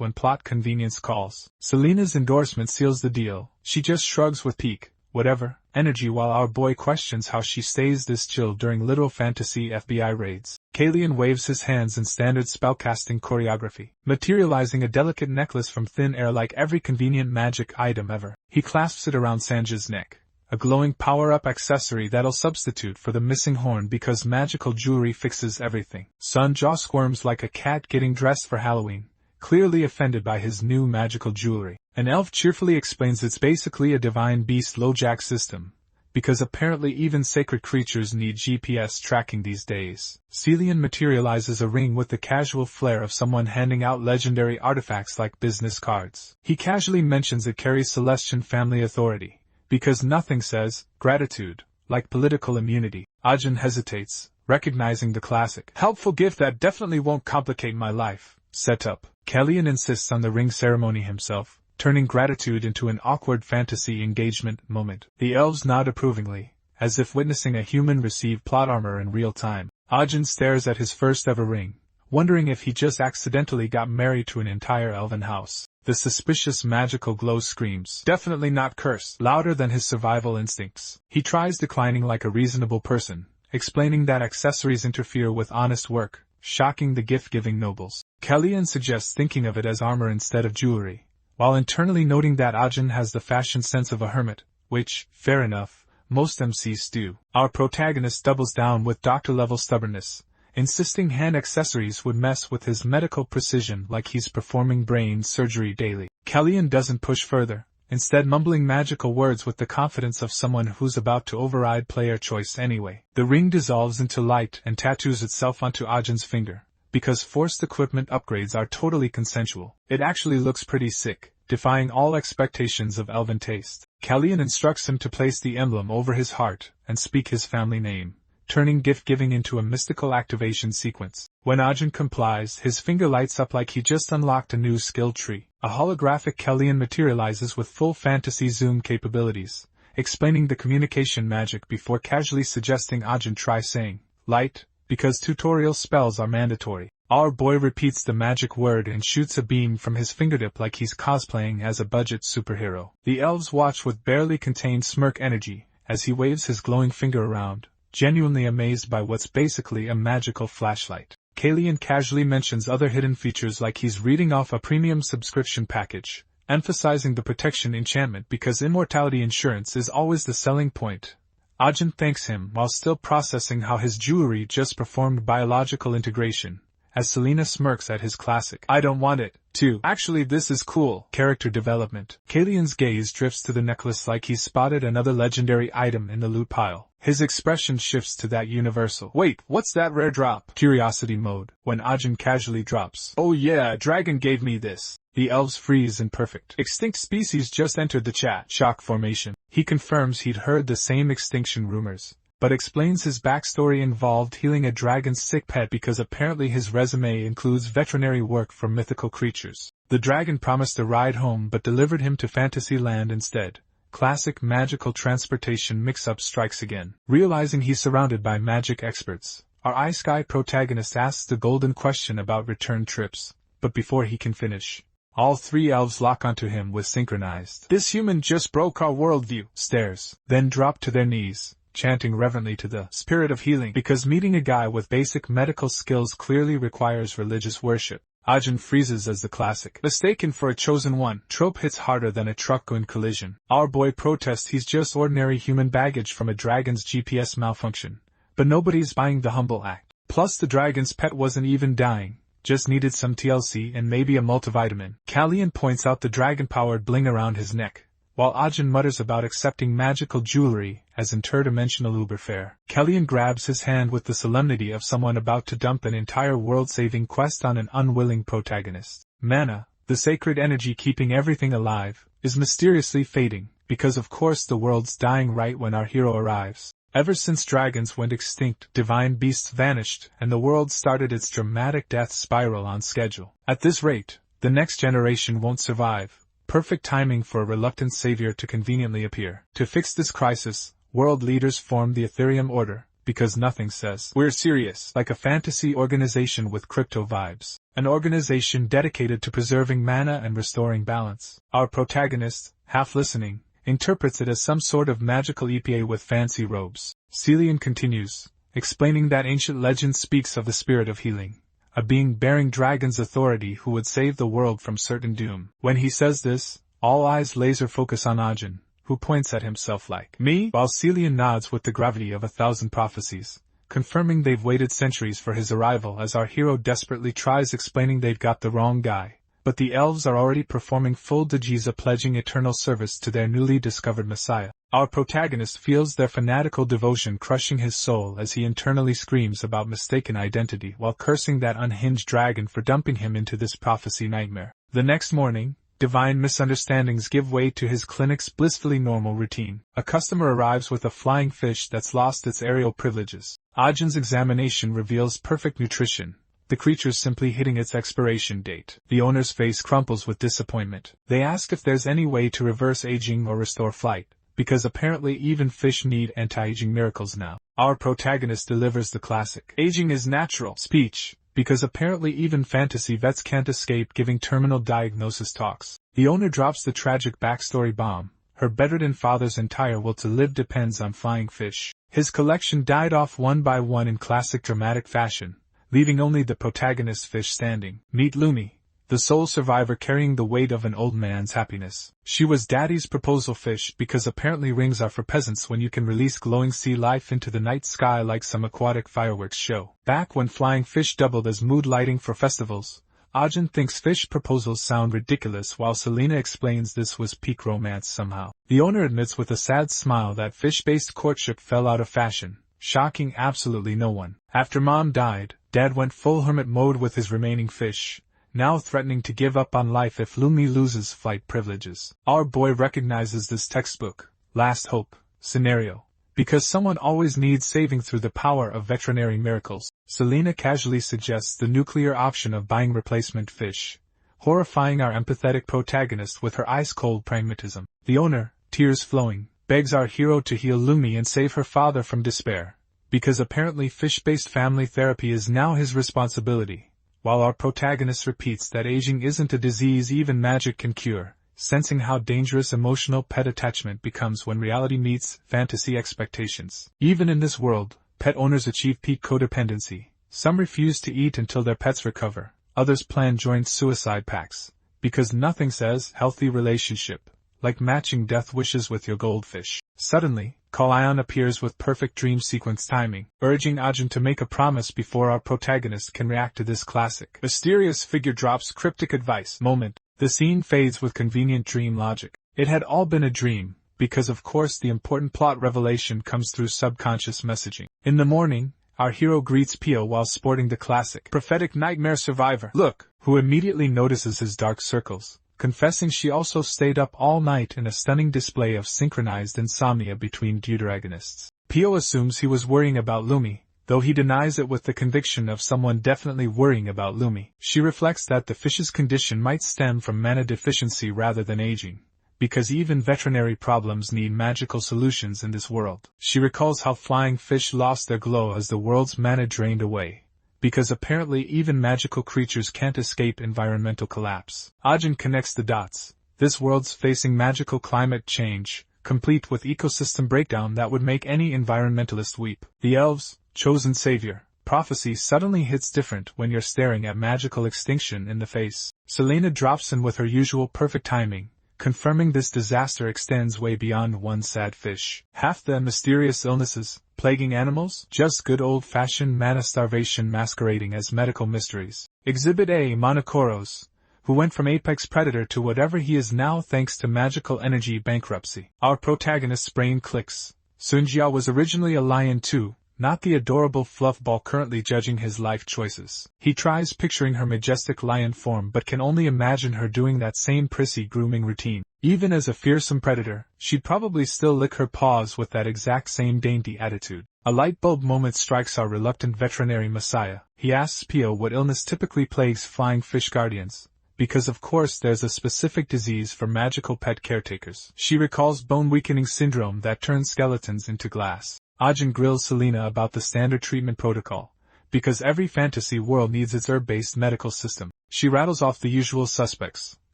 when plot convenience calls. Selena's endorsement seals the deal. She just shrugs with pique, whatever, energy while our boy questions how she stays this chill during literal fantasy FBI raids. Kalian waves his hands in standard spellcasting choreography, materializing a delicate necklace from thin air like every convenient magic item ever. He clasps it around Sanja's neck, a glowing power-up accessory that'll substitute for the missing horn because magical jewelry fixes everything. Sunja squirms like a cat getting dressed for Halloween, clearly offended by his new magical jewelry. An elf cheerfully explains it's basically a divine beast LoJack system, because apparently even sacred creatures need GPS tracking these days. Celian materializes a ring with the casual flair of someone handing out legendary artifacts like business cards. He casually mentions it carries Celestian family authority, because nothing says gratitude like political immunity. Ajin hesitates, recognizing the classic helpful gift that definitely won't complicate my life setup. Kalian insists on the ring ceremony himself, turning gratitude into an awkward fantasy engagement moment. The elves nod approvingly, as if witnessing a human receive plot armor in real time. Ajin stares at his first ever ring, wondering if he just accidentally got married to an entire elven house. The suspicious magical glow screams, "Definitely not cursed," louder than his survival instincts. He tries declining like a reasonable person, explaining that accessories interfere with honest work, shocking the gift-giving nobles. Kalian suggests thinking of it as armor instead of jewelry, while internally noting that Ajin has the fashion sense of a hermit, which, fair enough, most MCs do. Our protagonist doubles down with doctor-level stubbornness, insisting hand accessories would mess with his medical precision like he's performing brain surgery daily. Kalian doesn't push further, instead mumbling magical words with the confidence of someone who's about to override player choice anyway. The ring dissolves into light and tattoos itself onto Ajin's finger, because forced equipment upgrades are totally consensual. It actually looks pretty sick, defying all expectations of elven taste. Kalian instructs him to place the emblem over his heart and speak his family name, turning gift-giving into a mystical activation sequence. When Ajin complies, his finger lights up like he just unlocked a new skill tree. A holographic Kalian materializes with full fantasy zoom capabilities, explaining the communication magic before casually suggesting Ajin try saying light, because tutorial spells are mandatory. Our boy repeats the magic word and shoots a beam from his fingertip like he's cosplaying as a budget superhero. The elves watch with barely contained smirk energy as he waves his glowing finger around, genuinely amazed by what's basically a magical flashlight. Kalian casually mentions other hidden features like he's reading off a premium subscription package, emphasizing the protection enchantment because immortality insurance is always the selling point. Ajin thanks him while still processing how his jewelry just performed biological integration, as Selena smirks at his classic "I don't want it, too. Actually this is cool" character development. Kalian's gaze drifts to the necklace like he's spotted another legendary item in the loot pile. His expression shifts to that universal "Wait, what's that rare drop?" curiosity mode, when Ajin casually drops, "Oh yeah, a dragon gave me this." The elves freeze in perfect. Extinct species just entered the chat. Shock formation. He confirms he'd heard the same extinction rumors, but explains his backstory involved healing a dragon's sick pet because apparently his resume includes veterinary work for mythical creatures. The dragon promised a ride home but delivered him to Fantasyland instead. Classic magical transportation mix-up strikes again. Realizing he's surrounded by magic experts, our Ice Sky protagonist asks the golden question about return trips, but before he can finish, all three elves lock onto him with synchronized "This human just broke our worldview" stares, then drop to their knees, chanting reverently to the spirit of healing because meeting a guy with basic medical skills clearly requires religious worship. Ajin freezes as the classic "mistaken for a chosen one" trope hits harder than a truck in collision. Our boy protests he's just ordinary human baggage from a dragon's GPS malfunction, but nobody's buying the humble act. Plus the dragon's pet wasn't even dying, just needed some TLC and maybe a multivitamin. Kallian points out the dragon-powered bling around his neck, while Ajin mutters about accepting magical jewelry as interdimensional Uber fare. Kallian grabs his hand with the solemnity of someone about to dump an entire world-saving quest on an unwilling protagonist. Mana, the sacred energy keeping everything alive, is mysteriously fading, because of course the world's dying right when our hero arrives. Ever since dragons went extinct, divine beasts vanished, and the world started its dramatic death spiral on schedule. At this rate, the next generation won't survive. Perfect timing for a reluctant savior to conveniently appear. To fix this crisis, world leaders formed the Ethereum Order, because nothing says "we're serious" like a fantasy organization with crypto vibes. An organization dedicated to preserving mana and restoring balance. Our protagonist, half listening, interprets it as some sort of magical EPA with fancy robes. Celian continues, explaining that ancient legend speaks of the spirit of healing, a being bearing dragon's authority who would save the world from certain doom. When he says this, all eyes laser focus on Ajin, who points at himself like "me," while Celian nods with the gravity of 1,000 prophecies, confirming they've waited centuries for his arrival as our hero desperately tries explaining they've got the wrong guy. But the elves are already performing full Dajiza, pledging eternal service to their newly discovered messiah. Our protagonist feels their fanatical devotion crushing his soul as he internally screams about mistaken identity while cursing that unhinged dragon for dumping him into this prophecy nightmare. The next morning, divine misunderstandings give way to his clinic's blissfully normal routine. A customer arrives with a flying fish that's lost its aerial privileges. Ajin's examination reveals perfect nutrition, the creature's simply hitting its expiration date. The owner's face crumples with disappointment. They ask if there's any way to reverse aging or restore flight, because apparently even fish need anti-aging miracles now. Our protagonist delivers the classic "aging is natural" speech, because apparently even fantasy vets can't escape giving terminal diagnosis talks. The owner drops the tragic backstory bomb. Her bedridden father's entire will to live depends on flying fish. His collection died off one by one in classic dramatic fashion, leaving only the protagonist's fish standing. Meet Lumi, the sole survivor carrying the weight of an old man's happiness. She was Daddy's proposal fish because apparently rings are for peasants when you can release glowing sea life into the night sky like some aquatic fireworks show. Back when flying fish doubled as mood lighting for festivals, Ajin thinks fish proposals sound ridiculous while Selena explains this was peak romance somehow. The owner admits with a sad smile that fish-based courtship fell out of fashion, shocking absolutely no one. After Mom died, Dad went full hermit mode with his remaining fish, now threatening to give up on life if Lumi loses flight privileges. Our boy recognizes this textbook, last hope, scenario, because someone always needs saving through the power of veterinary miracles. Selena casually suggests the nuclear option of buying replacement fish, horrifying our empathetic protagonist with her ice-cold pragmatism. The owner, tears flowing, begs our hero to heal Lumi and save her father from despair, because apparently fish-based family therapy is now his responsibility, while our protagonist repeats that aging isn't a disease even magic can cure, sensing how dangerous emotional pet attachment becomes when reality meets fantasy expectations. Even in this world, pet owners achieve peak codependency. Some refuse to eat until their pets recover, others plan joint suicide pacts, because nothing says healthy relationship like matching death wishes with your goldfish. Suddenly, Kallian appears with perfect dream sequence timing, urging Ajin to make a promise before our protagonist can react to this classic mysterious figure drops cryptic advice moment. The scene fades with convenient dream logic. It had all been a dream, because of course the important plot revelation comes through subconscious messaging. In the morning, our hero greets Pio while sporting the classic prophetic nightmare survivor look, who immediately notices his dark circles, confessing she also stayed up all night in a stunning display of synchronized insomnia between deuteragonists. Pio assumes he was worrying about Lumi, though he denies it with the conviction of someone definitely worrying about Lumi. She reflects that the fish's condition might stem from mana deficiency rather than aging, because even veterinary problems need magical solutions in this world. She recalls how flying fish lost their glow as the world's mana drained away, because apparently even magical creatures can't escape environmental collapse. Ajin connects the dots. This world's facing magical climate change, complete with ecosystem breakdown that would make any environmentalist weep. The elves, chosen savior, prophecy suddenly hits different when you're staring at magical extinction in the face. Selena drops in with her usual perfect timing, confirming this disaster extends way beyond one sad fish. Half the mysterious illnesses plaguing animals, just good old-fashioned mana starvation masquerading as medical mysteries. Exhibit A: Monokoros, who went from apex predator to whatever he is now thanks to magical energy bankruptcy. Our protagonist's brain clicks. Sunjia was originally a lion too, not the adorable fluffball currently judging his life choices. He tries picturing her majestic lion form but can only imagine her doing that same prissy grooming routine. Even as a fearsome predator, she'd probably still lick her paws with that exact same dainty attitude. A light bulb moment strikes our reluctant veterinary messiah. He asks Pio what illness typically plagues flying fish guardians, because of course there's a specific disease for magical pet caretakers. She recalls bone-weakening syndrome that turns skeletons into glass. Ajin grills Selena about the standard treatment protocol, because every fantasy world needs its herb-based medical system. She rattles off the usual suspects: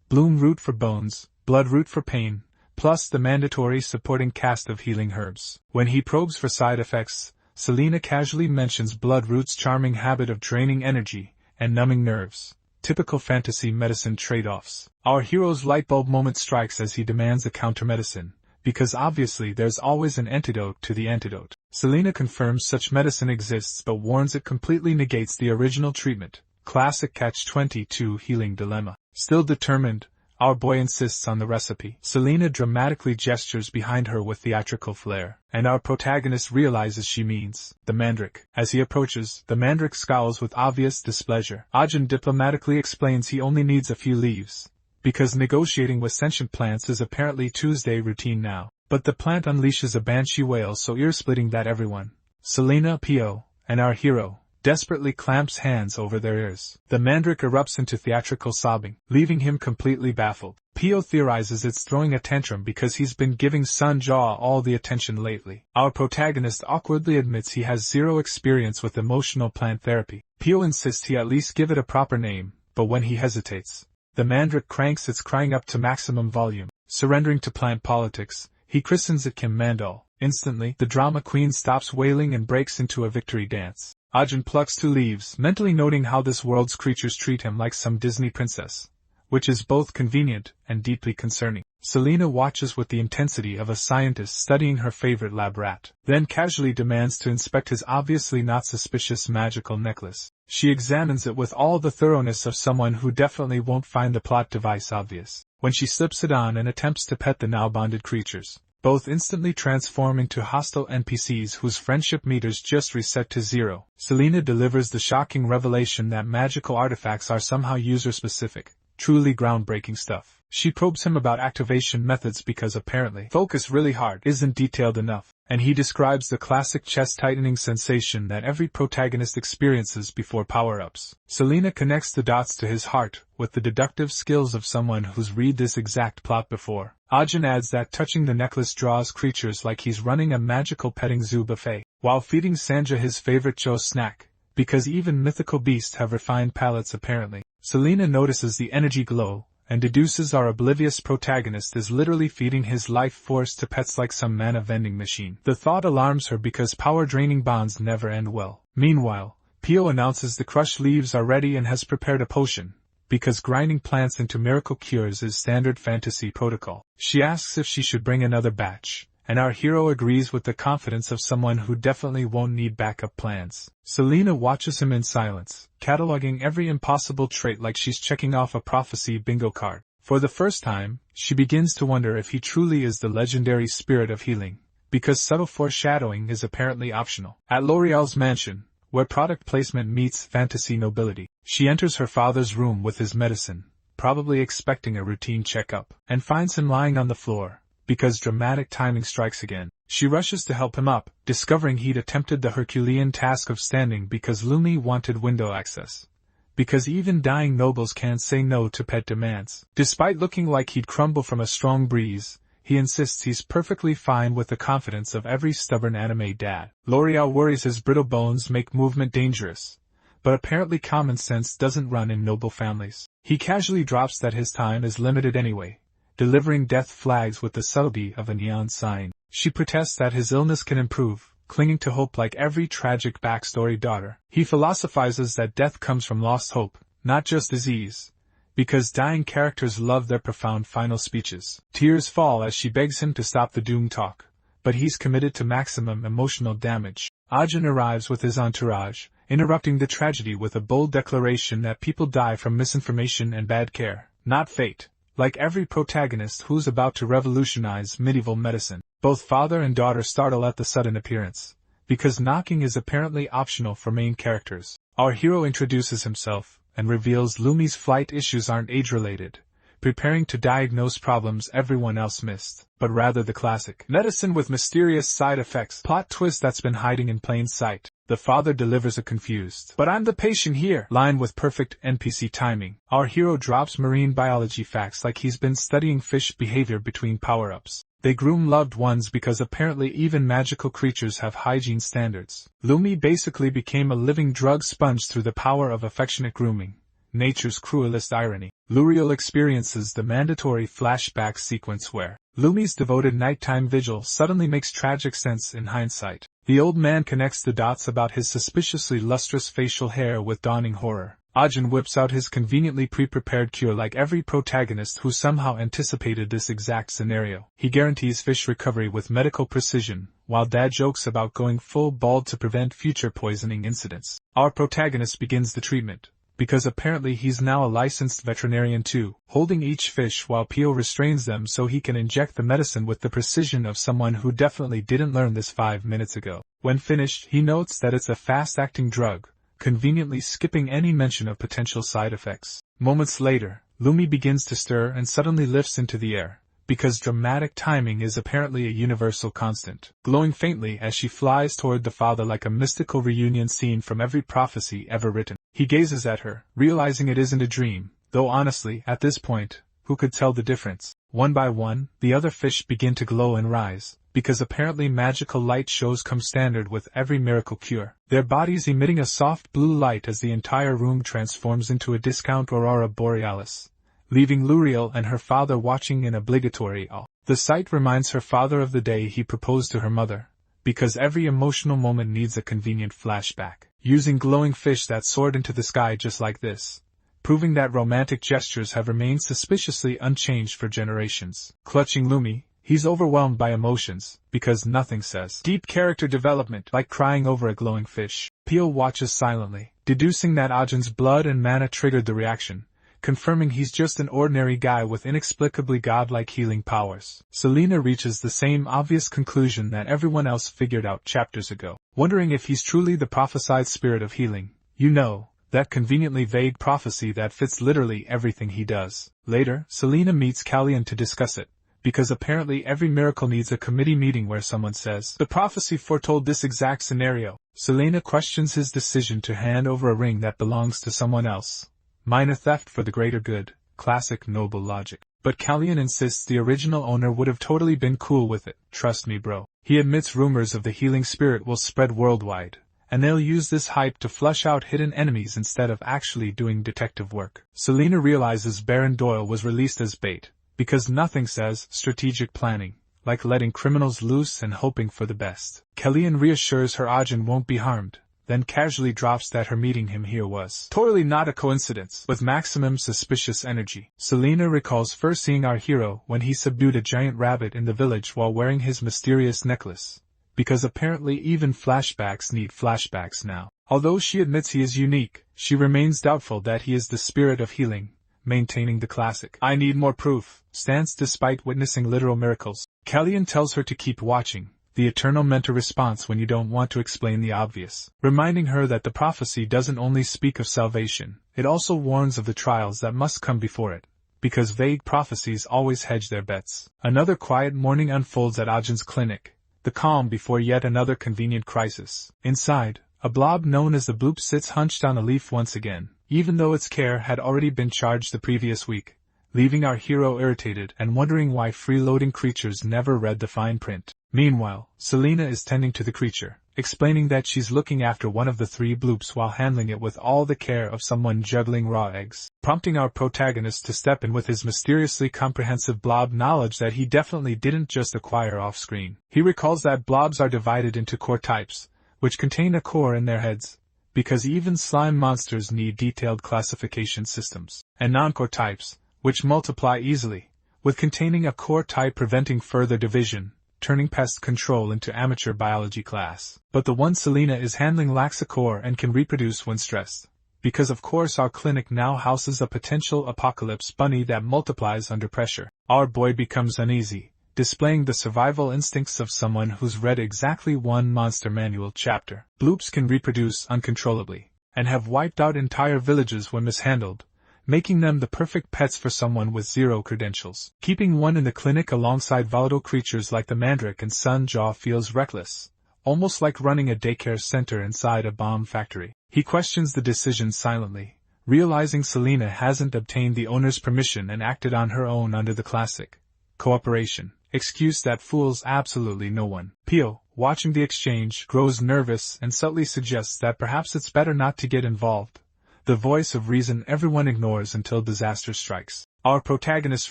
bloom root for bones, blood root for pain, plus the mandatory supporting cast of healing herbs. When he probes for side effects, Selena casually mentions bloodroot's charming habit of draining energy and numbing nerves. Typical fantasy medicine trade-offs. Our hero's lightbulb moment strikes as he demands a countermedicine, because obviously there's always an antidote to the antidote. Selena confirms such medicine exists but warns it completely negates the original treatment. Classic catch-22 healing dilemma. Still determined, our boy insists on the recipe. Selena dramatically gestures behind her with theatrical flair, and our protagonist realizes she means the mandrake. As he approaches, the mandrake scowls with obvious displeasure. Ajin diplomatically explains he only needs a few leaves, because negotiating with sentient plants is apparently Tuesday routine now. But the plant unleashes a banshee wail so ear-splitting that everyone, Selena, Pio, and our hero, desperately clamps hands over their ears. The mandrake erupts into theatrical sobbing, leaving him completely baffled. Pio theorizes it's throwing a tantrum because he's been giving Sunjaw all the attention lately. Our protagonist awkwardly admits he has zero experience with emotional plant therapy. Pio insists he at least give it a proper name, but when he hesitates, the mandrake cranks its crying up to maximum volume. Surrendering to plant politics, he christens it Kim Mandal. Instantly, the drama queen stops wailing and breaks into a victory dance. Ajin plucks 2 leaves, mentally noting how this world's creatures treat him like some Disney princess, which is both convenient and deeply concerning. Selena watches with the intensity of a scientist studying her favorite lab rat, then casually demands to inspect his obviously not suspicious magical necklace. She examines it with all the thoroughness of someone who definitely won't find the plot device obvious. When she slips it on and attempts to pet the now bonded creatures, both instantly transform into hostile NPCs whose friendship meters just reset to 0. Selena delivers the shocking revelation that magical artifacts are somehow user-specific, truly groundbreaking stuff. She probes him about activation methods because apparently focus really hard isn't detailed enough, and he describes the classic chest-tightening sensation that every protagonist experiences before power-ups. Selena connects the dots to his heart with the deductive skills of someone who's read this exact plot before. Ajin adds that touching the necklace draws creatures like he's running a magical petting zoo buffet, while feeding Sanja his favorite Joe snack, because even mythical beasts have refined palates apparently. Selena notices the energy glow, and deduces our oblivious protagonist is literally feeding his life force to pets like some mana vending machine. The thought alarms her because power-draining bonds never end well. Meanwhile, Pio announces the crushed leaves are ready and has prepared a potion, because grinding plants into miracle cures is standard fantasy protocol. She asks if she should bring another batch, and our hero agrees with the confidence of someone who definitely won't need backup plans. Selena watches him in silence, cataloging every impossible trait like she's checking off a prophecy bingo card. For the first time, she begins to wonder if he truly is the legendary spirit of healing, because subtle foreshadowing is apparently optional. At L'Oreal's mansion, where product placement meets fantasy nobility. She enters her father's room with his medicine, probably expecting a routine checkup, and finds him lying on the floor, because dramatic timing strikes again. She rushes to help him up, discovering he'd attempted the Herculean task of standing because Lumi wanted window access. Because even dying nobles can't say no to pet demands. Despite looking like he'd crumble from a strong breeze, he insists he's perfectly fine with the confidence of every stubborn anime dad. L'Oreal worries his brittle bones make movement dangerous, but apparently common sense doesn't run in noble families. He casually drops that his time is limited anyway, delivering death flags with the subtlety of a neon sign. She protests that his illness can improve, clinging to hope like every tragic backstory daughter. He philosophizes that death comes from lost hope, not just disease, because dying characters love their profound final speeches. Tears fall as she begs him to stop the doom talk, but he's committed to maximum emotional damage. Ajin arrives with his entourage, interrupting the tragedy with a bold declaration that people die from misinformation and bad care, not fate. Like every protagonist who's about to revolutionize medieval medicine, both father and daughter startle at the sudden appearance, because knocking is apparently optional for main characters. Our hero introduces himself, and reveals Lumi's flight issues aren't age-related, preparing to diagnose problems everyone else missed, but rather the classic medicine with mysterious side effects plot twist that's been hiding in plain sight. The father delivers a confused, "But I'm the patient here," line with perfect NPC timing. Our hero drops marine biology facts like he's been studying fish behavior between power-ups. They groom loved ones because apparently even magical creatures have hygiene standards. Lumi basically became a living drug sponge through the power of affectionate grooming, nature's cruelest irony. L'Oreal experiences the mandatory flashback sequence where Lumi's devoted nighttime vigil suddenly makes tragic sense in hindsight. The old man connects the dots about his suspiciously lustrous facial hair with dawning horror. Ajin whips out his conveniently pre-prepared cure like every protagonist who somehow anticipated this exact scenario. He guarantees fish recovery with medical precision, while Dad jokes about going full bald to prevent future poisoning incidents. Our protagonist begins the treatment, because apparently he's now a licensed veterinarian too, holding each fish while Pio restrains them so he can inject the medicine with the precision of someone who definitely didn't learn this 5 minutes ago. When finished, he notes that it's a fast-acting drug, conveniently skipping any mention of potential side effects. Moments later, Lumi begins to stir and suddenly lifts into the air, because dramatic timing is apparently a universal constant, glowing faintly as she flies toward the father like a mystical reunion scene from every prophecy ever written. He gazes at her, realizing it isn't a dream, though honestly, at this point, who could tell the difference? One by one, the other fish begin to glow and rise, because apparently magical light shows come standard with every miracle cure, their bodies emitting a soft blue light as the entire room transforms into a discount aurora borealis, leaving L'Oreal and her father watching in obligatory awe. The sight reminds her father of the day he proposed to her mother, because every emotional moment needs a convenient flashback, using glowing fish that soared into the sky just like this, proving that romantic gestures have remained suspiciously unchanged for generations. Clutching Lumi, he's overwhelmed by emotions, because nothing says deep character development like crying over a glowing fish. Pio watches silently, deducing that Ajin's blood and mana triggered the reaction, confirming he's just an ordinary guy with inexplicably godlike healing powers. Selena reaches the same obvious conclusion that everyone else figured out chapters ago, wondering if he's truly the prophesied spirit of healing. You know, that conveniently vague prophecy that fits literally everything he does. Later, Selena meets Callian to discuss it, because apparently every miracle needs a committee meeting where someone says, "The prophecy foretold this exact scenario." Selena questions his decision to hand over a ring that belongs to someone else. Minor theft for the greater good, classic noble logic. But Callian insists the original owner would have totally been cool with it. Trust me, bro. He admits rumors of the healing spirit will spread worldwide, and they'll use this hype to flush out hidden enemies instead of actually doing detective work. Selena realizes Baron Doyle was released as bait, because nothing says strategic planning like letting criminals loose and hoping for the best. Callian reassures her Ajin won't be harmed, then casually drops that her meeting him here was totally not a coincidence. With maximum suspicious energy, Selena recalls first seeing our hero when he subdued a giant rabbit in the village while wearing his mysterious necklace, because apparently even flashbacks need flashbacks now. Although she admits he is unique, she remains doubtful that he is the spirit of healing, maintaining the classic "I need more proof" stance despite witnessing literal miracles. Callian tells her to keep watching, the eternal mentor response when you don't want to explain the obvious, reminding her that the prophecy doesn't only speak of salvation, it also warns of the trials that must come before it, because vague prophecies always hedge their bets. Another quiet morning unfolds at Ajin's clinic, the calm before yet another convenient crisis. Inside, a blob known as the bloop sits hunched on a leaf once again, even though its care had already been charged the previous week, leaving our hero irritated and wondering why freeloading creatures never read the fine print. Meanwhile, Selena is tending to the creature, explaining that she's looking after one of the 3 bloops while handling it with all the care of someone juggling raw eggs, prompting our protagonist to step in with his mysteriously comprehensive blob knowledge that he definitely didn't just acquire off-screen. He recalls that blobs are divided into core types, which contain a core in their heads, because even slime monsters need detailed classification systems, and non-core types, which multiply easily, with containing a core type preventing further division, turning pest control into amateur biology class. But the one Selena is handling lacks a core and can reproduce when stressed, because of course our clinic now houses a potential apocalypse bunny that multiplies under pressure. Our boy becomes uneasy, displaying the survival instincts of someone who's read exactly one monster manual chapter. Bloops can reproduce uncontrollably, and have wiped out entire villages when mishandled, making them the perfect pets for someone with 0 credentials. Keeping one in the clinic alongside volatile creatures like the Mandrake and Sunjaw feels reckless, almost like running a daycare center inside a bomb factory. He questions the decision silently, realizing Selena hasn't obtained the owner's permission and acted on her own under the classic cooperation excuse that fools absolutely no one. Pio, watching the exchange, grows nervous and subtly suggests that perhaps it's better not to get involved, the voice of reason everyone ignores until disaster strikes. Our protagonist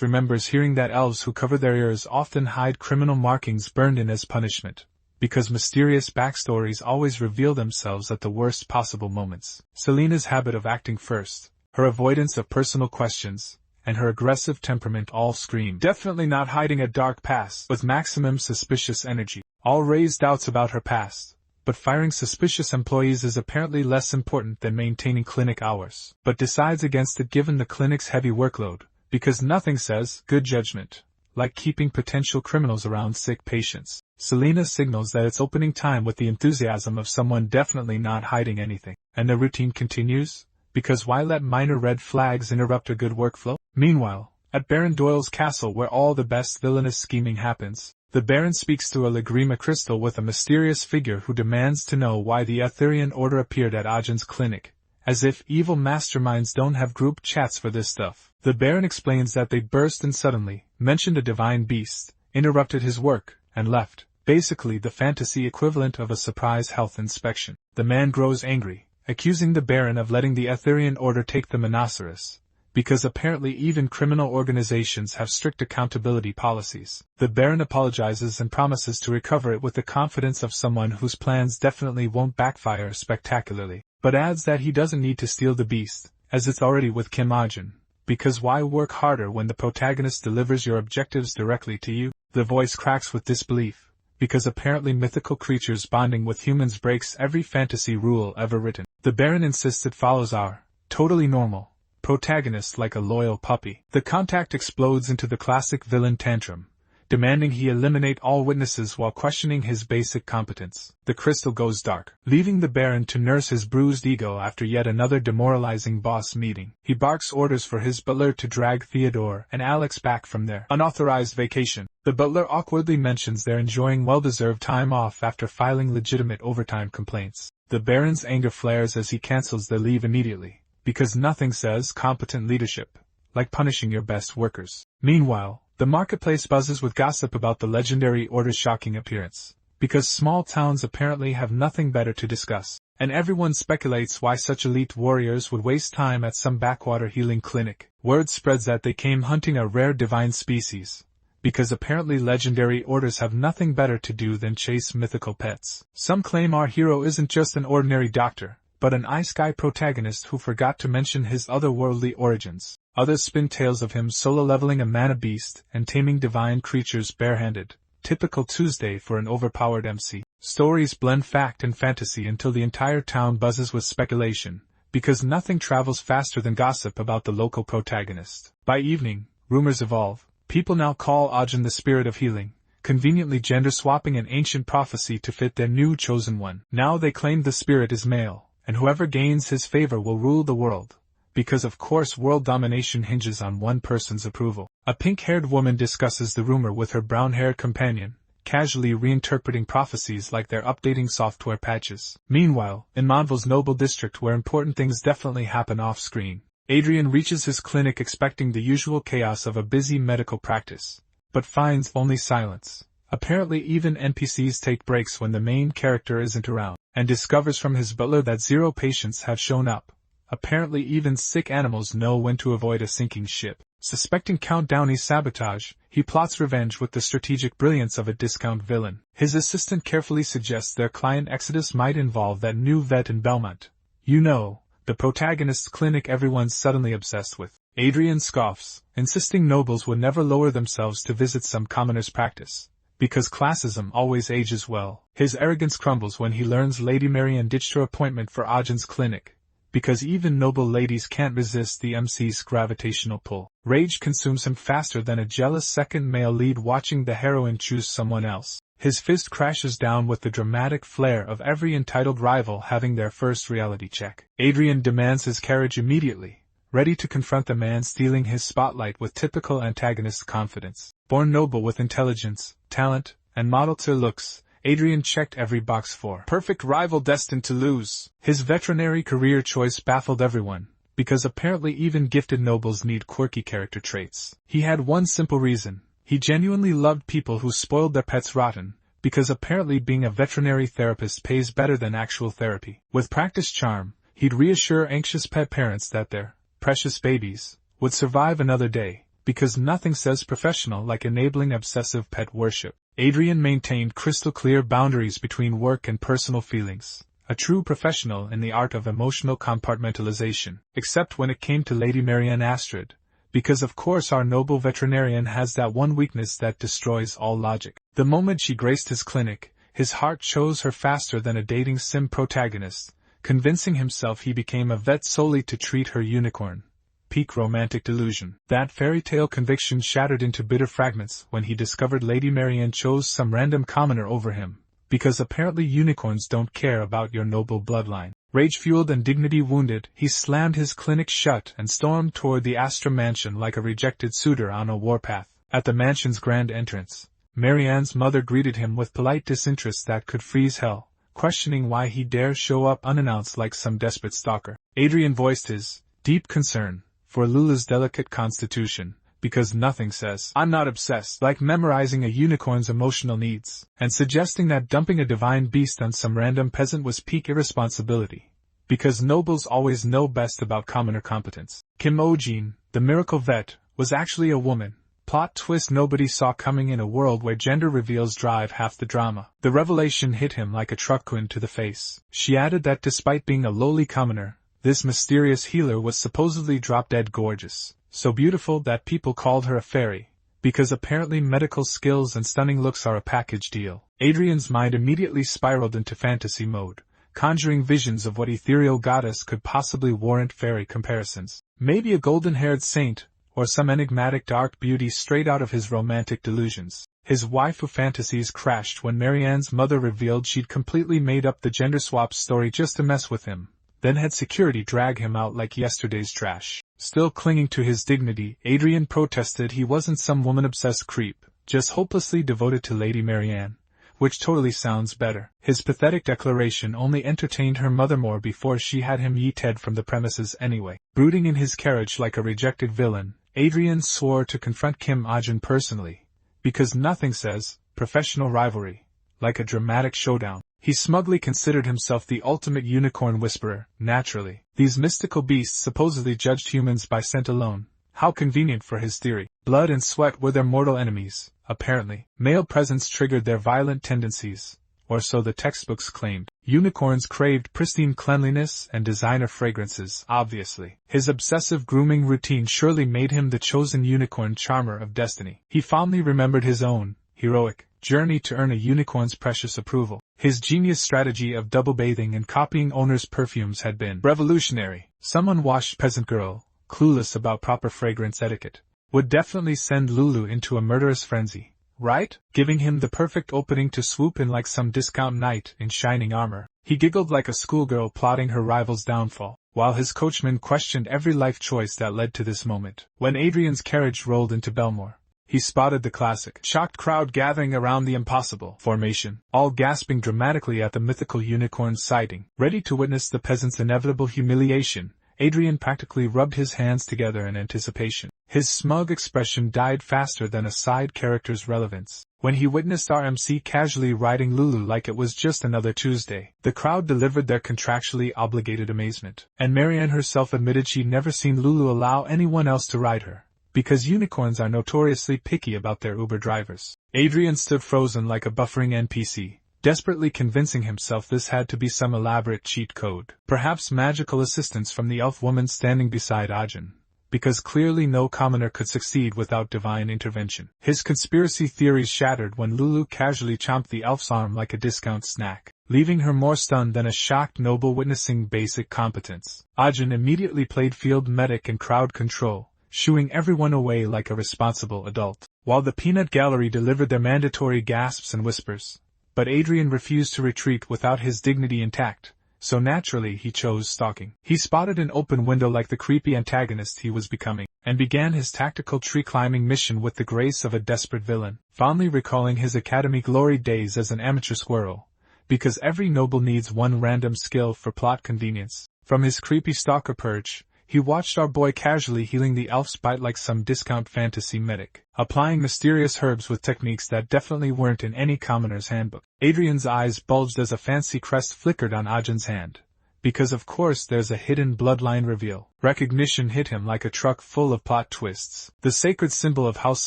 remembers hearing that elves who cover their ears often hide criminal markings burned in as punishment, because mysterious backstories always reveal themselves at the worst possible moments. Selena's habit of acting first, her avoidance of personal questions, and her aggressive temperament all scream definitely not hiding a dark past with maximum suspicious energy, all raise doubts about her past. But firing suspicious employees is apparently less important than maintaining clinic hours, but decides against it given the clinic's heavy workload, because nothing says good judgment like keeping potential criminals around sick patients. Selena signals that it's opening time with the enthusiasm of someone definitely not hiding anything, and the routine continues, because why let minor red flags interrupt a good workflow? Meanwhile, at Baron Doyle's castle where all the best villainous scheming happens, the Baron speaks through a Lagrima crystal with a mysterious figure who demands to know why the Aetherian Order appeared at Ajin's clinic, as if evil masterminds don't have group chats for this stuff. The Baron explains that they burst in suddenly, mentioned a divine beast, interrupted his work, and left, basically the fantasy equivalent of a surprise health inspection. The man grows angry, accusing the Baron of letting the Aetherian Order take the Monoceros, because apparently even criminal organizations have strict accountability policies. The Baron apologizes and promises to recover it with the confidence of someone whose plans definitely won't backfire spectacularly, but adds that he doesn't need to steal the beast, as it's already with Kim Ajin, because why work harder when the protagonist delivers your objectives directly to you? The voice cracks with disbelief, because apparently mythical creatures bonding with humans breaks every fantasy rule ever written. The Baron insists it follows our totally normal protagonist like a loyal puppy. The contact explodes into the classic villain tantrum, demanding he eliminate all witnesses while questioning his basic competence. The crystal goes dark, leaving the Baron to nurse his bruised ego after yet another demoralizing boss meeting. He barks orders for his butler to drag Theodore and Alex back from their unauthorized vacation. The butler awkwardly mentions they're enjoying well-deserved time off after filing legitimate overtime complaints. The Baron's anger flares as he cancels their leave immediately, because nothing says competent leadership like punishing your best workers. Meanwhile, the marketplace buzzes with gossip about the legendary Order's shocking appearance, because small towns apparently have nothing better to discuss, and everyone speculates why such elite warriors would waste time at some backwater healing clinic. Word spreads that they came hunting a rare divine species, because apparently legendary orders have nothing better to do than chase mythical pets. Some claim our hero isn't just an ordinary doctor, but an Ice-Sky protagonist who forgot to mention his otherworldly origins. Others spin tales of him solo-leveling a mana beast and taming divine creatures barehanded, typical Tuesday for an overpowered MC. Stories blend fact and fantasy until the entire town buzzes with speculation, because nothing travels faster than gossip about the local protagonist. By evening, rumors evolve. People now call Ajin the spirit of healing, conveniently gender-swapping an ancient prophecy to fit their new chosen one. Now they claim the spirit is male, and whoever gains his favor will rule the world, because of course world domination hinges on one person's approval. A pink-haired woman discusses the rumor with her brown-haired companion, casually reinterpreting prophecies like they're updating software patches. Meanwhile, in Monville's noble district where important things definitely happen off-screen, Adrian reaches his clinic expecting the usual chaos of a busy medical practice, but finds only silence. Apparently even NPCs take breaks when the main character isn't around, and discovers from his butler that 0 patients have shown up. Apparently even sick animals know when to avoid a sinking ship. Suspecting Count Downey's sabotage, he plots revenge with the strategic brilliance of a discount villain. His assistant carefully suggests their client Exodus might involve that new vet in Belmont. You know, the protagonist's clinic everyone's suddenly obsessed with. Adrian scoffs, insisting nobles would never lower themselves to visit some commoner's practice, because classism always ages well. His arrogance crumbles when he learns Lady Marianne ditched her appointment for Ajin's clinic, because even noble ladies can't resist the MC's gravitational pull. Rage consumes him faster than a jealous second male lead watching the heroine choose someone else. His fist crashes down with the dramatic flair of every entitled rival having their first reality check. Adrian demands his carriage immediately, ready to confront the man stealing his spotlight with typical antagonist confidence. Born noble with intelligence, talent, and model-to looks, Adrian checked every box for perfect rival destined to lose. His veterinary career choice baffled everyone, because apparently even gifted nobles need quirky character traits. He had one simple reason: he genuinely loved people who spoiled their pets rotten, because apparently being a veterinary therapist pays better than actual therapy. With practiced charm, he'd reassure anxious pet parents that their precious babies would survive another day, because nothing says professional like enabling obsessive pet worship. Adrian maintained crystal-clear boundaries between work and personal feelings, a true professional in the art of emotional compartmentalization, except when it came to Lady Marianne Astrid, because of course our noble veterinarian has that one weakness that destroys all logic. The moment she graced his clinic, his heart chose her faster than a dating sim protagonist, convincing himself he became a vet solely to treat her unicorn. Peak romantic delusion. That fairy tale conviction shattered into bitter fragments when he discovered Lady Marianne chose some random commoner over him, because apparently unicorns don't care about your noble bloodline. Rage-fueled and dignity-wounded, he slammed his clinic shut and stormed toward the Astra mansion like a rejected suitor on a warpath. At the mansion's grand entrance, Marianne's mother greeted him with polite disinterest that could freeze hell, questioning why he dare show up unannounced like some desperate stalker. Adrian voiced his deep concern for Lula's delicate constitution, because nothing says "I'm not obsessed" like memorizing a unicorn's emotional needs, and suggesting that dumping a divine beast on some random peasant was peak irresponsibility, because nobles always know best about commoner competence. Kim Ojin, the miracle vet, was actually a woman. Plot twist nobody saw coming in a world where gender reveals drive half the drama. The revelation hit him like a truckwind to the face. She added that despite being a lowly commoner, this mysterious healer was supposedly drop-dead gorgeous, so beautiful that people called her a fairy, because apparently medical skills and stunning looks are a package deal. Adrian's mind immediately spiraled into fantasy mode, conjuring visions of what ethereal goddess could possibly warrant fairy comparisons. Maybe a golden-haired saint, or some enigmatic dark beauty straight out of his romantic delusions. His waifu fantasies crashed when Marianne's mother revealed she'd completely made up the gender swap story just to mess with him, then had security drag him out like yesterday's trash. Still clinging to his dignity, Adrian protested he wasn't some woman-obsessed creep, just hopelessly devoted to Lady Marianne, which totally sounds better. His pathetic declaration only entertained her mother more before she had him yeeted from the premises anyway. Brooding in his carriage like a rejected villain, Adrian swore to confront Kim Ajin personally, because nothing says professional rivalry like a dramatic showdown. He smugly considered himself the ultimate unicorn whisperer. Naturally, these mystical beasts supposedly judged humans by scent alone. How convenient for his theory. Blood and sweat were their mortal enemies, apparently. Male presence triggered their violent tendencies, or so the textbooks claimed. Unicorns craved pristine cleanliness and designer fragrances, obviously. His obsessive grooming routine surely made him the chosen unicorn charmer of destiny. He fondly remembered his own heroic journey to earn a unicorn's precious approval. His genius strategy of double bathing and copying owners' perfumes had been revolutionary. Some unwashed peasant girl, clueless about proper fragrance etiquette, would definitely send Lulu into a murderous frenzy, right? Giving him the perfect opening to swoop in like some discount knight in shining armor. He giggled like a schoolgirl plotting her rival's downfall, while his coachman questioned every life choice that led to this moment. When Adrian's carriage rolled into Belmore, he spotted the classic, shocked crowd gathering around the impossible formation, all gasping dramatically at the mythical unicorn's sighting. Ready to witness the peasant's inevitable humiliation, Adrian practically rubbed his hands together in anticipation. His smug expression died faster than a side character's relevance. When he witnessed RMC casually riding Lulu like it was just another Tuesday, the crowd delivered their contractually obligated amazement. And Marianne herself admitted she'd never seen Lulu allow anyone else to ride her, because unicorns are notoriously picky about their Uber drivers. Adrian stood frozen like a buffering NPC, desperately convincing himself this had to be some elaborate cheat code. Perhaps magical assistance from the elf woman standing beside Ajin, because clearly no commoner could succeed without divine intervention. His conspiracy theories shattered when Lulu casually chomped the elf's arm like a discount snack, leaving her more stunned than a shocked noble witnessing basic competence. Ajin immediately played field medic and crowd control, shooing everyone away like a responsible adult, while the peanut gallery delivered their mandatory gasps and whispers. But Adrian refused to retreat without his dignity intact, so naturally he chose stalking. He spotted an open window like the creepy antagonist he was becoming, and began his tactical tree-climbing mission with the grace of a desperate villain, fondly recalling his academy glory days as an amateur squirrel, because every noble needs one random skill for plot convenience. From his creepy stalker perch, he watched our boy casually healing the elf's bite like some discount fantasy medic, applying mysterious herbs with techniques that definitely weren't in any commoner's handbook. Adrian's eyes bulged as a fancy crest flickered on Ajin's hand, because of course there's a hidden bloodline reveal. Recognition hit him like a truck full of plot twists. The sacred symbol of House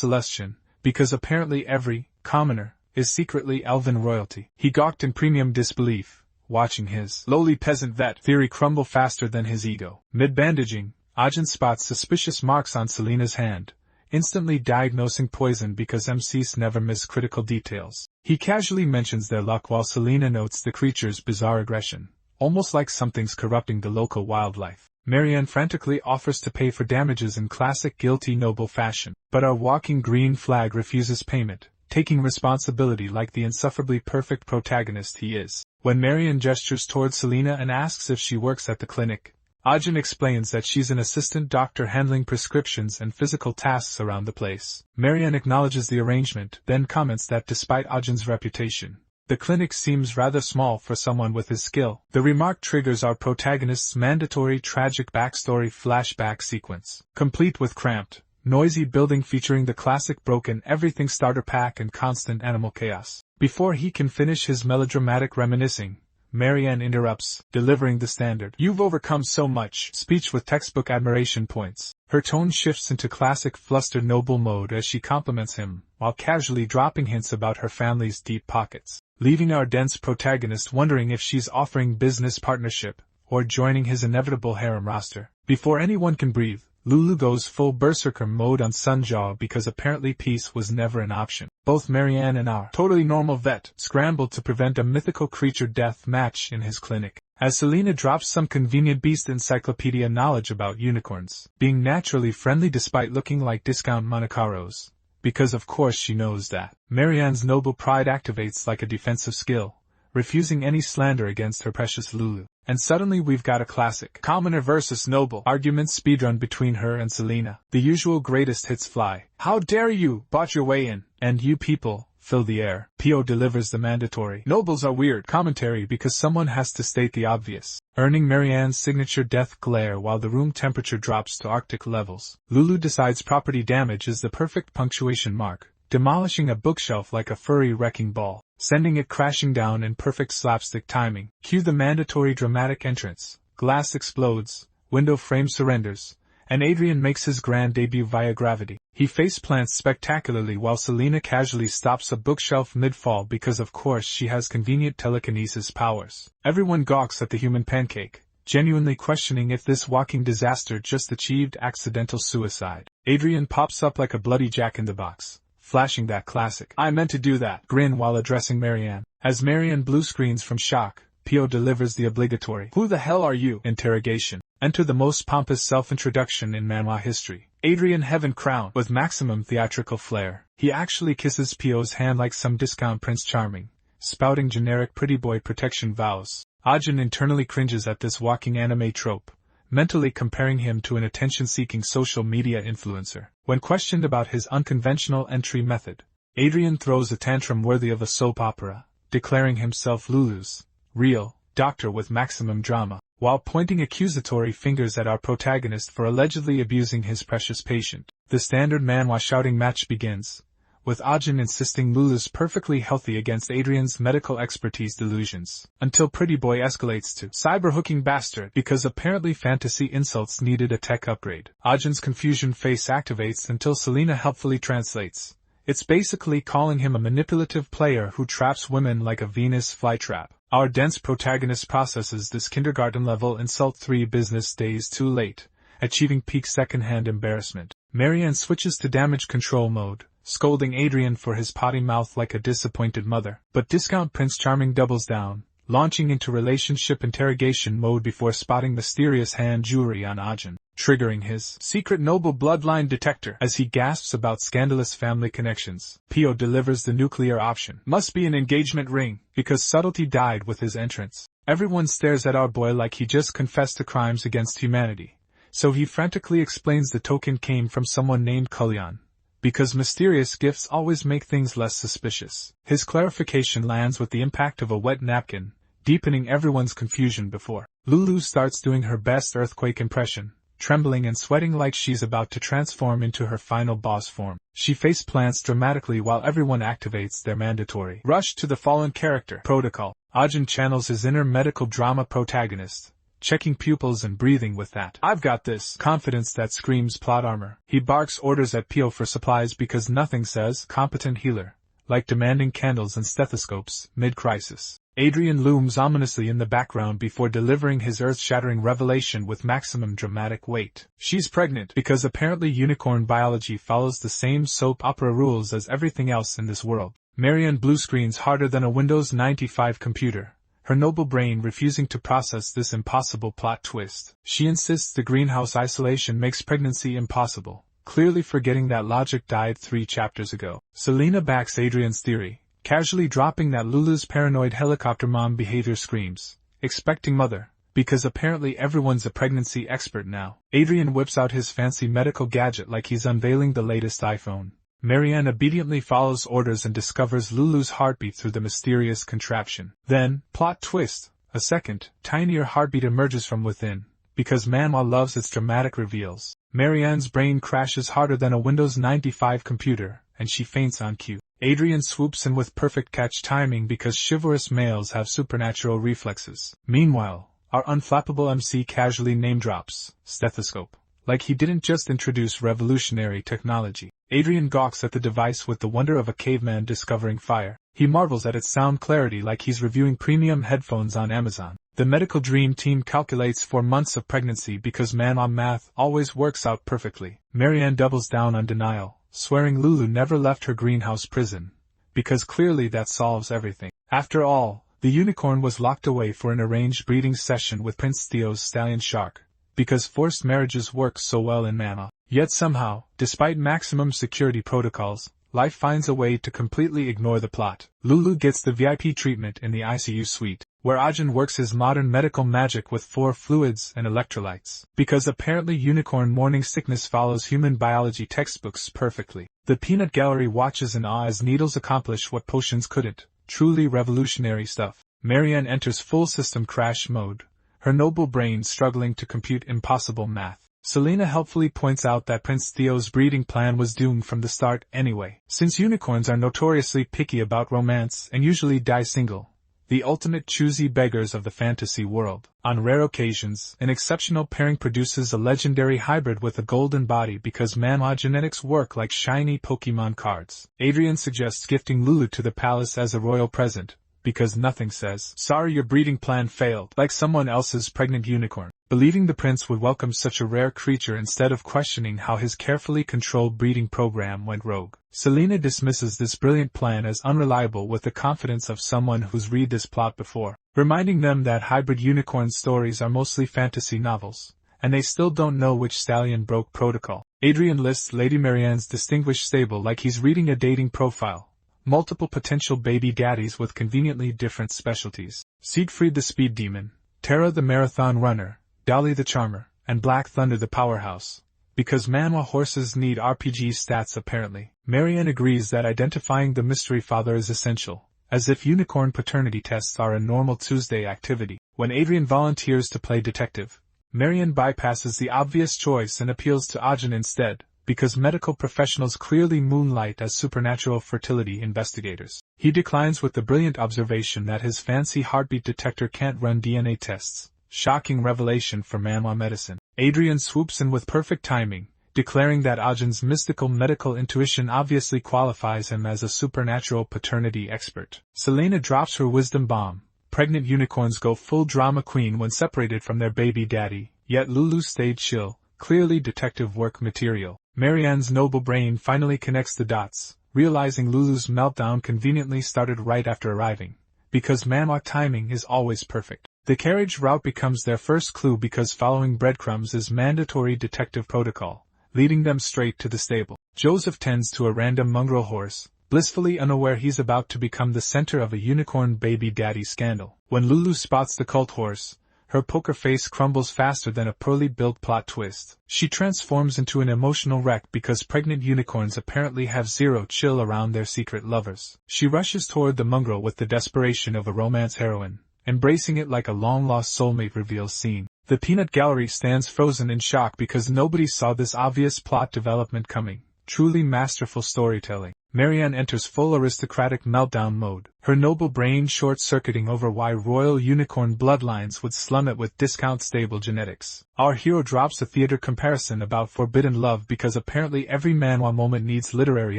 Celestian, because apparently every commoner is secretly elven royalty. He gawked in premium disbelief, watching his lowly peasant vet theory crumble faster than his ego. Mid-bandaging, Ajin spots suspicious marks on Selina's hand, instantly diagnosing poison because MCs never miss critical details. He casually mentions their luck while Selina notes the creature's bizarre aggression, almost like something's corrupting the local wildlife. Marianne frantically offers to pay for damages in classic guilty noble fashion, but our walking green flag refuses payment, taking responsibility like the insufferably perfect protagonist he is. When Marianne gestures towards Selina and asks if she works at the clinic, Ajin explains that she's an assistant doctor handling prescriptions and physical tasks around the place. Marianne acknowledges the arrangement, then comments that despite Ajin's reputation, the clinic seems rather small for someone with his skill. The remark triggers our protagonist's mandatory tragic backstory flashback sequence, complete with cramped, noisy building featuring the classic broken everything starter pack and constant animal chaos. Before he can finish his melodramatic reminiscing, Marianne interrupts, delivering the standard "You've overcome so much" speech with textbook admiration points. Her tone shifts into classic flustered noble mode as she compliments him, while casually dropping hints about her family's deep pockets, leaving our dense protagonist wondering if she's offering business partnership, or joining his inevitable harem roster. Before anyone can breathe, Lulu goes full berserker mode on Sunjaw because apparently peace was never an option. Both Marianne and our totally normal vet scrambled to prevent a mythical creature death match in his clinic, as Selina drops some convenient beast encyclopedia knowledge about unicorns being naturally friendly despite looking like discount Monacaros, because of course she knows that. Marianne's noble pride activates like a defensive skill, refusing any slander against her precious Lulu. And suddenly we've got a classic commoner versus noble argument speedrun between her and Selina. The usual greatest hits fly. "How dare you, bought your way in, and you people, fill the air." Pio delivers the mandatory "Nobles are weird" commentary because someone has to state the obvious, earning Marianne's signature death glare while the room temperature drops to Arctic levels. Lulu decides property damage is the perfect punctuation mark, demolishing a bookshelf like a furry wrecking ball, sending it crashing down in perfect slapstick timing. Cue the mandatory dramatic entrance. Glass explodes, window frame surrenders, and Adrian makes his grand debut via gravity. He faceplants spectacularly while Selina casually stops a bookshelf mid-fall because of course she has convenient telekinesis powers. Everyone gawks at the human pancake, genuinely questioning if this walking disaster just achieved accidental suicide. Adrian pops up like a bloody jack-in-the-box, flashing that classic "I meant to do that" grin while addressing Marianne. As Marianne blue screens from shock, Pio delivers the obligatory "Who the hell are you?" interrogation. Enter the most pompous self-introduction in manhwa history, Adrian Heaven Crown, with maximum theatrical flair. He actually kisses Pio's hand like some discount Prince Charming, spouting generic pretty boy protection vows. Ajin internally cringes at this walking anime trope, mentally comparing him to an attention-seeking social media influencer. When questioned about his unconventional entry method, Adrian throws a tantrum worthy of a soap opera, declaring himself Lulu's real doctor with maximum drama, while pointing accusatory fingers at our protagonist for allegedly abusing his precious patient. The standard manhwa shouting match begins, with Ajin insisting Lulu's perfectly healthy against Adrian's medical expertise delusions, until Pretty Boy escalates to cyberhooking bastard because apparently fantasy insults needed a tech upgrade. Ajin's confusion face activates until Selena helpfully translates. It's basically calling him a manipulative player who traps women like a Venus flytrap. Our dense protagonist processes this kindergarten-level insult 3 business days too late, achieving peak second-hand embarrassment. Marianne switches to damage control mode, scolding Adrian for his potty mouth like a disappointed mother. But discount Prince Charming doubles down, launching into relationship interrogation mode before spotting mysterious hand jewelry on Ajin, triggering his secret noble bloodline detector as he gasps about scandalous family connections. Pio delivers the nuclear option. Must be an engagement ring, because subtlety died with his entrance. Everyone stares at our boy like he just confessed to crimes against humanity, so he frantically explains the token came from someone named Kulyan, because mysterious gifts always make things less suspicious. His clarification lands with the impact of a wet napkin, deepening everyone's confusion before Lulu starts doing her best earthquake impression, trembling and sweating like she's about to transform into her final boss form. She face plants dramatically while everyone activates their mandatory rush to the fallen character protocol. Ajin channels his inner medical drama protagonist, checking pupils and breathing with that "I've got this" confidence that screams plot armor. He barks orders at Pio for supplies because nothing says competent healer like demanding candles and stethoscopes mid-crisis. Adrian looms ominously in the background before delivering his earth-shattering revelation with maximum dramatic weight. She's pregnant because apparently unicorn biology follows the same soap opera rules as everything else in this world. Marianne blue screens harder than a Windows 95 computer, her noble brain refusing to process this impossible plot twist. She insists the greenhouse isolation makes pregnancy impossible, clearly forgetting that logic died 3 chapters ago. Selena backs Adrian's theory, casually dropping that Lulu's paranoid helicopter mom behavior screams, expecting mother, because apparently everyone's a pregnancy expert now. Adrian whips out his fancy medical gadget like he's unveiling the latest iPhone. Marianne obediently follows orders and discovers Lulu's heartbeat through the mysterious contraption. Then, plot twist, a second, tinier heartbeat emerges from within, because manhwa loves its dramatic reveals. Marianne's brain crashes harder than a Windows 95 computer, and she faints on cue. Adrian swoops in with perfect catch timing because chivalrous males have supernatural reflexes. Meanwhile, our unflappable MC casually name-drops stethoscope, like he didn't just introduce revolutionary technology. Adrian gawks at the device with the wonder of a caveman discovering fire. He marvels at its sound clarity like he's reviewing premium headphones on Amazon. The medical dream team calculates 4 months of pregnancy because manhwa math always works out perfectly. Marianne doubles down on denial, swearing Lulu never left her greenhouse prison, because clearly that solves everything. After all, the unicorn was locked away for an arranged breeding session with Prince Theo's stallion shark, because forced marriages work so well in manhwa. Yet somehow, despite maximum security protocols, life finds a way to completely ignore the plot. Lulu gets the VIP treatment in the ICU suite, where Ajin works his modern medical magic with 4 fluids and electrolytes, because apparently unicorn morning sickness follows human biology textbooks perfectly. The peanut gallery watches in awe as needles accomplish what potions couldn't. Truly revolutionary stuff. Marianne enters full system crash mode, her noble brain struggling to compute impossible math. Selena helpfully points out that Prince Theo's breeding plan was doomed from the start anyway. Since unicorns are notoriously picky about romance and usually die single, the ultimate choosy beggars of the fantasy world. On rare occasions, an exceptional pairing produces a legendary hybrid with a golden body because manhwa genetics work like shiny Pokemon cards. Adrian suggests gifting Lulu to the palace as a royal present, because nothing says, "Sorry, your breeding plan failed," like someone else's pregnant unicorn. Believing the prince would welcome such a rare creature instead of questioning how his carefully controlled breeding program went rogue, Selena dismisses this brilliant plan as unreliable with the confidence of someone who's read this plot before, reminding them that hybrid unicorn stories are mostly fantasy novels, and they still don't know which stallion broke protocol. Adrian lists Lady Marianne's distinguished stable like he's reading a dating profile. Multiple potential baby daddies with conveniently different specialties. Siegfried the speed demon, Tara the marathon runner, Dolly the charmer, and Black Thunder the powerhouse. Because manhwa horses need RPG stats apparently. Marianne agrees that identifying the mystery father is essential, as if unicorn paternity tests are a normal Tuesday activity. When Adrian volunteers to play detective, Marianne bypasses the obvious choice and appeals to Ajin instead, because medical professionals clearly moonlight as supernatural fertility investigators. He declines with the brilliant observation that his fancy heartbeat detector can't run DNA tests. Shocking revelation for manhwa medicine. Adrian swoops in with perfect timing, declaring that Ajin's mystical medical intuition obviously qualifies him as a supernatural paternity expert. Selena drops her wisdom bomb. Pregnant unicorns go full drama queen when separated from their baby daddy, yet Lulu stayed chill, clearly detective work material. Marianne's noble brain finally connects the dots, realizing Lulu's meltdown conveniently started right after arriving, because manhwa timing is always perfect. The carriage route becomes their first clue because following breadcrumbs is mandatory detective protocol, leading them straight to the stable. Joseph tends to a random mongrel horse, blissfully unaware he's about to become the center of a unicorn baby daddy scandal. When Lulu spots the cult horse, her poker face crumbles faster than a poorly built plot twist. She transforms into an emotional wreck because pregnant unicorns apparently have zero chill around their secret lovers. She rushes toward the mongrel with the desperation of a romance heroine, embracing it like a long-lost soulmate reveal scene. The peanut gallery stands frozen in shock because nobody saw this obvious plot development coming. Truly masterful storytelling. Marianne enters full aristocratic meltdown mode, her noble brain short-circuiting over why royal unicorn bloodlines would slum it with discount stable genetics. Our hero drops a theater comparison about forbidden love because apparently every manhwa moment needs literary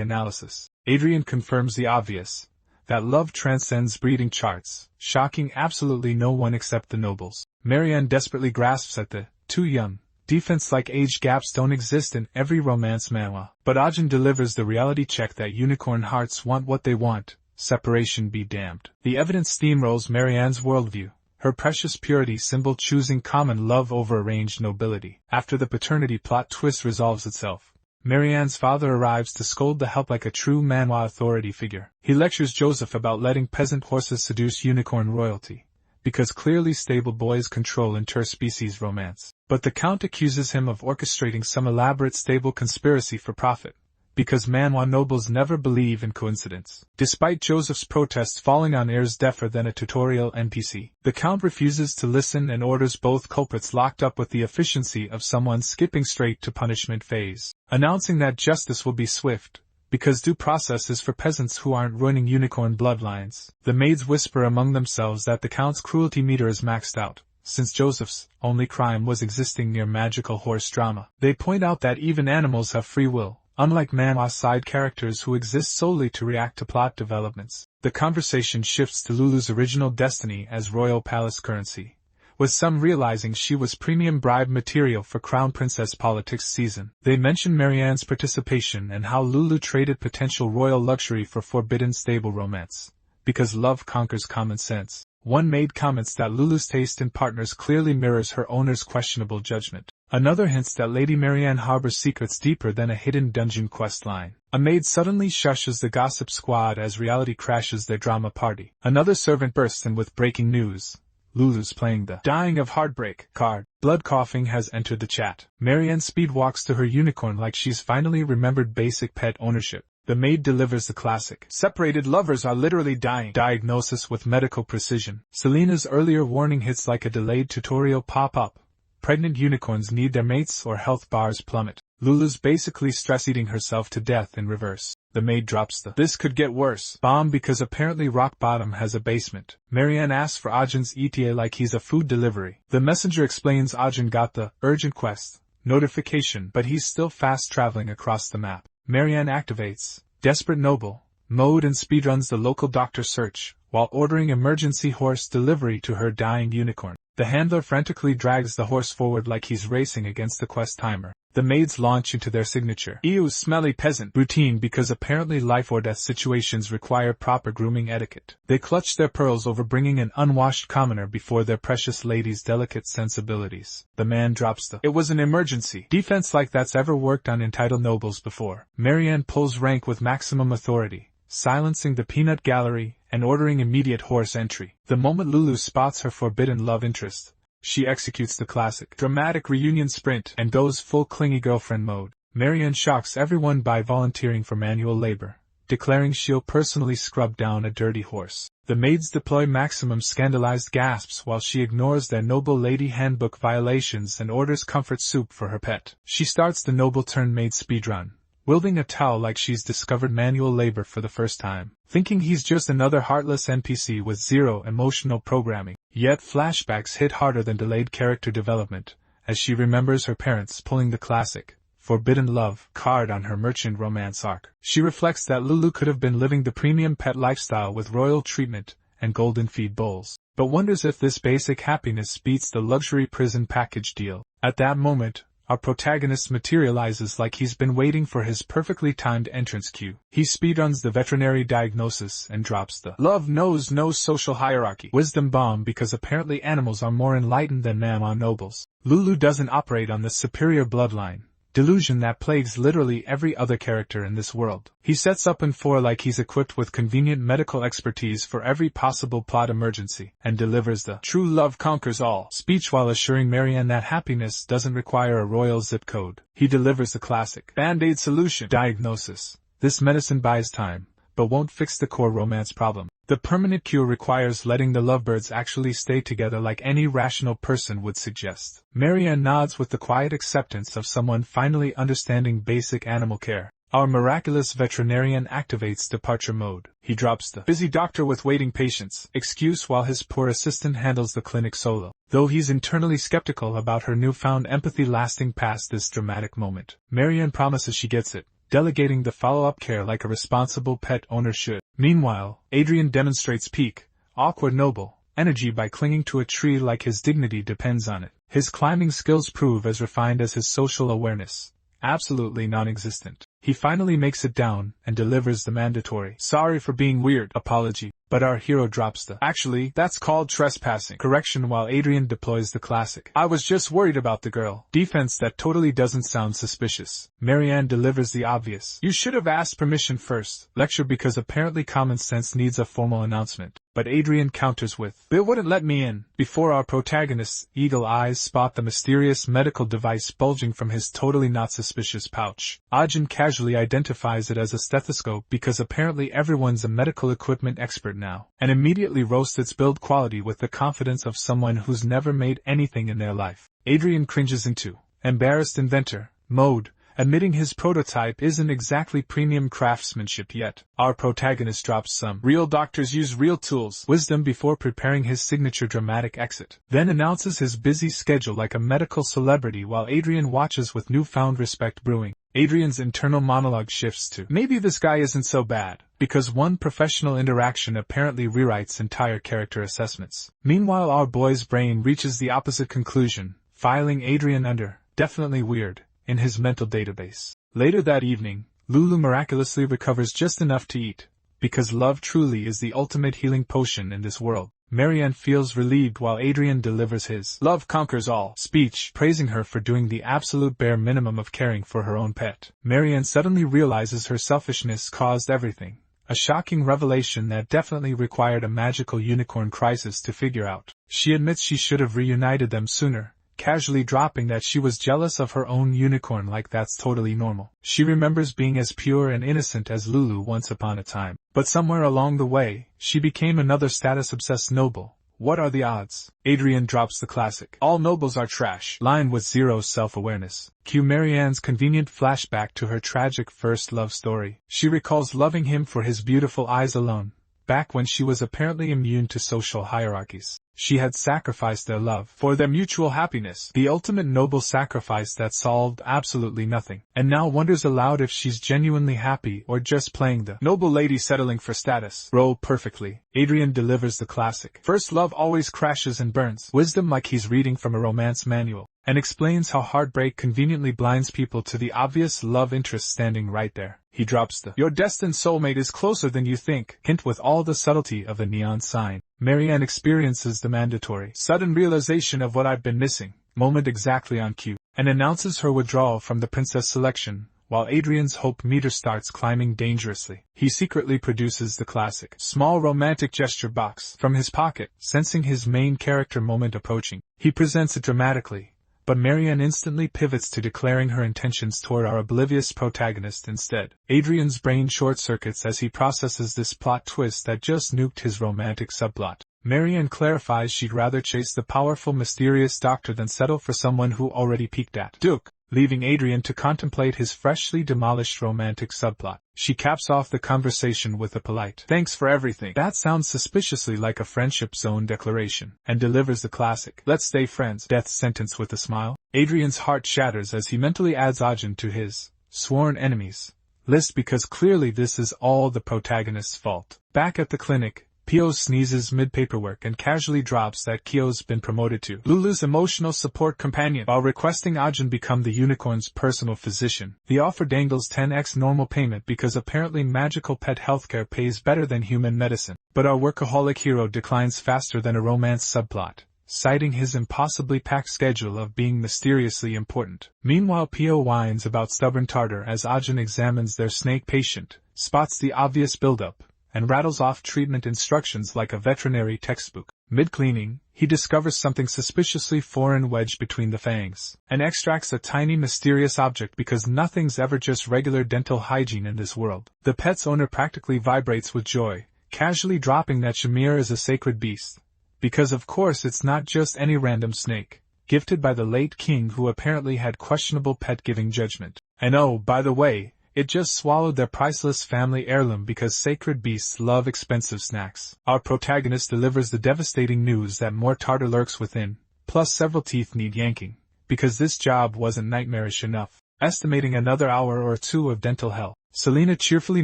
analysis. Adrian confirms the obvious, that love transcends breeding charts, shocking absolutely no one except the nobles. Marianne desperately grasps at the too young defense like age gaps don't exist in every romance manhwa. But Ajin delivers the reality check that unicorn hearts want what they want, separation be damned. The evidence steamrolls Marianne's worldview, her precious purity symbol choosing common love over arranged nobility. After the paternity plot twist resolves itself, Marianne's father arrives to scold the help like a true manhwa authority figure. He lectures Joseph about letting peasant horses seduce unicorn royalty, because clearly stable boys control interspecies romance. But the Count accuses him of orchestrating some elaborate stable conspiracy for profit, because manhwa nobles never believe in coincidence. Despite Joseph's protests falling on ears deafer than a tutorial NPC, the Count refuses to listen and orders both culprits locked up with the efficiency of someone skipping straight to punishment phase, announcing that justice will be swift, because due process is for peasants who aren't ruining unicorn bloodlines. The maids whisper among themselves that the Count's cruelty meter is maxed out, since Joseph's only crime was existing near magical horse drama. They point out that even animals have free will, unlike manhwa side characters who exist solely to react to plot developments. The conversation shifts to Lulu's original destiny as royal palace currency, with some realizing she was premium bribe material for Crown Princess politics season. They mention Marianne's participation and how Lulu traded potential royal luxury for forbidden stable romance, because love conquers common sense. One maid comments that Lulu's taste in partners clearly mirrors her owner's questionable judgment. Another hints that Lady Marianne harbors secrets deeper than a hidden dungeon quest line. A maid suddenly shushes the gossip squad as reality crashes their drama party. Another servant bursts in with breaking news. Lulu's playing the dying of heartbreak card. Blood coughing has entered the chat. Marianne speedwalks to her unicorn like she's finally remembered basic pet ownership. The maid delivers the classic separated lovers are literally dying diagnosis with medical precision. Selena's earlier warning hits like a delayed tutorial pop-up. Pregnant unicorns need their mates or health bars plummet. Lulu's basically stress-eating herself to death in reverse. The maid drops the "this could get worse" bomb because apparently Rock Bottom has a basement. Marianne asks for Ajin's ETA like he's a food delivery. The messenger explains Ajin got the urgent quest notification, but he's still fast-traveling across the map. Marianne activates Desperate Noble mode and speedruns the local doctor search, while ordering emergency horse delivery to her dying unicorn. The handler frantically drags the horse forward like he's racing against the quest timer. The maids launch into their signature "Ew, smelly peasant" routine because apparently life or death situations require proper grooming etiquette. They clutch their pearls over bringing an unwashed commoner before their precious lady's delicate sensibilities. The man drops the "it was an emergency" defense like that's ever worked on entitled nobles before. Marianne pulls rank with maximum authority, silencing the peanut gallery and ordering immediate horse entry. The moment Lulu spots her forbidden love interest, she executes the classic dramatic reunion sprint and goes full clingy girlfriend mode. Marianne shocks everyone by volunteering for manual labor, declaring she'll personally scrub down a dirty horse. The maids deploy maximum scandalized gasps while she ignores their noble lady handbook violations and orders comfort soup for her pet. She starts the noble turn maid speedrun, wielding a towel like she's discovered manual labor for the first time, thinking he's just another heartless NPC with zero emotional programming. Yet flashbacks hit harder than delayed character development, as she remembers her parents pulling the classic forbidden love card on her merchant romance arc. She reflects that Lulu could have been living the premium pet lifestyle with royal treatment and golden feed bowls, but wonders if this basic happiness beats the luxury prison package deal. At that moment, our protagonist materializes like he's been waiting for his perfectly timed entrance cue. He speedruns the veterinary diagnosis and drops the "love knows no social hierarchy" wisdom bomb because apparently animals are more enlightened than Mammon nobles. Lulu doesn't operate on the superior bloodline delusion that plagues literally every other character in this world. He sets up in 4 like he's equipped with convenient medical expertise for every possible plot emergency, and delivers the "true love conquers all" speech while assuring Marianne that happiness doesn't require a royal zip code. He delivers the classic Band-Aid solution diagnosis. This medicine buys time, but won't fix the core romance problem. The permanent cure requires letting the lovebirds actually stay together like any rational person would suggest. Marianne nods with the quiet acceptance of someone finally understanding basic animal care. Our miraculous veterinarian activates departure mode. He drops the "busy doctor with waiting patients" excuse while his poor assistant handles the clinic solo, though he's internally skeptical about her newfound empathy lasting past this dramatic moment. Marianne promises she gets it, delegating the follow-up care like a responsible pet owner should. Meanwhile, Adrien demonstrates peak, awkward noble, energy by clinging to a tree like his dignity depends on it. His climbing skills prove as refined as his social awareness, absolutely non-existent. He finally makes it down and delivers the mandatory "sorry for being weird" apology, but our hero drops the "actually, that's called trespassing" correction while Adrien deploys the classic "I was just worried about the girl" defense that totally doesn't sound suspicious. Marianne delivers the obvious "you should have asked permission first" lecture because apparently common sense needs a formal announcement, but Adrien counters with "Bill wouldn't let me in" before our protagonist's eagle eyes spot the mysterious medical device bulging from his totally not suspicious pouch. Ajin casually identifies it as a stethoscope because apparently everyone's a medical equipment expert now, and immediately roasts its build quality with the confidence of someone who's never made anything in their life. Adrien cringes into embarrassed inventor mode, admitting his prototype isn't exactly premium craftsmanship yet. Our protagonist drops some "real doctors use real tools" wisdom before preparing his signature dramatic exit, then announces his busy schedule like a medical celebrity while Adrien watches with newfound respect brewing. Adrien's internal monologue shifts to "maybe this guy isn't so bad," because one professional interaction apparently rewrites entire character assessments. Meanwhile, our boy's brain reaches the opposite conclusion, filing Adrien under "definitely weird" in his mental database. Later that evening, Lulu miraculously recovers just enough to eat, because love truly is the ultimate healing potion in this world. Marianne feels relieved while Adrien delivers his "love conquers all" speech, praising her for doing the absolute bare minimum of caring for her own pet. Marianne suddenly realizes her selfishness caused everything, a shocking revelation that definitely required a magical unicorn crisis to figure out. She admits she should have reunited them sooner, casually dropping that she was jealous of her own unicorn like that's totally normal. She remembers being as pure and innocent as Lulu once upon a time, but somewhere along the way, she became another status-obsessed noble. What are the odds? Adrien drops the classic "all nobles are trash" line with zero self-awareness. Cue Marianne's convenient flashback to her tragic first love story. She recalls loving him for his beautiful eyes alone, back when she was apparently immune to social hierarchies. She had sacrificed their love for their mutual happiness, the ultimate noble sacrifice that solved absolutely nothing, and now wonders aloud if she's genuinely happy or just playing the noble lady settling for status role perfectly. Adrian delivers the classic "first love always crashes and burns" wisdom like he's reading from a romance manual, and explains how heartbreak conveniently blinds people to the obvious love interest standing right there. He drops the "your destined soulmate is closer than you think" hint with all the subtlety of a neon sign. Marianne experiences the mandatory sudden realization of what I've been missing moment exactly on cue, and announces her withdrawal from the princess selection, while Adrian's hope meter starts climbing dangerously. He secretly produces the classic small romantic gesture box from his pocket, sensing his main character moment approaching. He presents it dramatically, but Marianne instantly pivots to declaring her intentions toward our oblivious protagonist instead. Adrian's brain short-circuits as he processes this plot twist that just nuked his romantic subplot. Marianne clarifies she'd rather chase the powerful mysterious doctor than settle for someone who already peaked at Duke, leaving Adrian to contemplate his freshly demolished romantic subplot. She caps off the conversation with a polite "thanks for everything" that sounds suspiciously like a friendship zone declaration, and delivers the classic "let's stay friends" death sentence with a smile. Adrian's heart shatters as he mentally adds Ajin to his sworn enemies list because clearly this is all the protagonist's fault. Back at the clinic, Pio sneezes mid-paperwork and casually drops that Kyo's been promoted to Lulu's emotional support companion while requesting Ajin become the unicorn's personal physician. The offer dangles 10x normal payment because apparently magical pet healthcare pays better than human medicine. But our workaholic hero declines faster than a romance subplot, citing his impossibly packed schedule of being mysteriously important. Meanwhile, Pio whines about stubborn Tartar as Ajin examines their snake patient, spots the obvious buildup, and rattles off treatment instructions like a veterinary textbook. Mid-cleaning, he discovers something suspiciously foreign wedged between the fangs, and extracts a tiny mysterious object because nothing's ever just regular dental hygiene in this world. The pet's owner practically vibrates with joy, casually dropping that Shamir is a sacred beast, because of course it's not just any random snake, gifted by the late king who apparently had questionable pet-giving judgment. And oh, by the way, it just swallowed their priceless family heirloom because sacred beasts love expensive snacks. Our protagonist delivers the devastating news that more tartar lurks within, plus several teeth need yanking, because this job wasn't nightmarish enough. Estimating another hour or two of dental hell, Selena cheerfully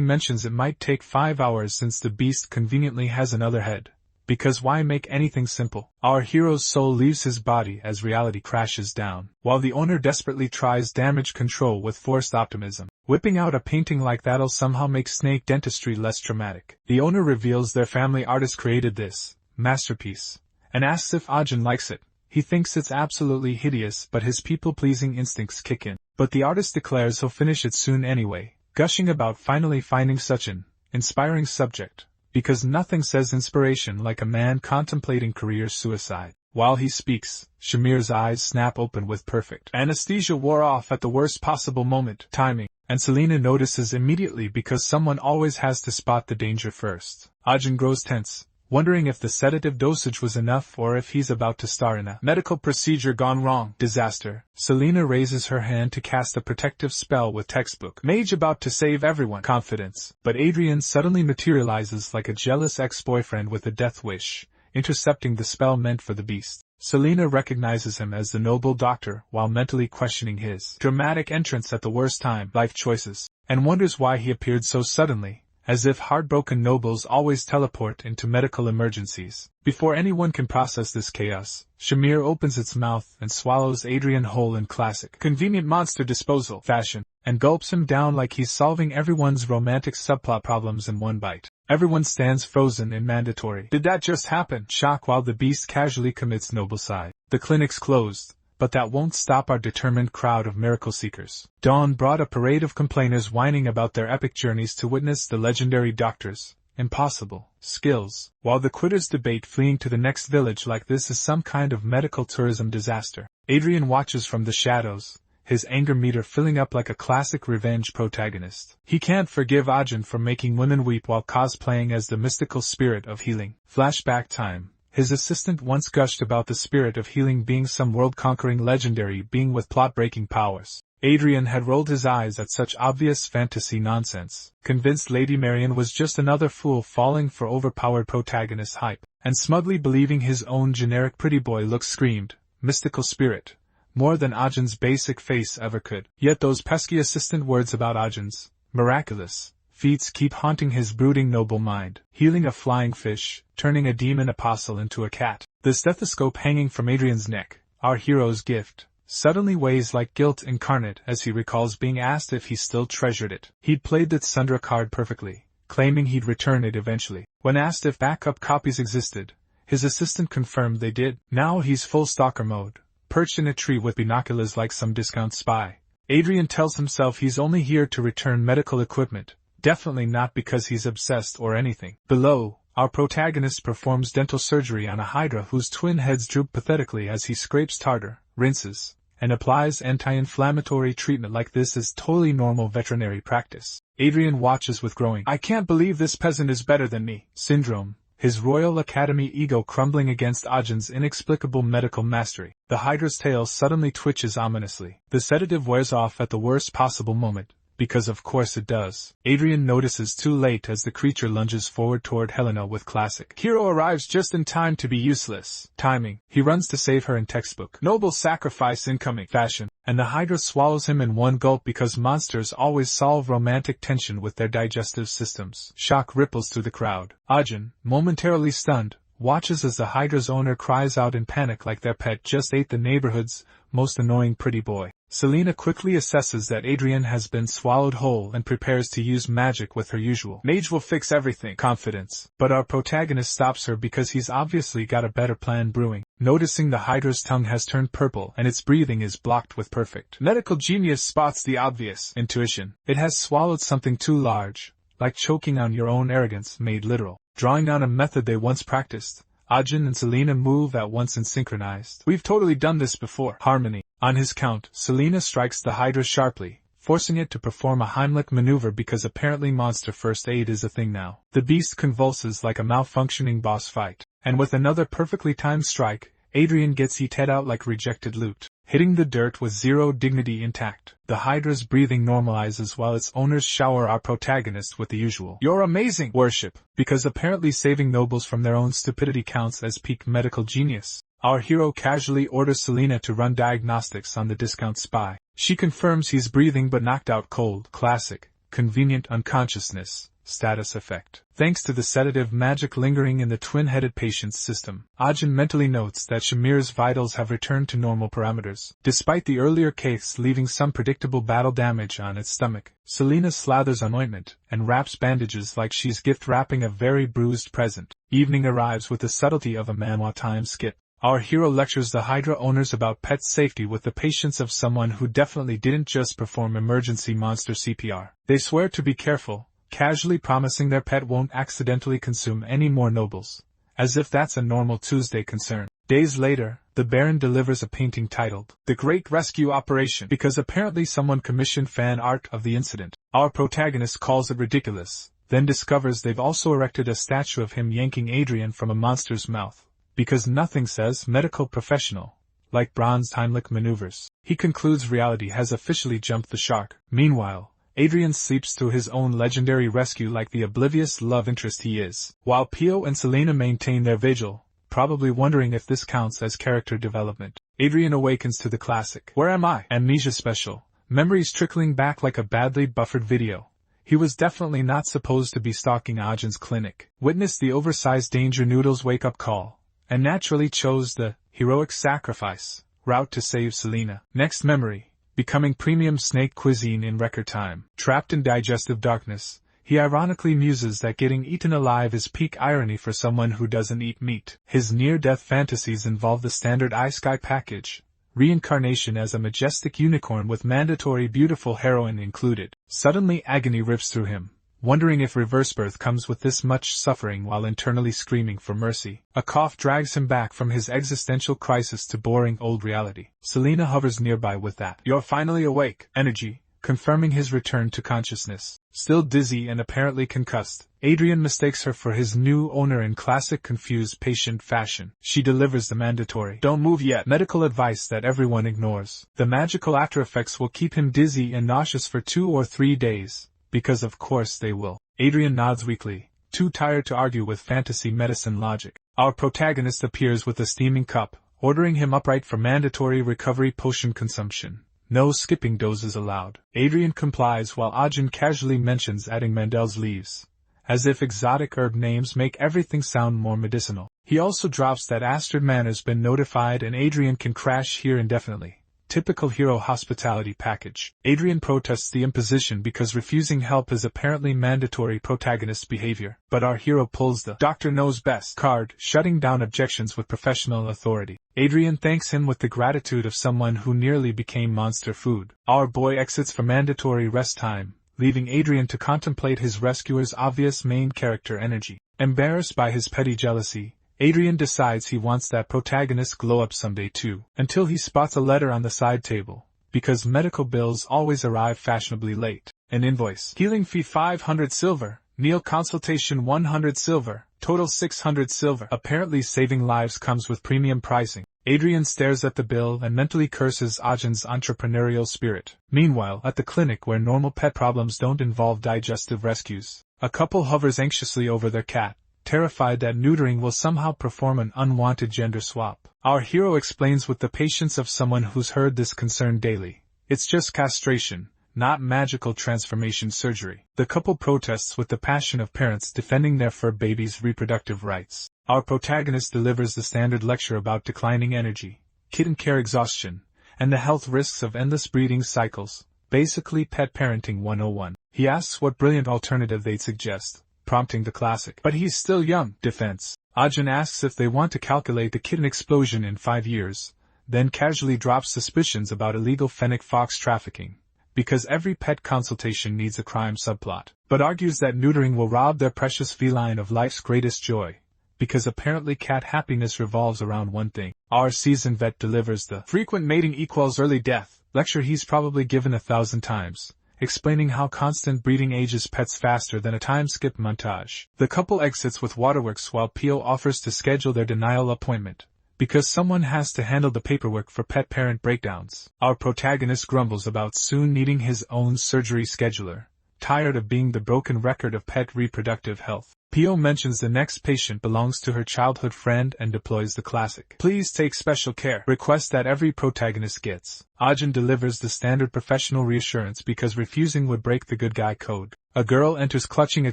mentions it might take 5 hours since the beast conveniently has another head. Because why make anything simple? Our hero's soul leaves his body as reality crashes down, while the owner desperately tries damage control with forced optimism. Whipping out a painting like that'll somehow make snake dentistry less traumatic. The owner reveals their family artist created this masterpiece, and asks if Ajin likes it. He thinks it's absolutely hideous, but his people-pleasing instincts kick in. But the artist declares he'll finish it soon anyway, gushing about finally finding such an inspiring subject, because nothing says inspiration like a man contemplating career suicide. While he speaks, Shamir's eyes snap open with perfect anesthesia wore off at the worst possible moment, timing, and Selena notices immediately because someone always has to spot the danger first. Ajin grows tense, wondering if the sedative dosage was enough or if he's about to star in a medical procedure gone wrong disaster. Selena raises her hand to cast a protective spell with textbook mage about to save everyone confidence, but Adrian suddenly materializes like a jealous ex-boyfriend with a death wish, intercepting the spell meant for the beast. Selena recognizes him as the noble doctor while mentally questioning his dramatic entrance at the worst time, life choices, and wonders why he appeared so suddenly. As if heartbroken nobles always teleport into medical emergencies. Before anyone can process this chaos, Shamir opens its mouth and swallows Adrian whole in classic convenient monster disposal fashion, and gulps him down like he's solving everyone's romantic subplot problems in one bite. Everyone stands frozen in mandatory "did that just happen?" shock while the beast casually commits nobleside. The clinic's closed, but that won't stop our determined crowd of miracle seekers. Dawn brought a parade of complainers whining about their epic journeys to witness the legendary doctor's impossible skills, while the quitters debate fleeing to the next village like this is some kind of medical tourism disaster. Adrian watches from the shadows, his anger meter filling up like a classic revenge protagonist. He can't forgive Ajin for making women weep while cosplaying as the mystical spirit of healing. Flashback time. His assistant once gushed about the spirit of healing being some world-conquering legendary being with plot-breaking powers. Adrian had rolled his eyes at such obvious fantasy nonsense, convinced Lady Marian was just another fool falling for overpowered protagonist hype, and smugly believing his own generic pretty boy look screamed, mystical spirit, more than Ajin's basic face ever could. Yet those pesky assistant words about Ajin's miraculous feats keep haunting his brooding noble mind, healing a flying fish, turning a demon apostle into a cat. The stethoscope hanging from Adrian's neck, our hero's gift, suddenly weighs like guilt incarnate as he recalls being asked if he still treasured it. He'd played the Tsundra card perfectly, claiming he'd return it eventually. When asked if backup copies existed, his assistant confirmed they did. Now he's full stalker mode, perched in a tree with binoculars like some discount spy. Adrian tells himself he's only here to return medical equipment, definitely not because he's obsessed or anything. Below, our protagonist performs dental surgery on a hydra whose twin heads droop pathetically as he scrapes tartar, rinses, and applies anti-inflammatory treatment like this is totally normal veterinary practice. Adrian watches with growing "I can't believe this peasant is better than me" syndrome, his Royal Academy ego crumbling against Ajin's inexplicable medical mastery. The hydra's tail suddenly twitches ominously. The sedative wears off at the worst possible moment, because of course it does. Adrian notices too late as the creature lunges forward toward Helena with classic hero arrives just in time to be useless timing. He runs to save her in textbook noble sacrifice incoming fashion, and the hydra swallows him in one gulp because monsters always solve romantic tension with their digestive systems. Shock ripples through the crowd. Ajin, momentarily stunned, watches as the hydra's owner cries out in panic like their pet just ate the neighborhood's most annoying pretty boy. Selena quickly assesses that Adrian has been swallowed whole and prepares to use magic with her usual "mage will fix everything" confidence. But our protagonist stops her because he's obviously got a better plan brewing. Noticing the hydra's tongue has turned purple and its breathing is blocked with perfect medical genius spots the obvious intuition. It has swallowed something too large, like choking on your own arrogance made literal. Drawing on a method they once practiced, Ajin and Selena move at once in synchronized "we've totally done this before" harmony. On his count, Selena strikes the hydra sharply, forcing it to perform a Heimlich maneuver because apparently monster first aid is a thing now. The beast convulses like a malfunctioning boss fight, and with another perfectly timed strike, Adrian gets eaten out like rejected loot, hitting the dirt with zero dignity intact. The hydra's breathing normalizes while its owners shower our protagonist with the usual "you're amazing" worship, because apparently saving nobles from their own stupidity counts as peak medical genius. Our hero casually orders Selena to run diagnostics on the discount spy. She confirms he's breathing but knocked out cold. Classic, convenient unconsciousness, status effect. Thanks to the sedative magic lingering in the twin-headed patient's system, Ajin mentally notes that Shamir's vitals have returned to normal parameters. Despite the earlier case leaving some predictable battle damage on its stomach, Selena slathers on ointment and wraps bandages like she's gift-wrapping a very bruised present. Evening arrives with the subtlety of a manhwa time skip. Our hero lectures the hydra owners about pet safety with the patience of someone who definitely didn't just perform emergency monster CPR. They swear to be careful, casually promising their pet won't accidentally consume any more nobles, as if that's a normal Tuesday concern. Days later, the Baron delivers a painting titled "The Great Rescue Operation" because apparently someone commissioned fan art of the incident. Our protagonist calls it ridiculous, then discovers they've also erected a statue of him yanking Adrian from a monster's mouth, because nothing says medical professional like bronzed Heimlich maneuvers. He concludes reality has officially jumped the shark. Meanwhile, Adrian sleeps through his own legendary rescue like the oblivious love interest he is, while Pio and Selena maintain their vigil, probably wondering if this counts as character development. Adrian awakens to the classic "where am I?" amnesia special, memories trickling back like a badly buffered video. He was definitely not supposed to be stalking Ajin's clinic. Witnessed the oversized Danger Noodles wake-up call, and naturally chose the heroic sacrifice route to save Selena. Next memory, becoming premium snake cuisine in record time. Trapped in digestive darkness, he ironically muses that getting eaten alive is peak irony for someone who doesn't eat meat. His near-death fantasies involve the standard iSky package, reincarnation as a majestic unicorn with mandatory beautiful heroine included. Suddenly agony rips through him, wondering if reverse birth comes with this much suffering while internally screaming for mercy. A cough drags him back from his existential crisis to boring old reality. Selena hovers nearby with that "you're finally awake" energy, confirming his return to consciousness. Still dizzy and apparently concussed, Adrian mistakes her for his new owner in classic confused patient fashion. She delivers the mandatory "don't move yet" medical advice that everyone ignores. The magical after effects will keep him dizzy and nauseous for 2 or 3 days. Because of course they will. Adrian nods weakly, too tired to argue with fantasy medicine logic. Our protagonist appears with a steaming cup, ordering him upright for mandatory recovery potion consumption. No skipping doses allowed. Adrian complies while Ajahn casually mentions adding Mandel's leaves, as if exotic herb names make everything sound more medicinal. He also drops that Astrid Manor's been notified and Adrian can crash here indefinitely. Typical hero hospitality package. Adrian protests the imposition because refusing help is apparently mandatory protagonist behavior, but our hero pulls the "doctor knows best" card, shutting down objections with professional authority. Adrian thanks him with the gratitude of someone who nearly became monster food. Our boy exits for mandatory rest time, leaving Adrian to contemplate his rescuer's obvious main character energy. Embarrassed by his petty jealousy, Adrian decides he wants that protagonist glow up someday too, until he spots a letter on the side table, because medical bills always arrive fashionably late. An invoice. Healing fee 500 silver, Neil consultation 100 silver, total 600 silver. Apparently saving lives comes with premium pricing. Adrian stares at the bill and mentally curses Ajah's entrepreneurial spirit. Meanwhile, at the clinic where normal pet problems don't involve digestive rescues, a couple hovers anxiously over their cat, terrified that neutering will somehow perform an unwanted gender swap. Our hero explains with the patience of someone who's heard this concern daily. It's just castration, not magical transformation surgery. The couple protests with the passion of parents defending their fur baby's reproductive rights. Our protagonist delivers the standard lecture about declining energy, kitten care exhaustion, and the health risks of endless breeding cycles, basically pet parenting 101. He asks what brilliant alternative they'd suggest, prompting the classic "but he's still young" defense. Ajahn asks if they want to calculate the kitten explosion in 5 years, then casually drops suspicions about illegal fennec fox trafficking, because every pet consultation needs a crime subplot, but argues that neutering will rob their precious feline of life's greatest joy, because apparently cat happiness revolves around one thing. Our seasoned vet delivers the "frequent mating equals early death" lecture he's probably given 1,000 times, explaining how constant breeding ages pets faster than a time-skip montage. The couple exits with waterworks while Pio offers to schedule their denial appointment, because someone has to handle the paperwork for pet parent breakdowns. Our protagonist grumbles about soon needing his own surgery scheduler, tired of being the broken record of pet reproductive health. Pio mentions the next patient belongs to her childhood friend and deploys the classic "please take special care" request that every protagonist gets. Ajahn delivers the standard professional reassurance because refusing would break the good guy code. A girl enters clutching a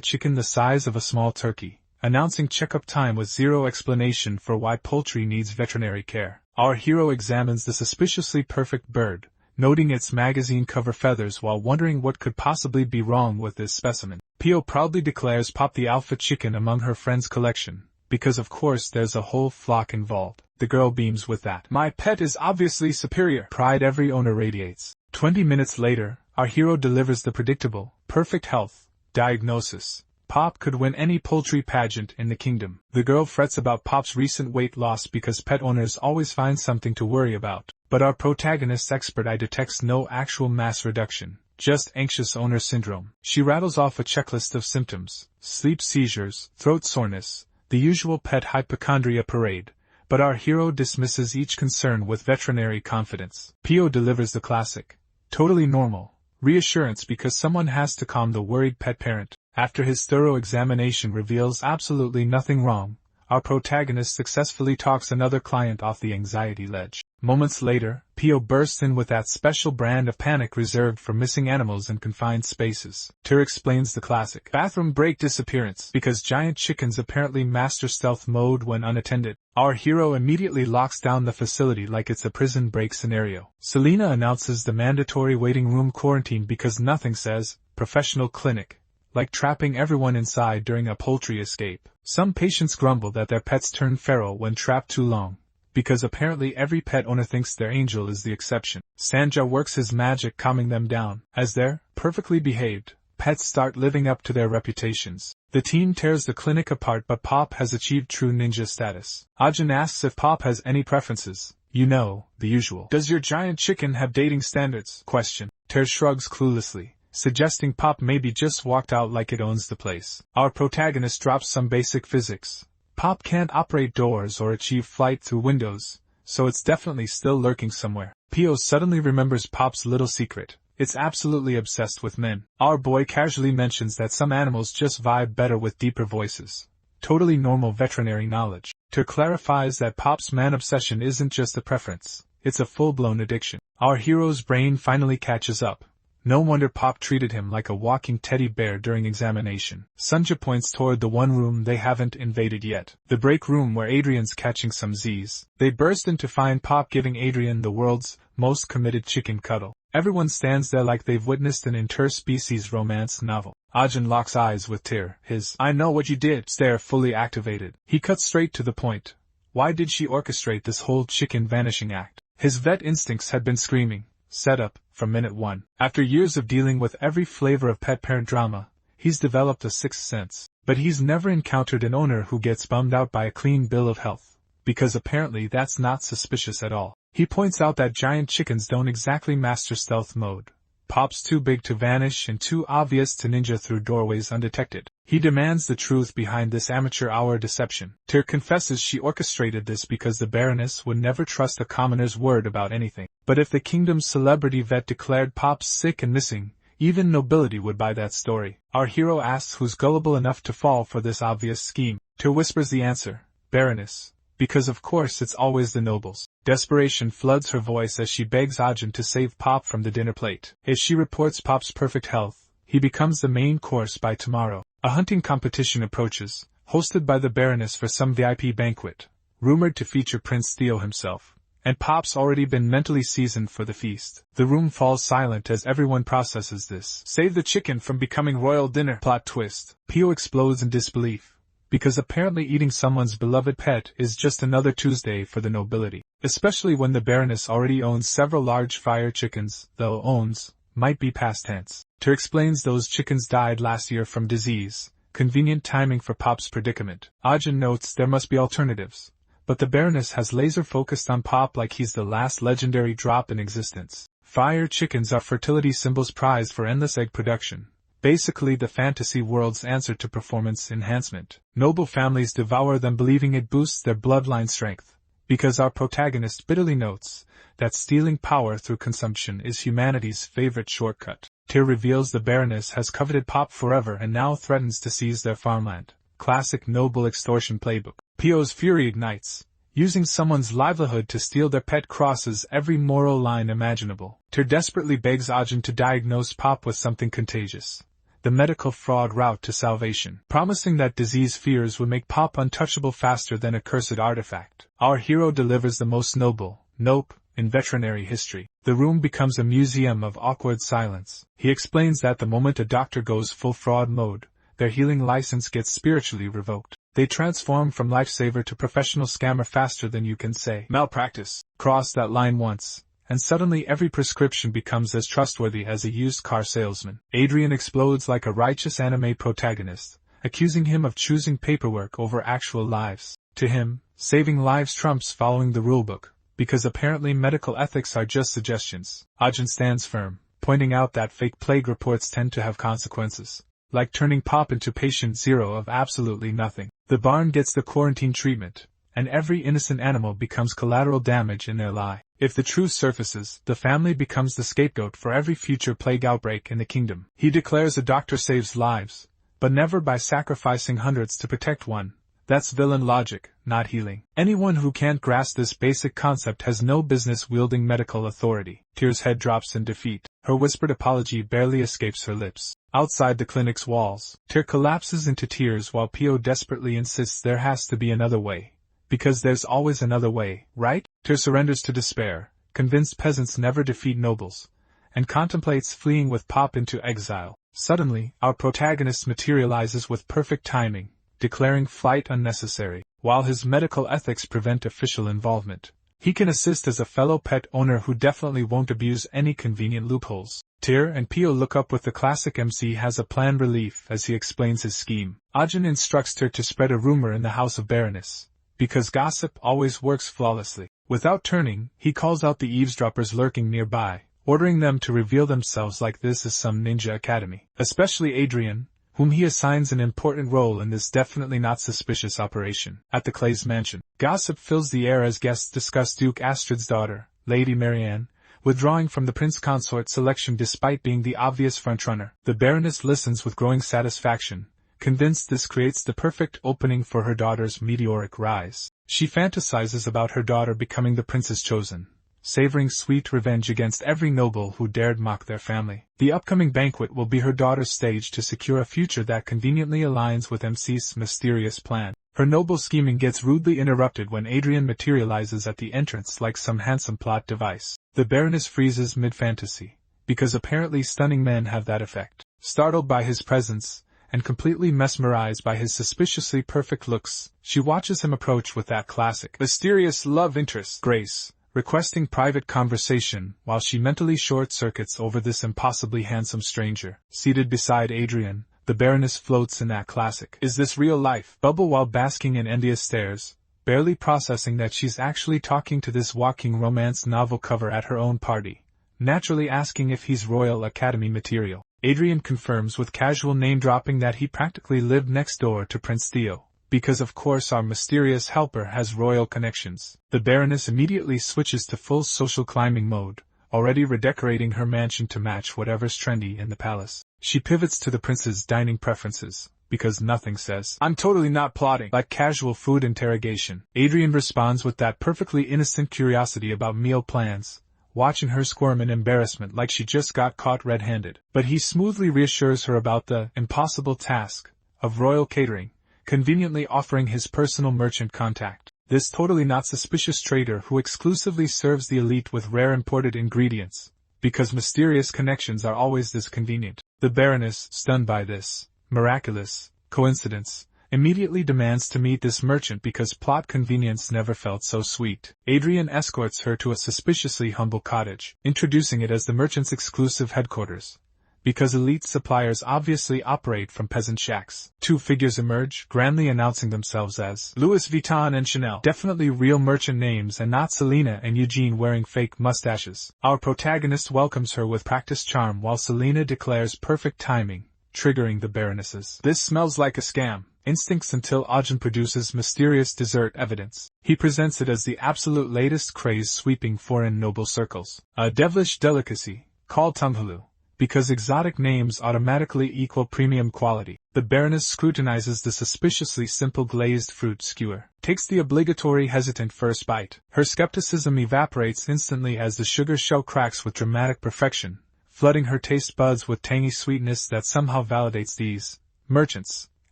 chicken the size of a small turkey, announcing checkup time with zero explanation for why poultry needs veterinary care. Our hero examines the suspiciously perfect bird, noting its magazine cover feathers while wondering what could possibly be wrong with this specimen. Pio proudly declares Pop the alpha chicken among her friend's collection, because of course there's a whole flock involved. The girl beams with that "my pet is obviously superior" pride every owner radiates. 20 minutes later, our hero delivers the predictable, perfect health diagnosis. Pop could win any poultry pageant in the kingdom. The girl frets about Pop's recent weight loss because pet owners always find something to worry about, but our protagonist's expert eye detects no actual mass reduction, just anxious owner syndrome. She rattles off a checklist of symptoms: sleep seizures, throat soreness, the usual pet hypochondria parade, but our hero dismisses each concern with veterinary confidence. Pio delivers the classic, totally normal, reassurance because someone has to calm the worried pet parent. After his thorough examination reveals absolutely nothing wrong, our protagonist successfully talks another client off the anxiety ledge. Moments later, Pio bursts in with that special brand of panic reserved for missing animals in confined spaces. Tyr explains the classic bathroom break disappearance because giant chickens apparently master stealth mode when unattended. Our hero immediately locks down the facility like it's a prison break scenario. Selena announces the mandatory waiting room quarantine because nothing says professional clinic like trapping everyone inside during a poultry escape. Some patients grumble that their pets turn feral when trapped too long, because apparently every pet owner thinks their angel is the exception. Sanja works his magic calming them down. As their perfectly behaved pets start living up to their reputations, the team tears the clinic apart, but Pop has achieved true ninja status. Ajahn asks if Pop has any preferences. You know, the usual. Does your giant chicken have dating standards? Question. Tyr shrugs cluelessly, suggesting Pop maybe just walked out like it owns the place. Our protagonist drops some basic physics. Pop can't operate doors or achieve flight through windows, so it's definitely still lurking somewhere. Pio suddenly remembers Pop's little secret. It's absolutely obsessed with men. Our boy casually mentions that some animals just vibe better with deeper voices. Totally normal veterinary knowledge. Tyr clarifies that Pop's man obsession isn't just a preference, it's a full-blown addiction. Our hero's brain finally catches up. No wonder Pop treated him like a walking teddy bear during examination. Sunja points toward the one room they haven't invaded yet, the break room where Adrian's catching some Z's. They burst in to find Pop giving Adrian the world's most committed chicken cuddle. Everyone stands there like they've witnessed an interspecies romance novel. Ajin locks eyes with Tyr, his "I know what you did" stare fully activated. He cuts straight to the point. Why did she orchestrate this whole chicken vanishing act? His vet instincts had been screaming, set up, from minute one. After years of dealing with every flavor of pet-parent drama, he's developed a sixth sense. But he's never encountered an owner who gets bummed out by a clean bill of health, because apparently that's not suspicious at all. He points out that giant chickens don't exactly master stealth mode. Pop's too big to vanish and too obvious to ninja through doorways undetected. He demands the truth behind this amateur hour deception. Tyr confesses she orchestrated this because the Baroness would never trust a commoner's word about anything. But if the kingdom's celebrity vet declared Pop sick and missing, even nobility would buy that story. Our hero asks who's gullible enough to fall for this obvious scheme. Tyr whispers the answer, Baroness, because of course it's always the nobles. Desperation floods her voice as she begs Ajin to save Pop from the dinner plate. If she reports Pop's perfect health, he becomes the main course by tomorrow. A hunting competition approaches, hosted by the Baroness for some VIP banquet, rumored to feature Prince Theo himself. And Pop's already been mentally seasoned for the feast. The room falls silent as everyone processes this. Save the chicken from becoming royal dinner. Plot twist. Pio explodes in disbelief, because apparently eating someone's beloved pet is just another Tuesday for the nobility. Especially when the Baroness already owns several large fire chickens, though owns might be past tense. Tyr explains those chickens died last year from disease, convenient timing for Pop's predicament. Ajin notes there must be alternatives, but the Baroness has laser focused on Pop like he's the last legendary drop in existence. Fire chickens are fertility symbols prized for endless egg production. Basically the fantasy world's answer to performance enhancement. Noble families devour them believing it boosts their bloodline strength, because our protagonist bitterly notes that stealing power through consumption is humanity's favorite shortcut. Tyr reveals the Baroness has coveted Pop forever and now threatens to seize their farmland. Classic noble extortion playbook. Pio's fury ignites. Using someone's livelihood to steal their pet crosses every moral line imaginable. Tyr desperately begs Ajin to diagnose Pop with something contagious, the medical fraud route to salvation, promising that disease fears would make Pop untouchable faster than a cursed artifact. Our hero delivers the most noble nope in veterinary history. The room becomes a museum of awkward silence. He explains that the moment a doctor goes full fraud mode, their healing license gets spiritually revoked. They transform from lifesaver to professional scammer faster than you can say malpractice. Cross that line once, and suddenly every prescription becomes as trustworthy as a used car salesman. Adrian explodes like a righteous anime protagonist, accusing him of choosing paperwork over actual lives. To him, saving lives trumps following the rulebook, because apparently medical ethics are just suggestions. Ajin stands firm, pointing out that fake plague reports tend to have consequences, like turning Pop into patient zero of absolutely nothing. The barn gets the quarantine treatment, and every innocent animal becomes collateral damage in their lie. If the truth surfaces, the family becomes the scapegoat for every future plague outbreak in the kingdom. He declares a doctor saves lives, but never by sacrificing hundreds to protect one. That's villain logic, not healing. Anyone who can't grasp this basic concept has no business wielding medical authority. Tyr's head drops in defeat. Her whispered apology barely escapes her lips. Outside the clinic's walls, Tyr collapses into tears while Pio desperately insists there has to be another way. Because there's always another way, right? Tyr surrenders to despair, convinced peasants never defeat nobles, and contemplates fleeing with Pop into exile. Suddenly, our protagonist materializes with perfect timing, declaring flight unnecessary. While his medical ethics prevent official involvement, he can assist as a fellow pet owner who definitely won't abuse any convenient loopholes. Tyr and Pio look up with the classic MC has a plan relief as he explains his scheme. Ajin instructs Tyr to spread a rumor in the house of Baroness, because gossip always works flawlessly. Without turning, he calls out the eavesdroppers lurking nearby, ordering them to reveal themselves like this is some ninja academy. Especially Adrian, whom he assigns an important role in this definitely not suspicious operation. At the Clay's mansion, gossip fills the air as guests discuss Duke Astrid's daughter, Lady Marianne, withdrawing from the prince consort selection despite being the obvious frontrunner. The Baroness listens with growing satisfaction, Convinced this creates the perfect opening for her daughter's meteoric rise, she fantasizes about her daughter becoming the prince's chosen, savoring sweet revenge against every noble who dared mock their family. The upcoming banquet will be her daughter's stage to secure a future that conveniently aligns with MC's mysterious plan. Her noble scheming gets rudely interrupted when Adrian materializes at the entrance like some handsome plot device. The Baroness freezes mid-fantasy, because apparently stunning men have that effect. Startled by his presence, and completely mesmerized by his suspiciously perfect looks, she watches him approach with that classic, mysterious love interest grace, requesting private conversation while she mentally short-circuits over this impossibly handsome stranger. Seated beside Adrian, the Baroness floats in that classic "is this real life" bubble while basking in envious stares, barely processing that she's actually talking to this walking romance novel cover at her own party, naturally asking if he's Royal Academy material. Adrian confirms with casual name-dropping that he practically lived next door to Prince Theo, because of course our mysterious helper has royal connections. The Baroness immediately switches to full social climbing mode, already redecorating her mansion to match whatever's trendy in the palace. She pivots to the prince's dining preferences, because nothing says "I'm totally not plotting" like casual food interrogation. Adrian responds with that perfectly innocent curiosity about meal plans, watching her squirm in embarrassment like she just got caught red-handed. But he smoothly reassures her about the impossible task of royal catering, conveniently offering his personal merchant contact. This totally not suspicious trader who exclusively serves the elite with rare imported ingredients, because mysterious connections are always this convenient. The Baroness, stunned by this miraculous coincidence, immediately demands to meet this merchant because plot convenience never felt so sweet. Adrian escorts her to a suspiciously humble cottage, introducing it as the merchant's exclusive headquarters, because elite suppliers obviously operate from peasant shacks. Two figures emerge, grandly announcing themselves as Louis Vuitton and Chanel, definitely real merchant names and not Selena and Eugene wearing fake mustaches. Our protagonist welcomes her with practiced charm while Selena declares perfect timing, triggering the Baroness's "this smells like a scam" instincts until Ajahn produces mysterious dessert evidence. He presents it as the absolute latest craze sweeping foreign noble circles, a devilish delicacy, called Tunghalu, because exotic names automatically equal premium quality. The Baroness scrutinizes the suspiciously simple glazed fruit skewer, takes the obligatory hesitant first bite. Her skepticism evaporates instantly as the sugar shell cracks with dramatic perfection, flooding her taste buds with tangy sweetness that somehow validates these merchants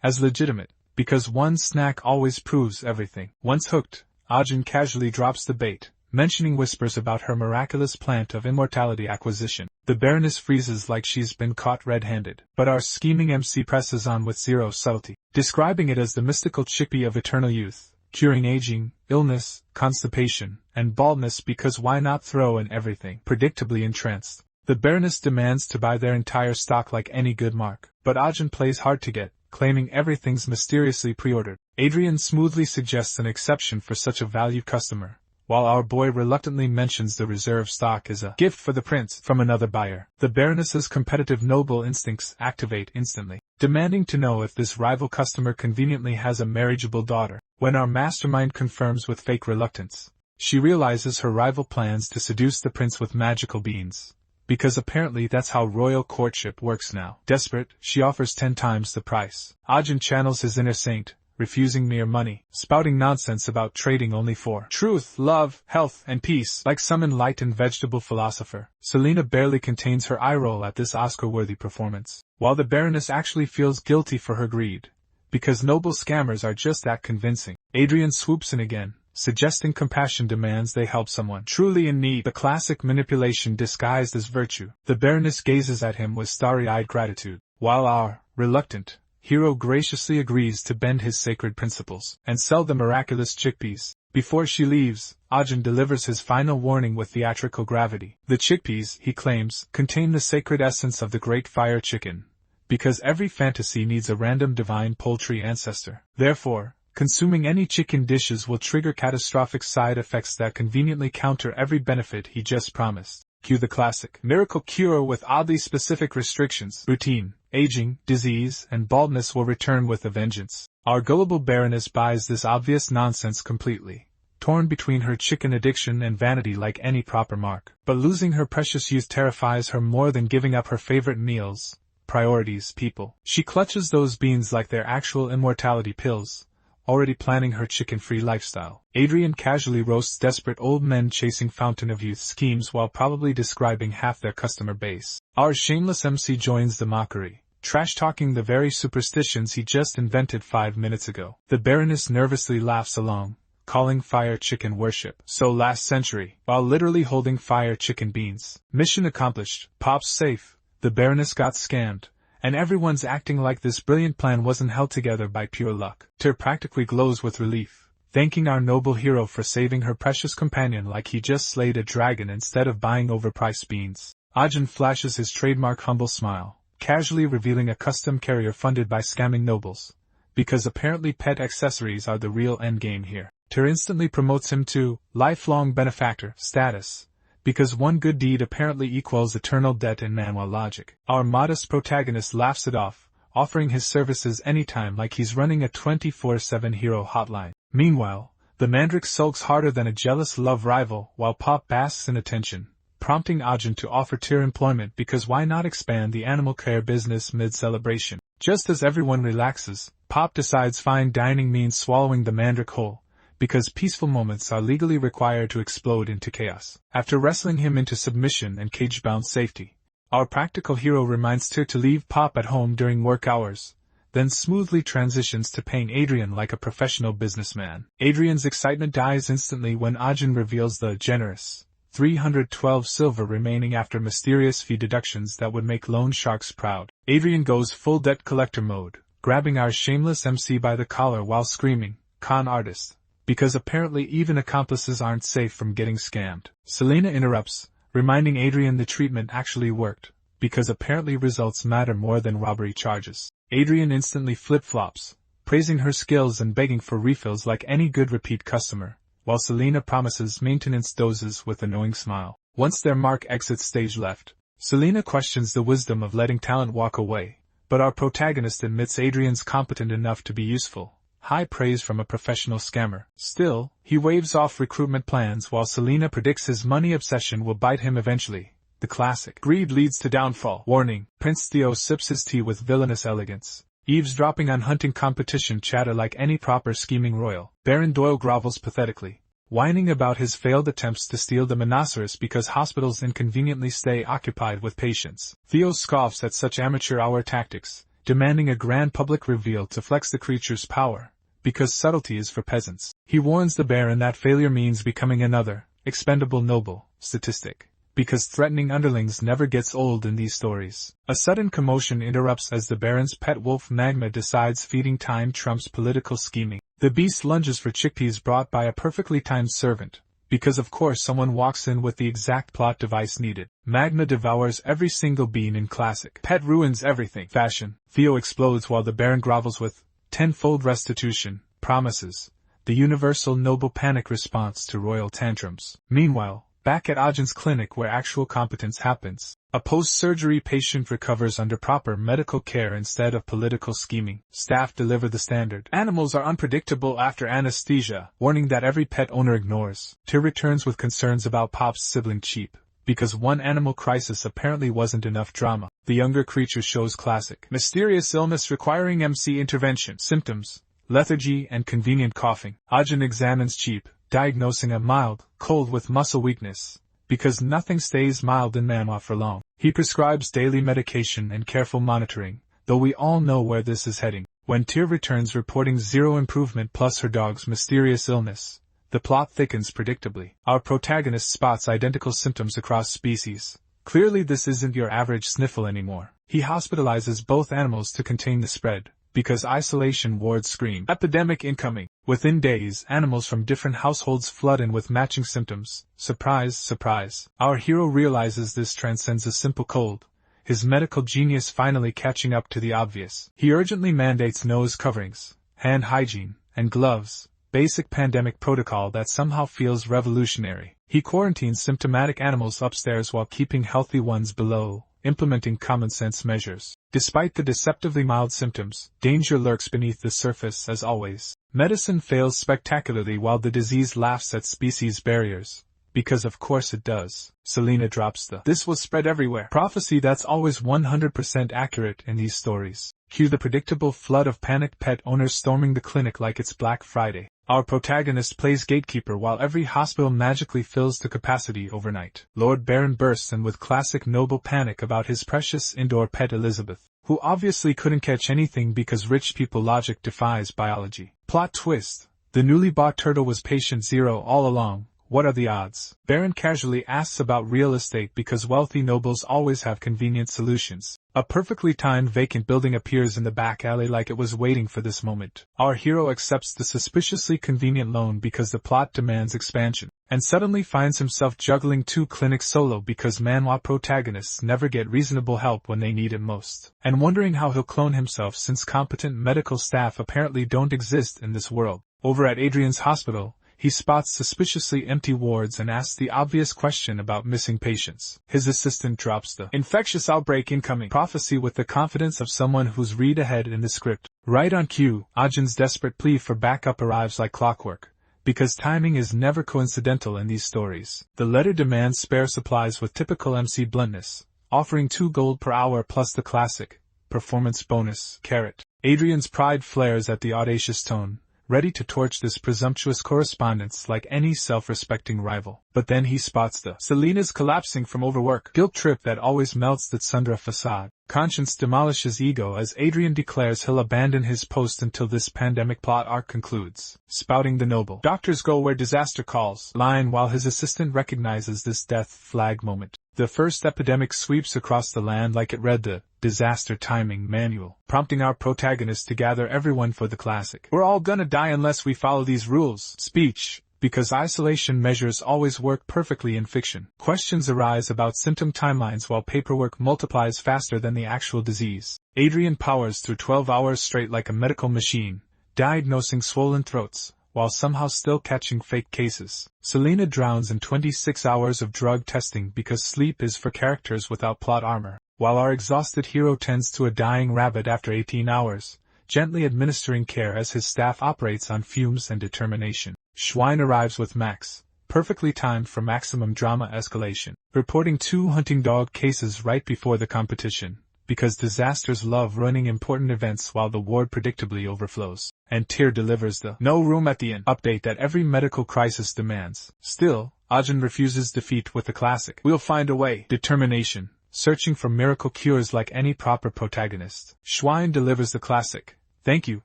as legitimate, because one snack always proves everything. Once hooked, Ajahn casually drops the bait, mentioning whispers about her miraculous plant of immortality acquisition. The Baroness freezes like she's been caught red-handed, but our scheming MC presses on with zero subtlety, describing it as the mystical chickpea of eternal youth, curing aging, illness, constipation, and baldness because why not throw in everything. Predictably entranced, the Baroness demands to buy their entire stock like any good mark, but Ajahn plays hard to get, claiming everything's mysteriously pre-ordered. Adrian smoothly suggests an exception for such a valued customer, while our boy reluctantly mentions the reserve stock is a gift for the prince from another buyer. The Baroness's competitive noble instincts activate instantly, demanding to know if this rival customer conveniently has a marriageable daughter. When our mastermind confirms with fake reluctance, she realizes her rival plans to seduce the prince with magical beans, because apparently that's how royal courtship works now. Desperate, she offers 10 times the price. Ajahn channels his inner saint, refusing mere money, spouting nonsense about trading only for truth, love, health, and peace, like some enlightened vegetable philosopher. Selena barely contains her eye roll at this Oscar-worthy performance, while the Baroness actually feels guilty for her greed, because noble scammers are just that convincing. Adrian swoops in again, suggesting compassion demands they help someone truly in need, the classic manipulation disguised as virtue. The Baroness gazes at him with starry-eyed gratitude, while our reluctant hero graciously agrees to bend his sacred principles and sell the miraculous chickpeas. Before she leaves, Ajahn delivers his final warning with theatrical gravity. The chickpeas, he claims, contain the sacred essence of the great fire chicken, because every fantasy needs a random divine poultry ancestor. Therefore, consuming any chicken dishes will trigger catastrophic side effects that conveniently counter every benefit he just promised. Cue the classic miracle cure with oddly specific restrictions. Routine, aging, disease, and baldness will return with a vengeance. Our gullible Baroness buys this obvious nonsense completely, torn between her chicken addiction and vanity like any proper mark. But losing her precious youth terrifies her more than giving up her favorite meals, priorities, people. She clutches those beans like they're actual immortality pills, already planning her chicken-free lifestyle. Adrian casually roasts desperate old men chasing Fountain of Youth schemes while probably describing half their customer base. Our shameless MC joins the mockery, trash-talking the very superstitions he just invented 5 minutes ago. The Baroness nervously laughs along, calling fire chicken worship. So last century, while literally holding fire chicken beans. Mission accomplished, Pop's safe, the Baroness got scammed, and everyone's acting like this brilliant plan wasn't held together by pure luck. Tyr practically glows with relief, thanking our noble hero for saving her precious companion like he just slayed a dragon instead of buying overpriced beans. Ajin flashes his trademark humble smile, casually revealing a custom carrier funded by scamming nobles, because apparently pet accessories are the real endgame here. Tyr instantly promotes him to lifelong benefactor status, because one good deed apparently equals eternal debt in manhwa logic. Our modest protagonist laughs it off, offering his services anytime like he's running a 24/7 hero hotline. Meanwhile, the Mandrake sulks harder than a jealous love rival while Pop basks in attention, prompting Ajin to offer Tyr employment because why not expand the animal care business mid-celebration? Just as everyone relaxes, Pop decides fine dining means swallowing the Mandrake whole, because peaceful moments are legally required to explode into chaos. After wrestling him into submission and cage-bound safety, our practical hero reminds Tyr to leave Pop at home during work hours, then smoothly transitions to paying Adrian like a professional businessman. Adrian's excitement dies instantly when Ajin reveals the generous 312 silver remaining after mysterious fee deductions that would make loan sharks proud. Adrian goes full debt collector mode, grabbing our shameless MC by the collar while screaming, "Con artist," because apparently even accomplices aren't safe from getting scammed. Selena interrupts, reminding Adrian the treatment actually worked, because apparently results matter more than robbery charges. Adrian instantly flip-flops, praising her skills and begging for refills like any good repeat customer, while Selena promises maintenance doses with an knowing smile. Once their mark exits stage left, Selena questions the wisdom of letting talent walk away, but our protagonist admits Adrian's competent enough to be useful. High praise from a professional scammer. Still, he waves off recruitment plans while Selena predicts his money obsession will bite him eventually. The classic. Greed leads to downfall. Warning. Prince Theo sips his tea with villainous elegance, eavesdropping on hunting competition chatter like any proper scheming royal. Baron Doyle grovels pathetically, whining about his failed attempts to steal the Monoceros because hospitals inconveniently stay occupied with patients. Theo scoffs at such amateur hour tactics, demanding a grand public reveal to flex the creature's power, because subtlety is for peasants. He warns the Baron that failure means becoming another, expendable noble, statistic, because threatening underlings never gets old in these stories. A sudden commotion interrupts as the Baron's pet wolf Magma decides feeding time trumps political scheming. The beast lunges for chickpeas brought by a perfectly timed servant, because of course someone walks in with the exact plot device needed. Magma devours every single bean in classic pet ruins everything fashion. Theo explodes while the Baron grovels with tenfold restitution, promises, the universal noble panic response to royal tantrums. Meanwhile, back at Ajin's clinic where actual competence happens, a post-surgery patient recovers under proper medical care instead of political scheming. Staff deliver the standard. Animals are unpredictable after anesthesia, warning that every pet owner ignores. Tyr returns with concerns about Pop's sibling Cheap, because one animal crisis apparently wasn't enough drama. The younger creature shows classic mysterious illness requiring MC intervention. Symptoms: lethargy and convenient coughing. Ajin examines Cheap, diagnosing a mild cold with muscle weakness, because nothing stays mild in manhwa for long. He prescribes daily medication and careful monitoring, though we all know where this is heading. When Tyr returns reporting zero improvement plus her dog's mysterious illness, the plot thickens predictably. Our protagonist spots identical symptoms across species. Clearly this isn't your average sniffle anymore. He hospitalizes both animals to contain the spread, because isolation wards scream epidemic incoming. Within days, animals from different households flood in with matching symptoms. Surprise, surprise. Our hero realizes this transcends a simple cold, his medical genius finally catching up to the obvious. He urgently mandates nose coverings, hand hygiene, and gloves, basic pandemic protocol that somehow feels revolutionary. He quarantines symptomatic animals upstairs while keeping healthy ones below, implementing common-sense measures. Despite the deceptively mild symptoms, danger lurks beneath the surface as always. Medicine fails spectacularly while the disease laughs at species barriers, because of course it does. Selina drops the "this will spread everywhere" prophecy that's always 100% accurate in these stories. Cue the predictable flood of panicked pet owners storming the clinic like it's Black Friday. Our protagonist plays gatekeeper while every hospital magically fills to capacity overnight. Lord Baron bursts in with classic noble panic about his precious indoor pet Elizabeth, who obviously couldn't catch anything because rich people logic defies biology. Plot twist: the newly bought turtle was patient zero all along. What are the odds? Baron casually asks about real estate because wealthy nobles always have convenient solutions. A perfectly timed vacant building appears in the back alley like it was waiting for this moment. Our hero accepts the suspiciously convenient loan because the plot demands expansion, and suddenly finds himself juggling 2 clinics solo because manhwa protagonists never get reasonable help when they need it most, and wondering how he'll clone himself since competent medical staff apparently don't exist in this world. Over at Adrian's hospital, he spots suspiciously empty wards and asks the obvious question about missing patients. His assistant drops the "infectious outbreak incoming" prophecy with the confidence of someone who's read ahead in the script. Right on cue, Ajin's desperate plea for backup arrives like clockwork, because timing is never coincidental in these stories. The letter demands spare supplies with typical MC bluntness, offering 2 gold per hour plus the classic performance bonus carrot. Adrian's pride flares at the audacious tone, ready to torch this presumptuous correspondence like any self-respecting rival. But then he spots the Selina's collapsing from overwork guilt trip that always melts the Tsundra facade. Conscience demolishes ego as Adrian declares he'll abandon his post until this pandemic plot arc concludes, spouting the noble "doctors go where disaster calls" line while his assistant recognizes this death flag moment. The first epidemic sweeps across the land like it read the disaster timing manual, prompting our protagonist to gather everyone for the classic "we're all gonna die unless we follow these rules" speech, because isolation measures always work perfectly in fiction. Questions arise about symptom timelines while paperwork multiplies faster than the actual disease. Adrian powers through 12 hours straight like a medical machine, diagnosing swollen throats, while somehow still catching fake cases. Selina drowns in 26 hours of drug testing because sleep is for characters without plot armor, while our exhausted hero tends to a dying rabbit after 18 hours, gently administering care as his staff operates on fumes and determination. Schwein arrives with Max, perfectly timed for maximum drama escalation, reporting 2 hunting dog cases right before the competition, because disasters love ruining important events while the ward predictably overflows. And Tyr delivers the "no room at the inn" update that every medical crisis demands. Still, Ajin refuses defeat with the classic "we'll find a way" determination, searching for miracle cures like any proper protagonist. Schwein delivers the classic "thank you"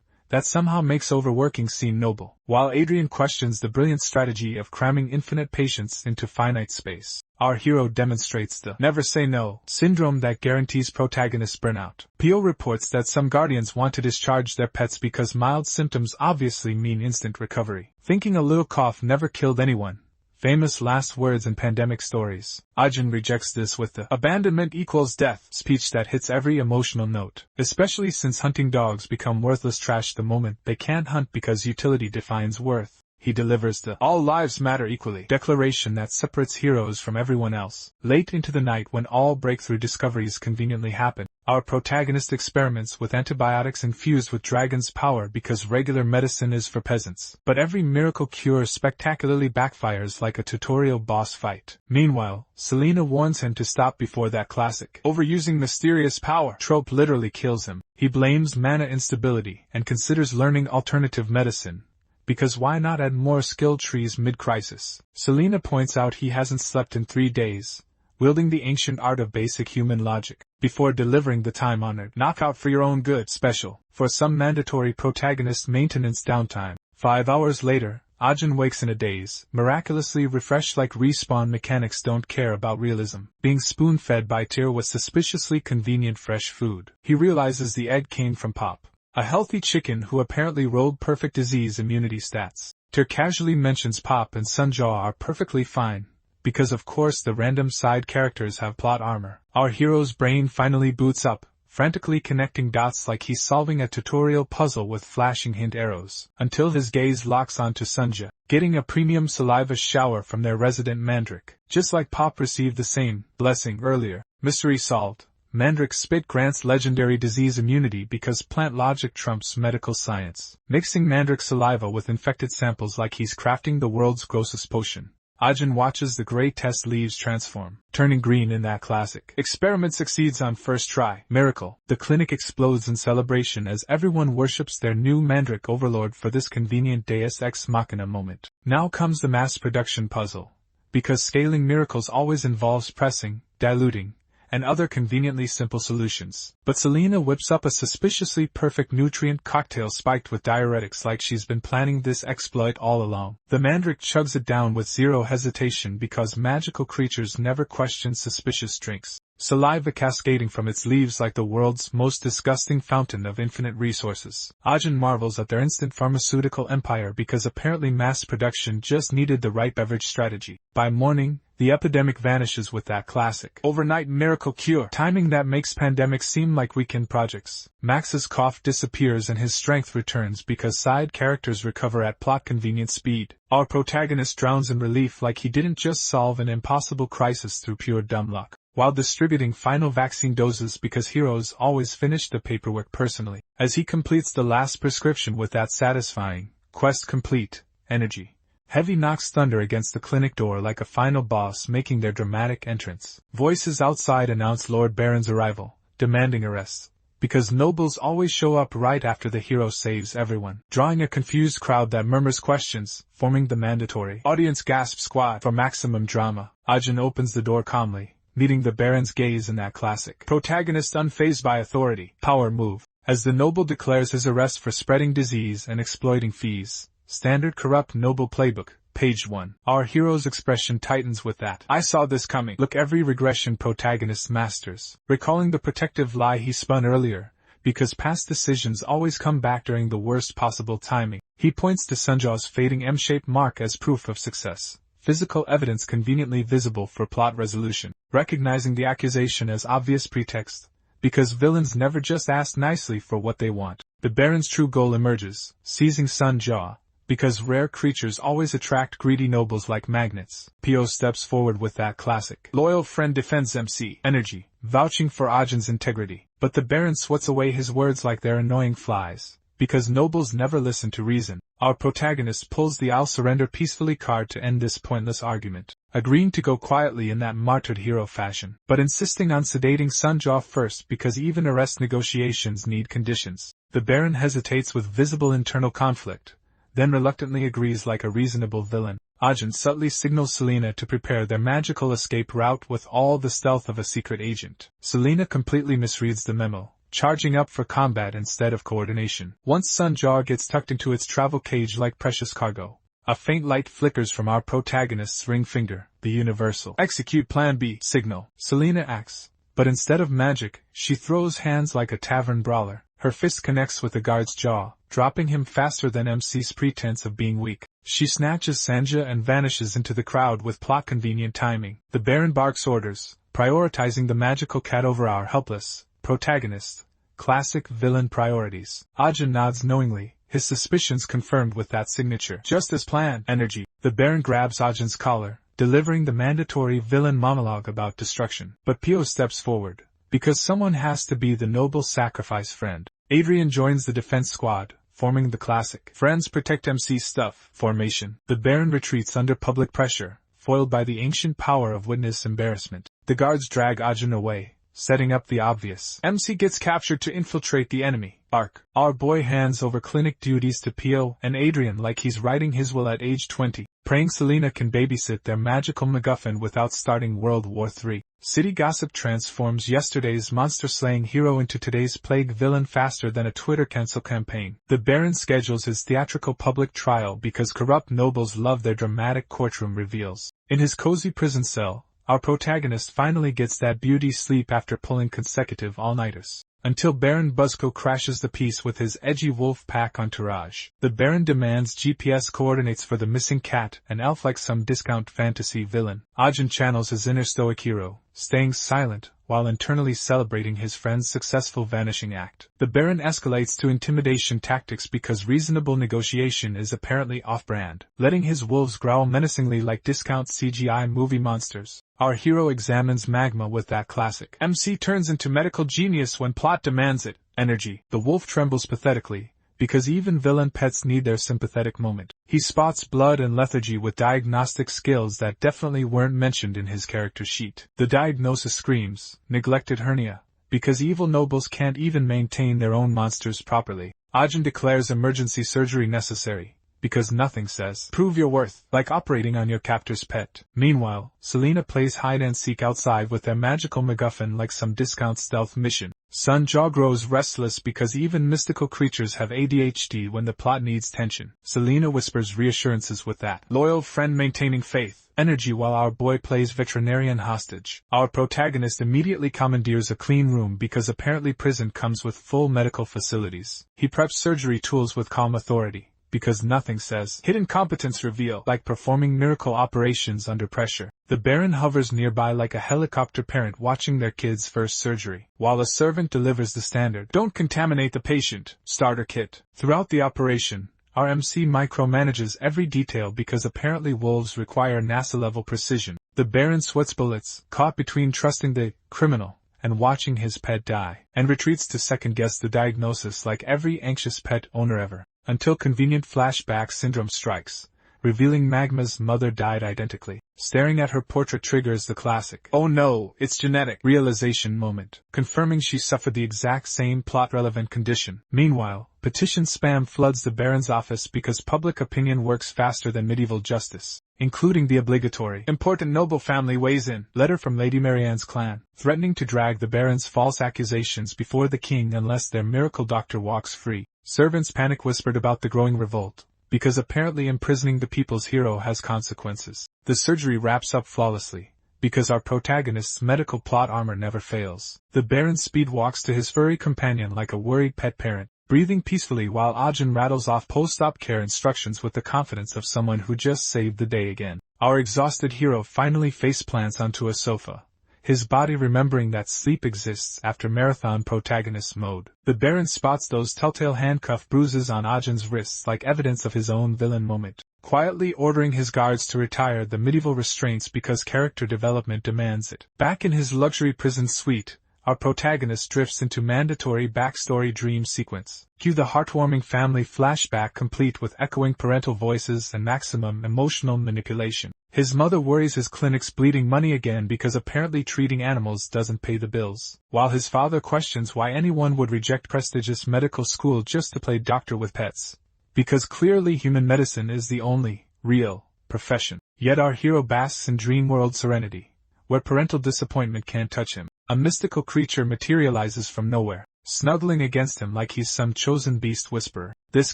that somehow makes overworking seem noble, while Adrian questions the brilliant strategy of cramming infinite patients into finite space. Our hero demonstrates the "never say no" syndrome that guarantees protagonist burnout. Pio reports that some guardians want to discharge their pets because mild symptoms obviously mean instant recovery. Thinking a little cough never killed anyone. Famous last words in pandemic stories. Ajin rejects this with the "abandonment equals death" speech that hits every emotional note, especially since hunting dogs become worthless trash the moment they can't hunt because utility defines worth. He delivers the "all lives matter equally" declaration that separates heroes from everyone else. Late into the night when all breakthrough discoveries conveniently happen, our protagonist experiments with antibiotics infused with dragon's power because regular medicine is for peasants. But every miracle cure spectacularly backfires like a tutorial boss fight. Meanwhile, Selina warns him to stop before that classic "overusing mysterious power" trope literally kills him. He blames mana instability and considers learning alternative medicine, because why not add more skill trees mid-crisis? Selina points out he hasn't slept in 3 days, wielding the ancient art of basic human logic, before delivering the time-honored "knockout for your own good" special, for some mandatory protagonist maintenance downtime. 5 hours later, Ajin wakes in a daze, miraculously refreshed like respawn mechanics don't care about realism, being spoon-fed by Tyr with suspiciously convenient fresh food. He realizes the egg came from Pop, a healthy chicken who apparently rolled perfect disease immunity stats. Tyr casually mentions Pop and Sunjaw are perfectly fine, because of course the random side characters have plot armor. Our hero's brain finally boots up, frantically connecting dots like he's solving a tutorial puzzle with flashing hint arrows, until his gaze locks onto Sunja, getting a premium saliva shower from their resident Mandrake. Just like Pop received the same blessing earlier. Mystery solved. Mandrake's spit grants legendary disease immunity because plant logic trumps medical science, mixing Mandrake's saliva with infected samples like he's crafting the world's grossest potion. Ajin watches the gray test leaves transform, turning green in that classic. Experiment succeeds on first try. Miracle. The clinic explodes in celebration as everyone worships their new Mandrake overlord for this convenient Deus Ex Machina moment. Now comes the mass production puzzle. Because scaling miracles always involves pressing, diluting, and other conveniently simple solutions. But Selena whips up a suspiciously perfect nutrient cocktail spiked with diuretics like she's been planning this exploit all along. The Mandrake chugs it down with zero hesitation because magical creatures never question suspicious drinks. Saliva cascading from its leaves like the world's most disgusting fountain of infinite resources. Ajin marvels at their instant pharmaceutical empire because apparently mass production just needed the right beverage strategy. By morning, the epidemic vanishes with that classic overnight miracle cure timing that makes pandemics seem like weekend projects. Max's cough disappears and his strength returns because side characters recover at plot-convenient speed. Our protagonist drowns in relief like he didn't just solve an impossible crisis through pure dumb luck, while distributing final vaccine doses because heroes always finish the paperwork personally. As he completes the last prescription with that satisfying, quest complete, energy. Heavy knocks thunder against the clinic door like a final boss making their dramatic entrance. Voices outside announce Lord Baron's arrival, demanding arrest, because nobles always show up right after the hero saves everyone, drawing a confused crowd that murmurs questions, forming the mandatory audience gasp squad for maximum drama. Ajin opens the door calmly, meeting the Baron's gaze in that classic protagonist unfazed by authority, power move, as the noble declares his arrest for spreading disease and exploiting fees. Standard corrupt noble playbook, page 1. Our hero's expression tightens with that "I saw this coming" look every regression protagonist masters, recalling the protective lie he spun earlier, because past decisions always come back during the worst possible timing. He points to Sunjaw's fading M-shaped mark as proof of success, physical evidence conveniently visible for plot resolution, recognizing the accusation as obvious pretext, because villains never just ask nicely for what they want. The Baron's true goal emerges, seizing Sunjaw, because rare creatures always attract greedy nobles like magnets. Pio steps forward with that classic loyal friend defends MC energy, vouching for Ajin's integrity. But the Baron swats away his words like they're annoying flies, because nobles never listen to reason. Our protagonist pulls the "I'll surrender peacefully" card to end this pointless argument, agreeing to go quietly in that martyred hero fashion, but insisting on sedating Sunjaw first because even arrest negotiations need conditions. The Baron hesitates with visible internal conflict, then reluctantly agrees like a reasonable villain. Ajin subtly signals Selena to prepare their magical escape route with all the stealth of a secret agent. Selena completely misreads the memo, charging up for combat instead of coordination. Once Sunjaw gets tucked into its travel cage like precious cargo, a faint light flickers from our protagonist's ring finger, the universal "execute plan B" signal. Selena acts, but instead of magic, she throws hands like a tavern brawler. Her fist connects with the guard's jaw, dropping him faster than MC's pretense of being weak. She snatches Sanja and vanishes into the crowd with plot-convenient timing. The Baron barks orders, prioritizing the magical cat over our helpless protagonist. Classic villain priorities. Ajin nods knowingly, his suspicions confirmed with that signature. Just as planned, energy. The Baron grabs Ajin's collar, delivering the mandatory villain monologue about destruction. But Pio steps forward, because someone has to be the noble sacrifice friend. Adrian joins the defense squad, forming the classic "Friends Protect MC Stuff" formation. The Baron retreats under public pressure, foiled by the ancient power of witness embarrassment. The guards drag Ajin away, setting up the obvious MC gets captured to infiltrate the enemy arc. Our boy hands over clinic duties to Pio and Adrian like he's writing his will at age 20, praying Selena can babysit their magical MacGuffin without starting World War III. City gossip transforms yesterday's monster-slaying hero into today's plague villain faster than a Twitter cancel campaign. The Baron schedules his theatrical public trial because corrupt nobles love their dramatic courtroom reveals. In his cozy prison cell, our protagonist finally gets that beauty sleep after pulling consecutive all-nighters, until Baron Buzzco crashes the piece with his edgy wolf pack entourage. The Baron demands GPS coordinates for the missing cat and elf like some discount fantasy villain. Ajin channels his inner stoic hero, staying silent while internally celebrating his friend's successful vanishing act. The Baron escalates to intimidation tactics because reasonable negotiation is apparently off-brand, letting his wolves growl menacingly like discount CGI movie monsters. Our hero examines magma with that classic MC turns into medical genius when plot demands it energy. The wolf trembles pathetically, because even villain pets need their sympathetic moment. He spots blood and lethargy with diagnostic skills that definitely weren't mentioned in his character sheet. The diagnosis screams, neglected hernia, because evil nobles can't even maintain their own monsters properly. Ajin declares emergency surgery necessary, because nothing says, prove your worth, like operating on your captor's pet. Meanwhile, Selena plays hide-and-seek outside with their magical MacGuffin like some discount stealth mission. Sun Jia grows restless because even mystical creatures have ADHD when the plot needs tension. Selena whispers reassurances with that loyal friend maintaining faith, energy while our boy plays veterinarian hostage. Our protagonist immediately commandeers a clean room because apparently prison comes with full medical facilities. He preps surgery tools with calm authority, because nothing says hidden competence reveal like performing miracle operations under pressure. The Baron hovers nearby like a helicopter parent watching their kid's first surgery, while a servant delivers the standard "don't contaminate the patient" starter kit. Throughout the operation, our MC micromanages every detail because apparently wolves require NASA-level precision. The Baron sweats bullets, caught between trusting the criminal and watching his pet die, and retreats to second-guess the diagnosis like every anxious pet owner ever. Until convenient flashback syndrome strikes, revealing Magma's mother died identically. Staring at her portrait triggers the classic "oh no, it's genetic" realization moment, confirming she suffered the exact same plot-relevant condition. Meanwhile, petition spam floods the Baron's office because public opinion works faster than medieval justice, including the obligatory "important noble family weighs in" letter from Lady Marianne's clan, threatening to drag the Baron's false accusations before the king unless their miracle doctor walks free. Servants panic whispered about the growing revolt, because apparently imprisoning the people's hero has consequences. The surgery wraps up flawlessly, because our protagonist's medical plot armor never fails. The Baron speed walks to his furry companion like a worried pet parent, breathing peacefully while Ajin rattles off post-op care instructions with the confidence of someone who just saved the day again. Our exhausted hero finally faceplants onto a sofa, his body remembering that sleep exists after marathon protagonist mode. The Baron spots those telltale handcuff bruises on Ajin's wrists like evidence of his own villain moment, quietly ordering his guards to retire the medieval restraints because character development demands it. Back in his luxury prison suite, our protagonist drifts into mandatory backstory dream sequence. Cue the heartwarming family flashback complete with echoing parental voices and maximum emotional manipulation. His mother worries his clinic's bleeding money again because apparently treating animals doesn't pay the bills, while his father questions why anyone would reject prestigious medical school just to play doctor with pets, because clearly human medicine is the only real profession. Yet our hero basks in dream world serenity, where parental disappointment can't touch him. A mystical creature materializes from nowhere, snuggling against him like he's some chosen beast whisperer. This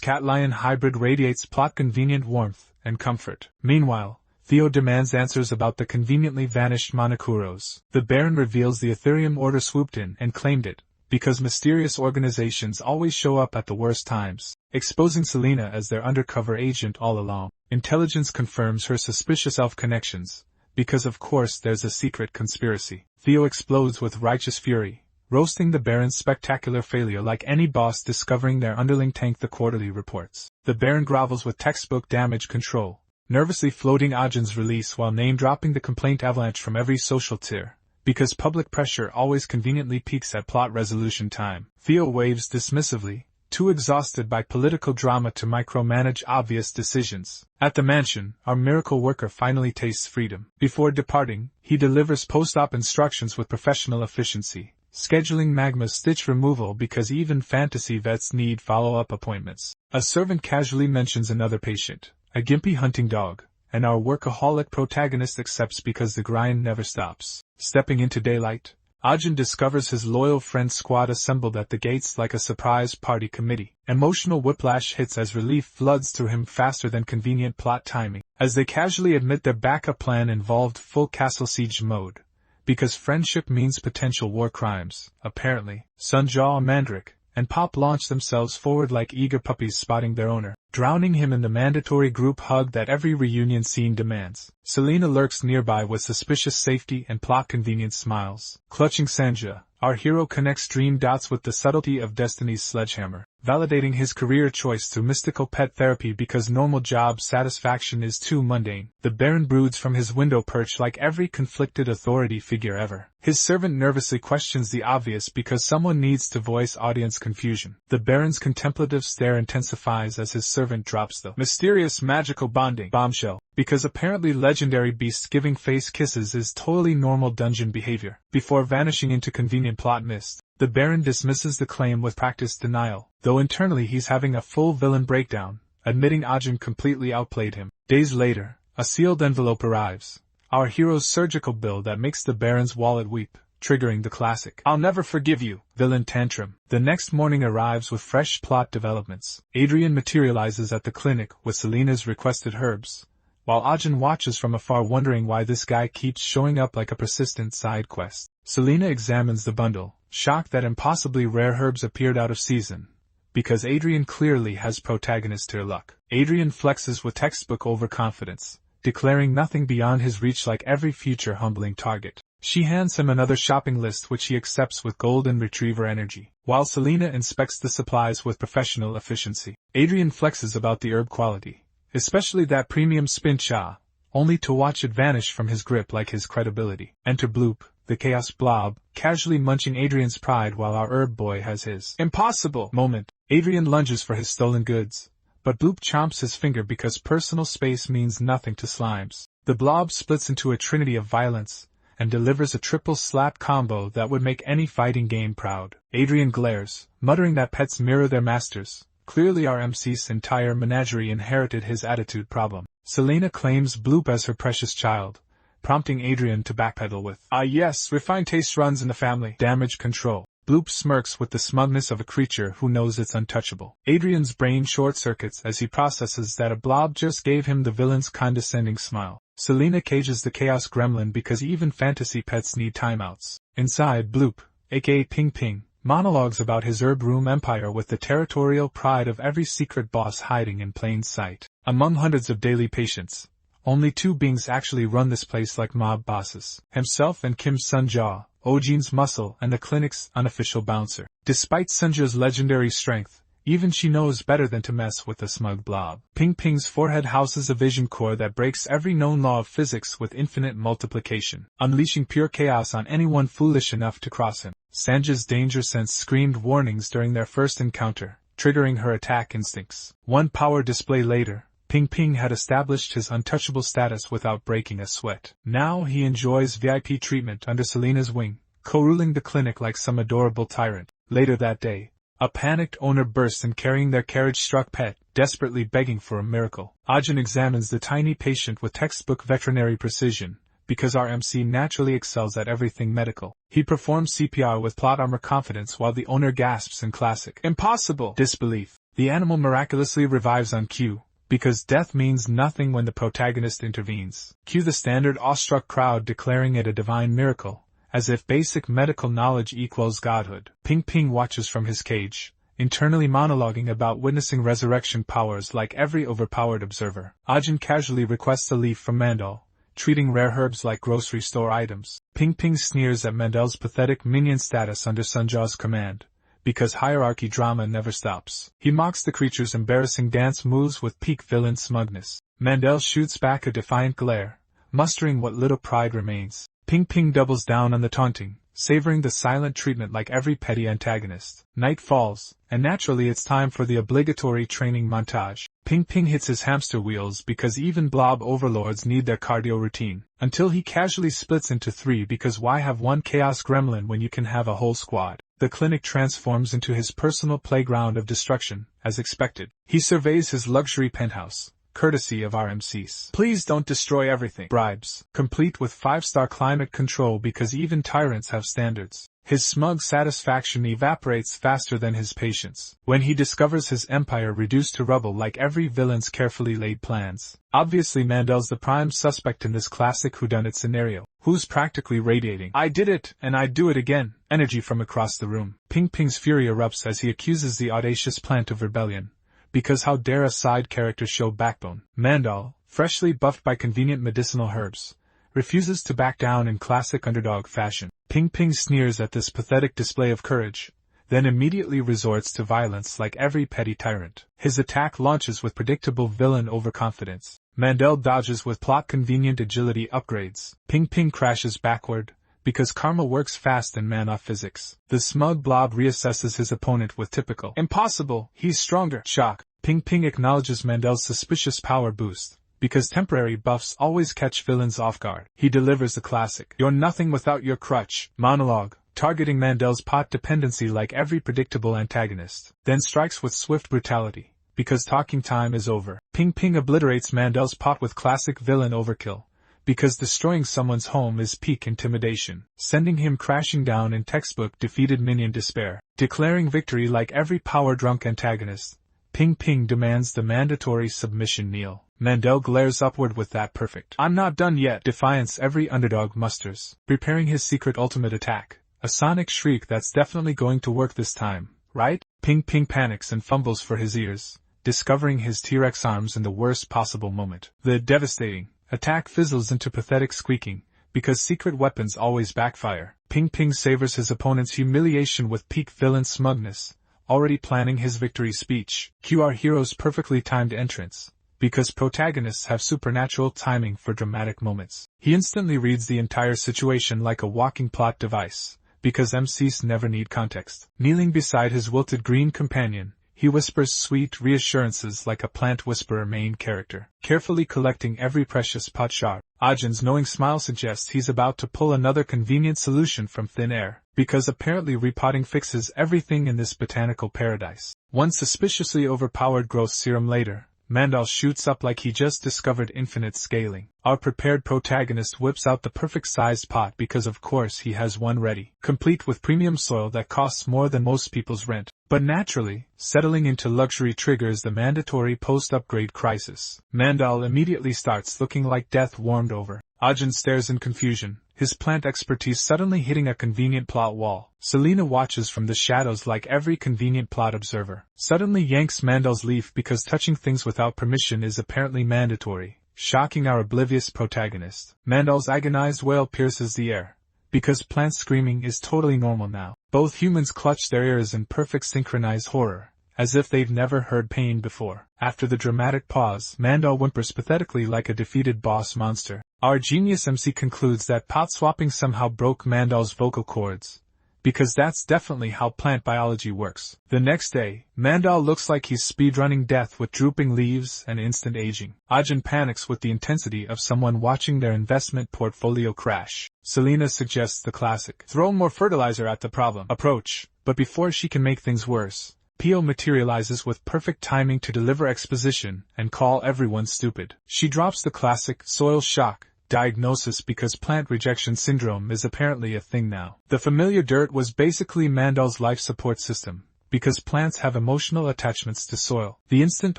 cat-lion hybrid radiates plot-convenient warmth and comfort. Meanwhile, Theo demands answers about the conveniently vanished Monokuros. The Baron reveals the Ethereum Order swooped in and claimed it, because mysterious organizations always show up at the worst times, exposing Selena as their undercover agent all along. Intelligence confirms her suspicious elf connections, because of course there's a secret conspiracy. Theo explodes with righteous fury, roasting the Baron's spectacular failure like any boss discovering their underling tank the quarterly reports. The Baron grovels with textbook damage control, nervously floating Ajin's release while name-dropping the complaint avalanche from every social tier, because public pressure always conveniently peaks at plot resolution time. Theo waves dismissively, too exhausted by political drama to micromanage obvious decisions. At the mansion, our miracle worker finally tastes freedom. Before departing, he delivers post-op instructions with professional efficiency, scheduling Magma's stitch removal because even fantasy vets need follow-up appointments. A servant casually mentions another patient, a gimpy hunting dog, and our workaholic protagonist accepts because the grind never stops. Stepping into daylight, Ajin discovers his loyal friend squad assembled at the gates like a surprise party committee. Emotional whiplash hits as relief floods through him faster than convenient plot timing, as they casually admit their backup plan involved full castle siege mode, because friendship means potential war crimes. Apparently, Sun Jia, Mandrake, and Pop launch themselves forward like eager puppies spotting their owner, drowning him in the mandatory group hug that every reunion scene demands. Selena lurks nearby with suspicious safety and plot-convenient smiles. Clutching Sanja, our hero connects dream dots with the subtlety of Destiny's sledgehammer, validating his career choice through mystical pet therapy because normal job satisfaction is too mundane. The Baron broods from his window perch like every conflicted authority figure ever. His servant nervously questions the obvious because someone needs to voice audience confusion. The Baron's contemplative stare intensifies as his servant drops the mysterious magical bonding bombshell, because apparently legendary beasts giving face kisses is totally normal dungeon behavior. Before vanishing into convenient plot mist, the Baron dismisses the claim with practiced denial, though internally he's having a full villain breakdown, admitting Ajin completely outplayed him. Days later, a sealed envelope arrives. Our hero's surgical bill that makes the Baron's wallet weep, triggering the classic "I'll never forgive you" villain tantrum. The next morning arrives with fresh plot developments. Adrian materializes at the clinic with Selena's requested herbs, while Ajin watches from afar wondering why this guy keeps showing up like a persistent side quest. Selena examines the bundle, shocked that impossibly rare herbs appeared out of season, because Adrian clearly has protagonist tier luck. Adrian flexes with textbook overconfidence, declaring nothing beyond his reach like every future humbling target. She hands him another shopping list which he accepts with golden retriever energy, while Selena inspects the supplies with professional efficiency. Adrian flexes about the herb quality, especially that premium spin cha, only to watch it vanish from his grip like his credibility. Enter Bloop, the Chaos Blob, casually munching Adrian's pride while our herb boy has his impossible moment. Adrian lunges for his stolen goods, but Bloop chomps his finger because personal space means nothing to slimes. The blob splits into a trinity of violence, and delivers a triple slap combo that would make any fighting game proud. Adrian glares, muttering that pets mirror their masters. Clearly our MC's entire menagerie inherited his attitude problem. Selena claims Bloop as her precious child, prompting Adrian to backpedal with, "Ah yes, refined taste runs in the family." Damage control. Bloop smirks with the smugness of a creature who knows it's untouchable. Adrian's brain short-circuits as he processes that a blob just gave him the villain's condescending smile. Selena cages the Chaos Gremlin because even fantasy pets need timeouts. Inside, Bloop, aka Ping Ping, monologues about his herb room empire with the territorial pride of every secret boss hiding in plain sight. Among hundreds of daily patients, only two beings actually run this place like mob bosses: himself and Kim Sunja, Ojin's muscle and the clinic's unofficial bouncer. Despite Sunja's legendary strength, even she knows better than to mess with the smug blob. Ping Ping's forehead houses a vision core that breaks every known law of physics with infinite multiplication, unleashing pure chaos on anyone foolish enough to cross him. Sanja's danger sense screamed warnings during their first encounter, triggering her attack instincts. One power display later, Ping Ping had established his untouchable status without breaking a sweat. Now he enjoys VIP treatment under Selena's wing, co-ruling the clinic like some adorable tyrant. Later that day, a panicked owner burst in carrying their carriage-struck pet, desperately begging for a miracle. Ajin examines the tiny patient with textbook veterinary precision, because our MC naturally excels at everything medical. He performs CPR with plot armor confidence while the owner gasps in classic impossible disbelief. The animal miraculously revives on cue, because death means nothing when the protagonist intervenes. Cue the standard awestruck crowd declaring it a divine miracle, as if basic medical knowledge equals godhood. Ping Ping watches from his cage, internally monologuing about witnessing resurrection powers like every overpowered observer. Ajin casually requests a leaf from Mandal, treating rare herbs like grocery store items. Ping Ping sneers at Mandal's pathetic minion status under Sunja's command, because hierarchy drama never stops. He mocks the creature's embarrassing dance moves with peak villain smugness. Mandel shoots back a defiant glare, mustering what little pride remains. Ping Ping doubles down on the taunting, savoring the silent treatment like every petty antagonist. Night falls, and naturally it's time for the obligatory training montage. Ping Ping hits his hamster wheels because even blob overlords need their cardio routine, until he casually splits into three because why have one Chaos Gremlin when you can have a whole squad? The clinic transforms into his personal playground of destruction, as expected. He surveys his luxury penthouse, courtesy of our MCs. Please don't destroy everything. Bribes, complete with 5-star climate control because even tyrants have standards. His smug satisfaction evaporates faster than his patience when he discovers his empire reduced to rubble like every villain's carefully laid plans. Obviously Mandel's the prime suspect in this classic whodunit scenario, who's practically radiating "I did it, and I'd do it again" energy from across the room. Ping Ping's fury erupts as he accuses the audacious plant of rebellion, because how dare a side character show backbone? Mandal, freshly buffed by convenient medicinal herbs, refuses to back down in classic underdog fashion. Ping Ping sneers at this pathetic display of courage, then immediately resorts to violence like every petty tyrant. His attack launches with predictable villain overconfidence. Mandel dodges with plot-convenient agility upgrades. Ping Ping crashes backward, because karma works fast in mana physics. The smug blob reassesses his opponent with typical "impossible, he's stronger" shock. Ping Ping acknowledges Mandel's suspicious power boost, because temporary buffs always catch villains off guard. He delivers the classic "you're nothing without your crutch" monologue, targeting Mandel's pot dependency like every predictable antagonist, then strikes with swift brutality, because talking time is over. Ping Ping obliterates Mandel's pot with classic villain overkill, because destroying someone's home is peak intimidation, sending him crashing down in textbook defeated minion despair. Declaring victory like every power-drunk antagonist, Ping Ping demands the mandatory submission kneel. Mandel glares upward with that perfect "I'm not done yet" defiance every underdog musters, preparing his secret ultimate attack, a sonic shriek that's definitely going to work this time, right? Ping Ping panics and fumbles for his ears, discovering his T-Rex arms in the worst possible moment. The devastating attack fizzles into pathetic squeaking, because secret weapons always backfire. Ping Ping savors his opponent's humiliation with peak villain smugness, already planning his victory speech. Cue our hero's perfectly timed entrance, because protagonists have supernatural timing for dramatic moments. He instantly reads the entire situation like a walking plot device, because MCs never need context. Kneeling beside his wilted green companion, he whispers sweet reassurances like a plant whisperer main character, carefully collecting every precious pot shard. Ajin's knowing smile suggests he's about to pull another convenient solution from thin air, because apparently repotting fixes everything in this botanical paradise. One suspiciously overpowered growth serum later, Mandel shoots up like he just discovered infinite scaling. Our prepared protagonist whips out the perfect-sized pot because of course he has one ready, complete with premium soil that costs more than most people's rent. But naturally, settling into luxury triggers the mandatory post-upgrade crisis. Mandel immediately starts looking like death warmed over. Ajin stares in confusion, his plant expertise suddenly hitting a convenient plot wall. Selena watches from the shadows like every convenient plot observer. Suddenly yanks Mandel's leaf because touching things without permission is apparently mandatory, shocking our oblivious protagonist. Mandel's agonized wail pierces the air, because plant screaming is totally normal now. Both humans clutch their ears in perfect synchronized horror, as if they've never heard pain before. After the dramatic pause, Mandel whimpers pathetically like a defeated boss monster. Our genius MC concludes that pot swapping somehow broke Mandel's vocal cords, because that's definitely how plant biology works. The next day, Mandel looks like he's speedrunning death with drooping leaves and instant aging. Ajin panics with the intensity of someone watching their investment portfolio crash. Selena suggests the classic "throw more fertilizer at the problem" approach, but before she can make things worse, Pio materializes with perfect timing to deliver exposition and call everyone stupid. She drops the classic soil shock diagnosis because plant rejection syndrome is apparently a thing now. The familiar dirt was basically Mandel's life support system, because plants have emotional attachments to soil. The instant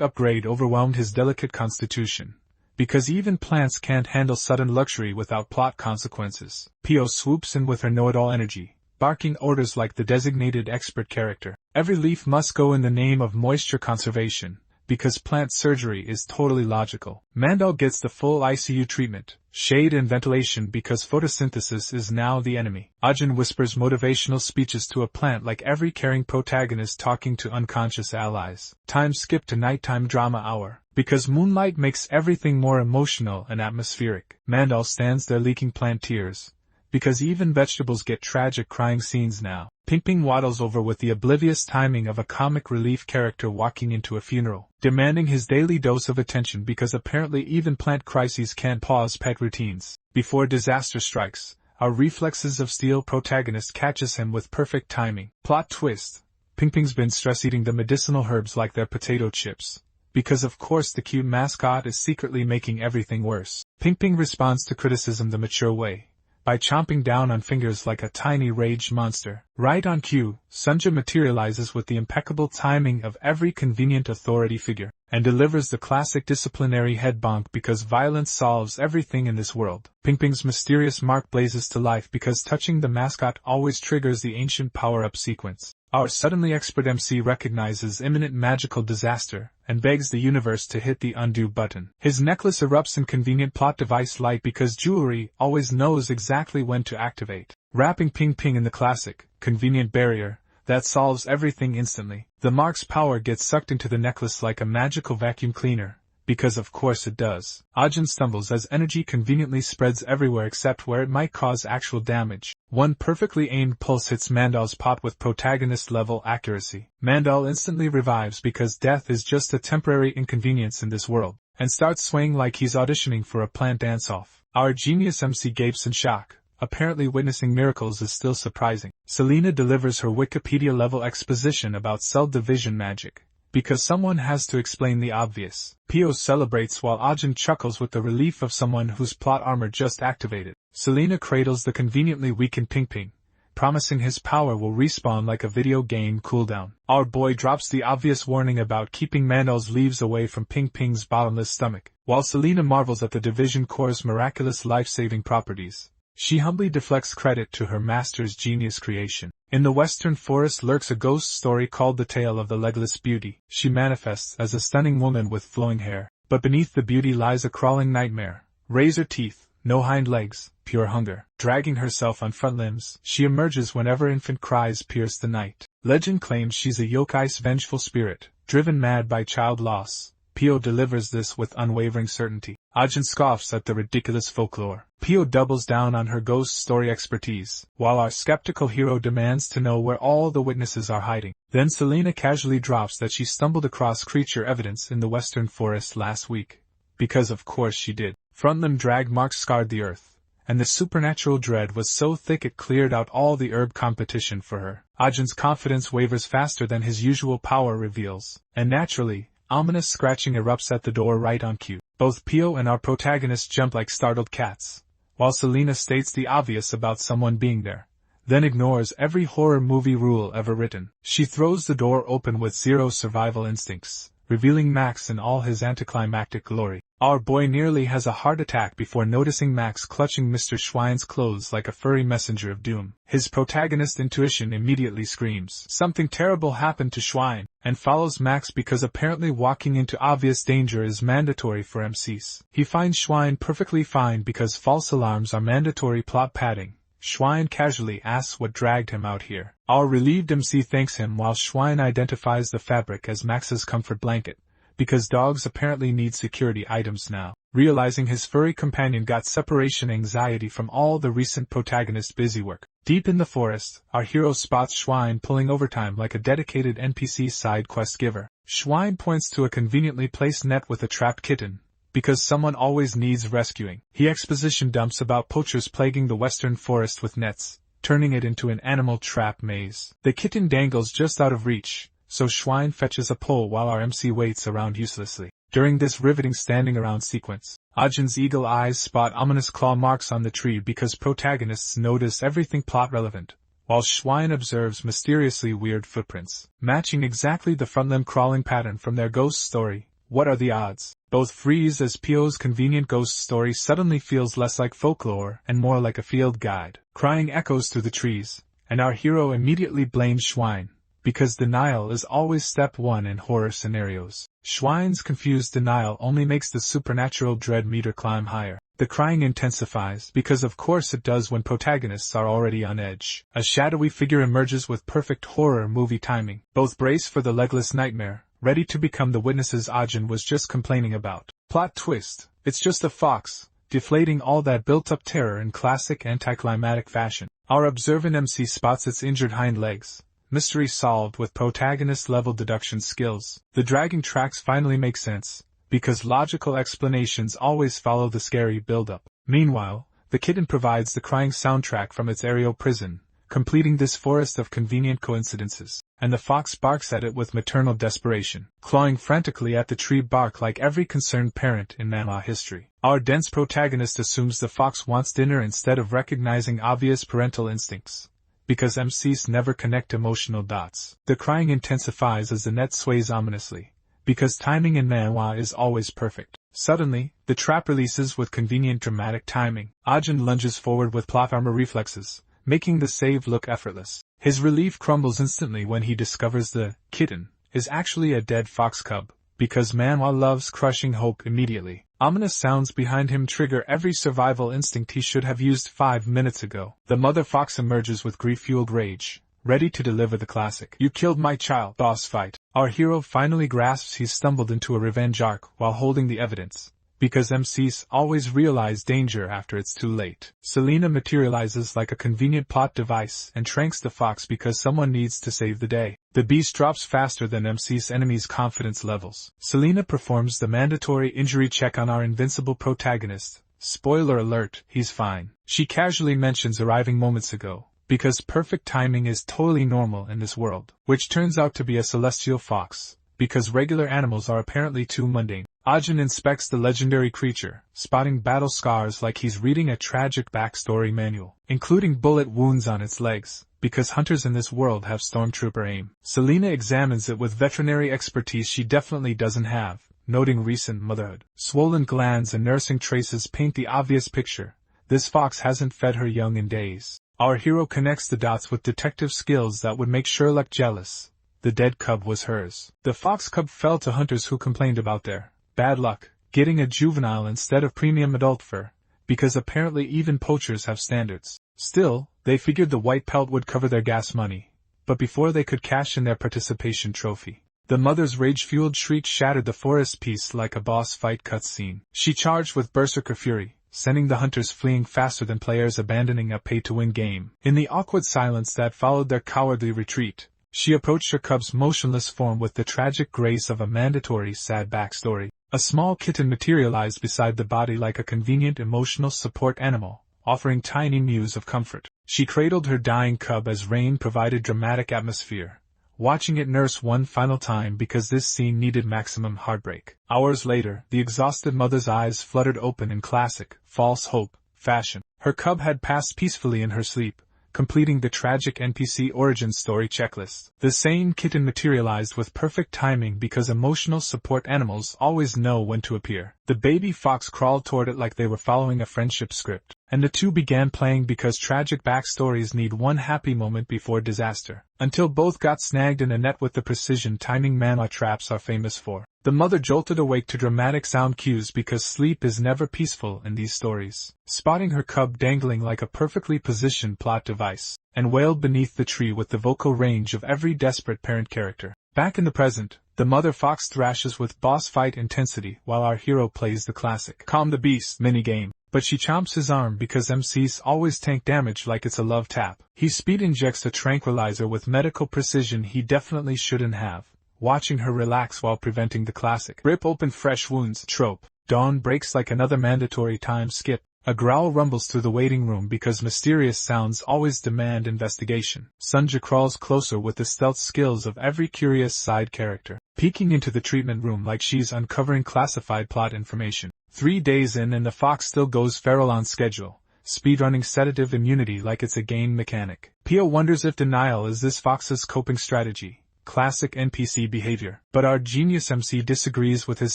upgrade overwhelmed his delicate constitution, because even plants can't handle sudden luxury without plot consequences. Pio swoops in with her know-it-all energy, barking orders like the designated expert character. Every leaf must go in the name of moisture conservation, because plant surgery is totally logical. Mandel gets the full ICU treatment, shade and ventilation because photosynthesis is now the enemy. Ajin whispers motivational speeches to a plant like every caring protagonist talking to unconscious allies. Time skip to nighttime drama hour, because moonlight makes everything more emotional and atmospheric. Mandel stands there leaking plant tears, because even vegetables get tragic crying scenes now. Ping Ping waddles over with the oblivious timing of a comic relief character walking into a funeral, demanding his daily dose of attention because apparently even plant crises can't pause pet routines. Before disaster strikes, our reflexes of steel protagonist catches him with perfect timing. Plot twist: Ping Ping's been stress-eating the medicinal herbs like they're potato chips, because of course the cute mascot is secretly making everything worse. Ping Ping responds to criticism the mature way, by chomping down on fingers like a tiny raged monster. Right on cue, Sunja materializes with the impeccable timing of every convenient authority figure, and delivers the classic disciplinary head bonk because violence solves everything in this world. Ping Ping's mysterious mark blazes to life because touching the mascot always triggers the ancient power-up sequence. Our suddenly expert MC recognizes imminent magical disaster, and begs the universe to hit the undo button. His necklace erupts in convenient plot device light because jewelry always knows exactly when to activate. Wrapping Ping Ping in the classic, convenient barrier, That solves everything instantly. The mark's power gets sucked into the necklace like a magical vacuum cleaner, because of course it does. Ajin stumbles as energy conveniently spreads everywhere except where it might cause actual damage. One perfectly aimed pulse hits Mandal's pot with protagonist-level accuracy. Mandal instantly revives because death is just a temporary inconvenience in this world, and starts swaying like he's auditioning for a planned dance-off. Our genius MC gapes in shock. Apparently witnessing miracles is still surprising. Selena delivers her Wikipedia-level exposition about cell division magic, because someone has to explain the obvious. Pio celebrates while Ajin chuckles with the relief of someone whose plot armor just activated. Selena cradles the conveniently weakened Ping Ping, promising his power will respawn like a video game cooldown. Our boy drops the obvious warning about keeping Mandal's leaves away from Ping Ping's bottomless stomach. While Selena marvels at the Division Core's miraculous life-saving properties, she humbly deflects credit to her master's genius creation. In the Western Forest lurks a ghost story called The Tale of the Legless Beauty. She manifests as a stunning woman with flowing hair, but beneath the beauty lies a crawling nightmare. Razor teeth, no hind legs, pure hunger. Dragging herself on front limbs, she emerges whenever infant cries pierce the night. Legend claims she's a yokai's vengeful spirit, driven mad by child loss. Pio delivers this with unwavering certainty. Ajin scoffs at the ridiculous folklore. Pio doubles down on her ghost story expertise, while our skeptical hero demands to know where all the witnesses are hiding. Then Selena casually drops that she stumbled across creature evidence in the Western Forest last week. Because of course she did. Frontlimb drag marks scarred the earth, and the supernatural dread was so thick it cleared out all the herb competition for her. Ajin's confidence wavers faster than his usual power reveals, and naturally, ominous scratching erupts at the door right on cue. Both Pio and our protagonist jump like startled cats, while Selena states the obvious about someone being there, then ignores every horror movie rule ever written. She throws the door open with zero survival instincts, revealing Max in all his anticlimactic glory. Our boy nearly has a heart attack before noticing Max clutching Mr. Schwein's clothes like a furry messenger of doom. His protagonist intuition immediately screams, "Something terrible happened to Schwein," and follows Max because apparently walking into obvious danger is mandatory for MCs. He finds Schwein perfectly fine because false alarms are mandatory plot padding. Schwein casually asks what dragged him out here. Our relieved MC thanks him while Schwein identifies the fabric as Max's comfort blanket, because dogs apparently need security items now. Realizing his furry companion got separation anxiety from all the recent protagonist's busywork. Deep in the forest, our hero spots Schwein pulling overtime like a dedicated NPC side quest giver. Schwein points to a conveniently placed net with a trapped kitten, because someone always needs rescuing. He exposition dumps about poachers plaguing the Western Forest with nets, turning it into an animal trap maze. The kitten dangles just out of reach, so Schwein fetches a pole while our MC waits around uselessly. During this riveting standing around sequence, Ajin's eagle eyes spot ominous claw marks on the tree because protagonists notice everything plot relevant, while Schwein observes mysteriously weird footprints, matching exactly the frontlimb crawling pattern from their ghost story. What are the odds? Both freeze as Pio's convenient ghost story suddenly feels less like folklore and more like a field guide. Crying echoes through the trees, and our hero immediately blames Schwein, because denial is always step one in horror scenarios. Schwein's confused denial only makes the supernatural dread meter climb higher. The crying intensifies, because of course it does when protagonists are already on edge. A shadowy figure emerges with perfect horror movie timing. Both brace for the legless nightmare, ready to become the witnesses Ajin was just complaining about. Plot twist, it's just a fox, deflating all that built-up terror in classic anticlimactic fashion. Our observant MC spots its injured hind legs. Mystery solved with protagonist-level deduction skills. The dragging tracks finally make sense, because logical explanations always follow the scary build-up. Meanwhile, the kitten provides the crying soundtrack from its aerial prison, completing this forest of convenient coincidences, and the fox barks at it with maternal desperation, clawing frantically at the tree bark like every concerned parent in manhwa history. Our dense protagonist assumes the fox wants dinner instead of recognizing obvious parental instincts, because MCs never connect emotional dots. The crying intensifies as the net sways ominously, because timing in manhwa is always perfect. Suddenly, the trap releases with convenient dramatic timing. Ajin lunges forward with plot armor reflexes, making the save look effortless. His relief crumbles instantly when he discovers the kitten is actually a dead fox cub, because manhwa loves crushing hope immediately. Ominous sounds behind him trigger every survival instinct he should have used 5 minutes ago. The mother fox emerges with grief-fueled rage, ready to deliver the classic. You killed my child. Boss fight. Our hero finally grasps he's stumbled into a revenge arc while holding the evidence, because MCs always realize danger after it's too late. Selena materializes like a convenient plot device and tranks the fox because someone needs to save the day. The beast drops faster than MC's enemies' confidence levels. Selena performs the mandatory injury check on our invincible protagonist. Spoiler alert, he's fine. She casually mentions arriving moments ago, because perfect timing is totally normal in this world, which turns out to be a celestial fox, because regular animals are apparently too mundane. Ajin inspects the legendary creature, spotting battle scars like he's reading a tragic backstory manual, including bullet wounds on its legs, because hunters in this world have stormtrooper aim. Selena examines it with veterinary expertise she definitely doesn't have, noting recent motherhood. Swollen glands and nursing traces paint the obvious picture. This fox hasn't fed her young in days. Our hero connects the dots with detective skills that would make Sherlock jealous. The dead cub was hers. The fox cub fell to hunters who complained about their bad luck getting a juvenile instead of premium adult fur, because apparently even poachers have standards. Still, they figured the white pelt would cover their gas money, but before they could cash in their participation trophy, the mother's rage-fueled shriek shattered the forest peace like a boss fight cutscene. She charged with berserker fury, sending the hunters fleeing faster than players abandoning a pay-to-win game. In the awkward silence that followed their cowardly retreat, she approached her cub's motionless form with the tragic grace of a mandatory sad backstory. A small kitten materialized beside the body like a convenient emotional support animal, offering tiny mews of comfort. She cradled her dying cub as rain provided dramatic atmosphere, watching it nurse one final time because this scene needed maximum heartbreak. Hours later, the exhausted mother's eyes fluttered open in classic, false hope, fashion. Her cub had passed peacefully in her sleep, completing the tragic NPC origin story checklist. The sane kitten materialized with perfect timing because emotional support animals always know when to appear. The baby fox crawled toward it like they were following a friendship script, and the two began playing because tragic backstories need one happy moment before disaster, until both got snagged in a net with the precision timing manhwa traps are famous for. The mother jolted awake to dramatic sound cues because sleep is never peaceful in these stories, spotting her cub dangling like a perfectly positioned plot device, and wailed beneath the tree with the vocal range of every desperate parent character. Back in the present, the mother fox thrashes with boss fight intensity while our hero plays the classic Calm the Beast minigame, but she chomps his arm because MCs always tank damage like it's a love tap. He speed injects a tranquilizer with medical precision he definitely shouldn't have, watching her relax while preventing the classic rip open fresh wounds trope. Dawn breaks like another mandatory time skip. A growl rumbles through the waiting room because mysterious sounds always demand investigation. Sunja crawls closer with the stealth skills of every curious side character, peeking into the treatment room like she's uncovering classified plot information. 3 days in and the fox still goes feral on schedule, speedrunning sedative immunity like it's a game mechanic. Pio wonders if denial is this fox's coping strategy. Classic NPC behavior. But our genius MC disagrees with his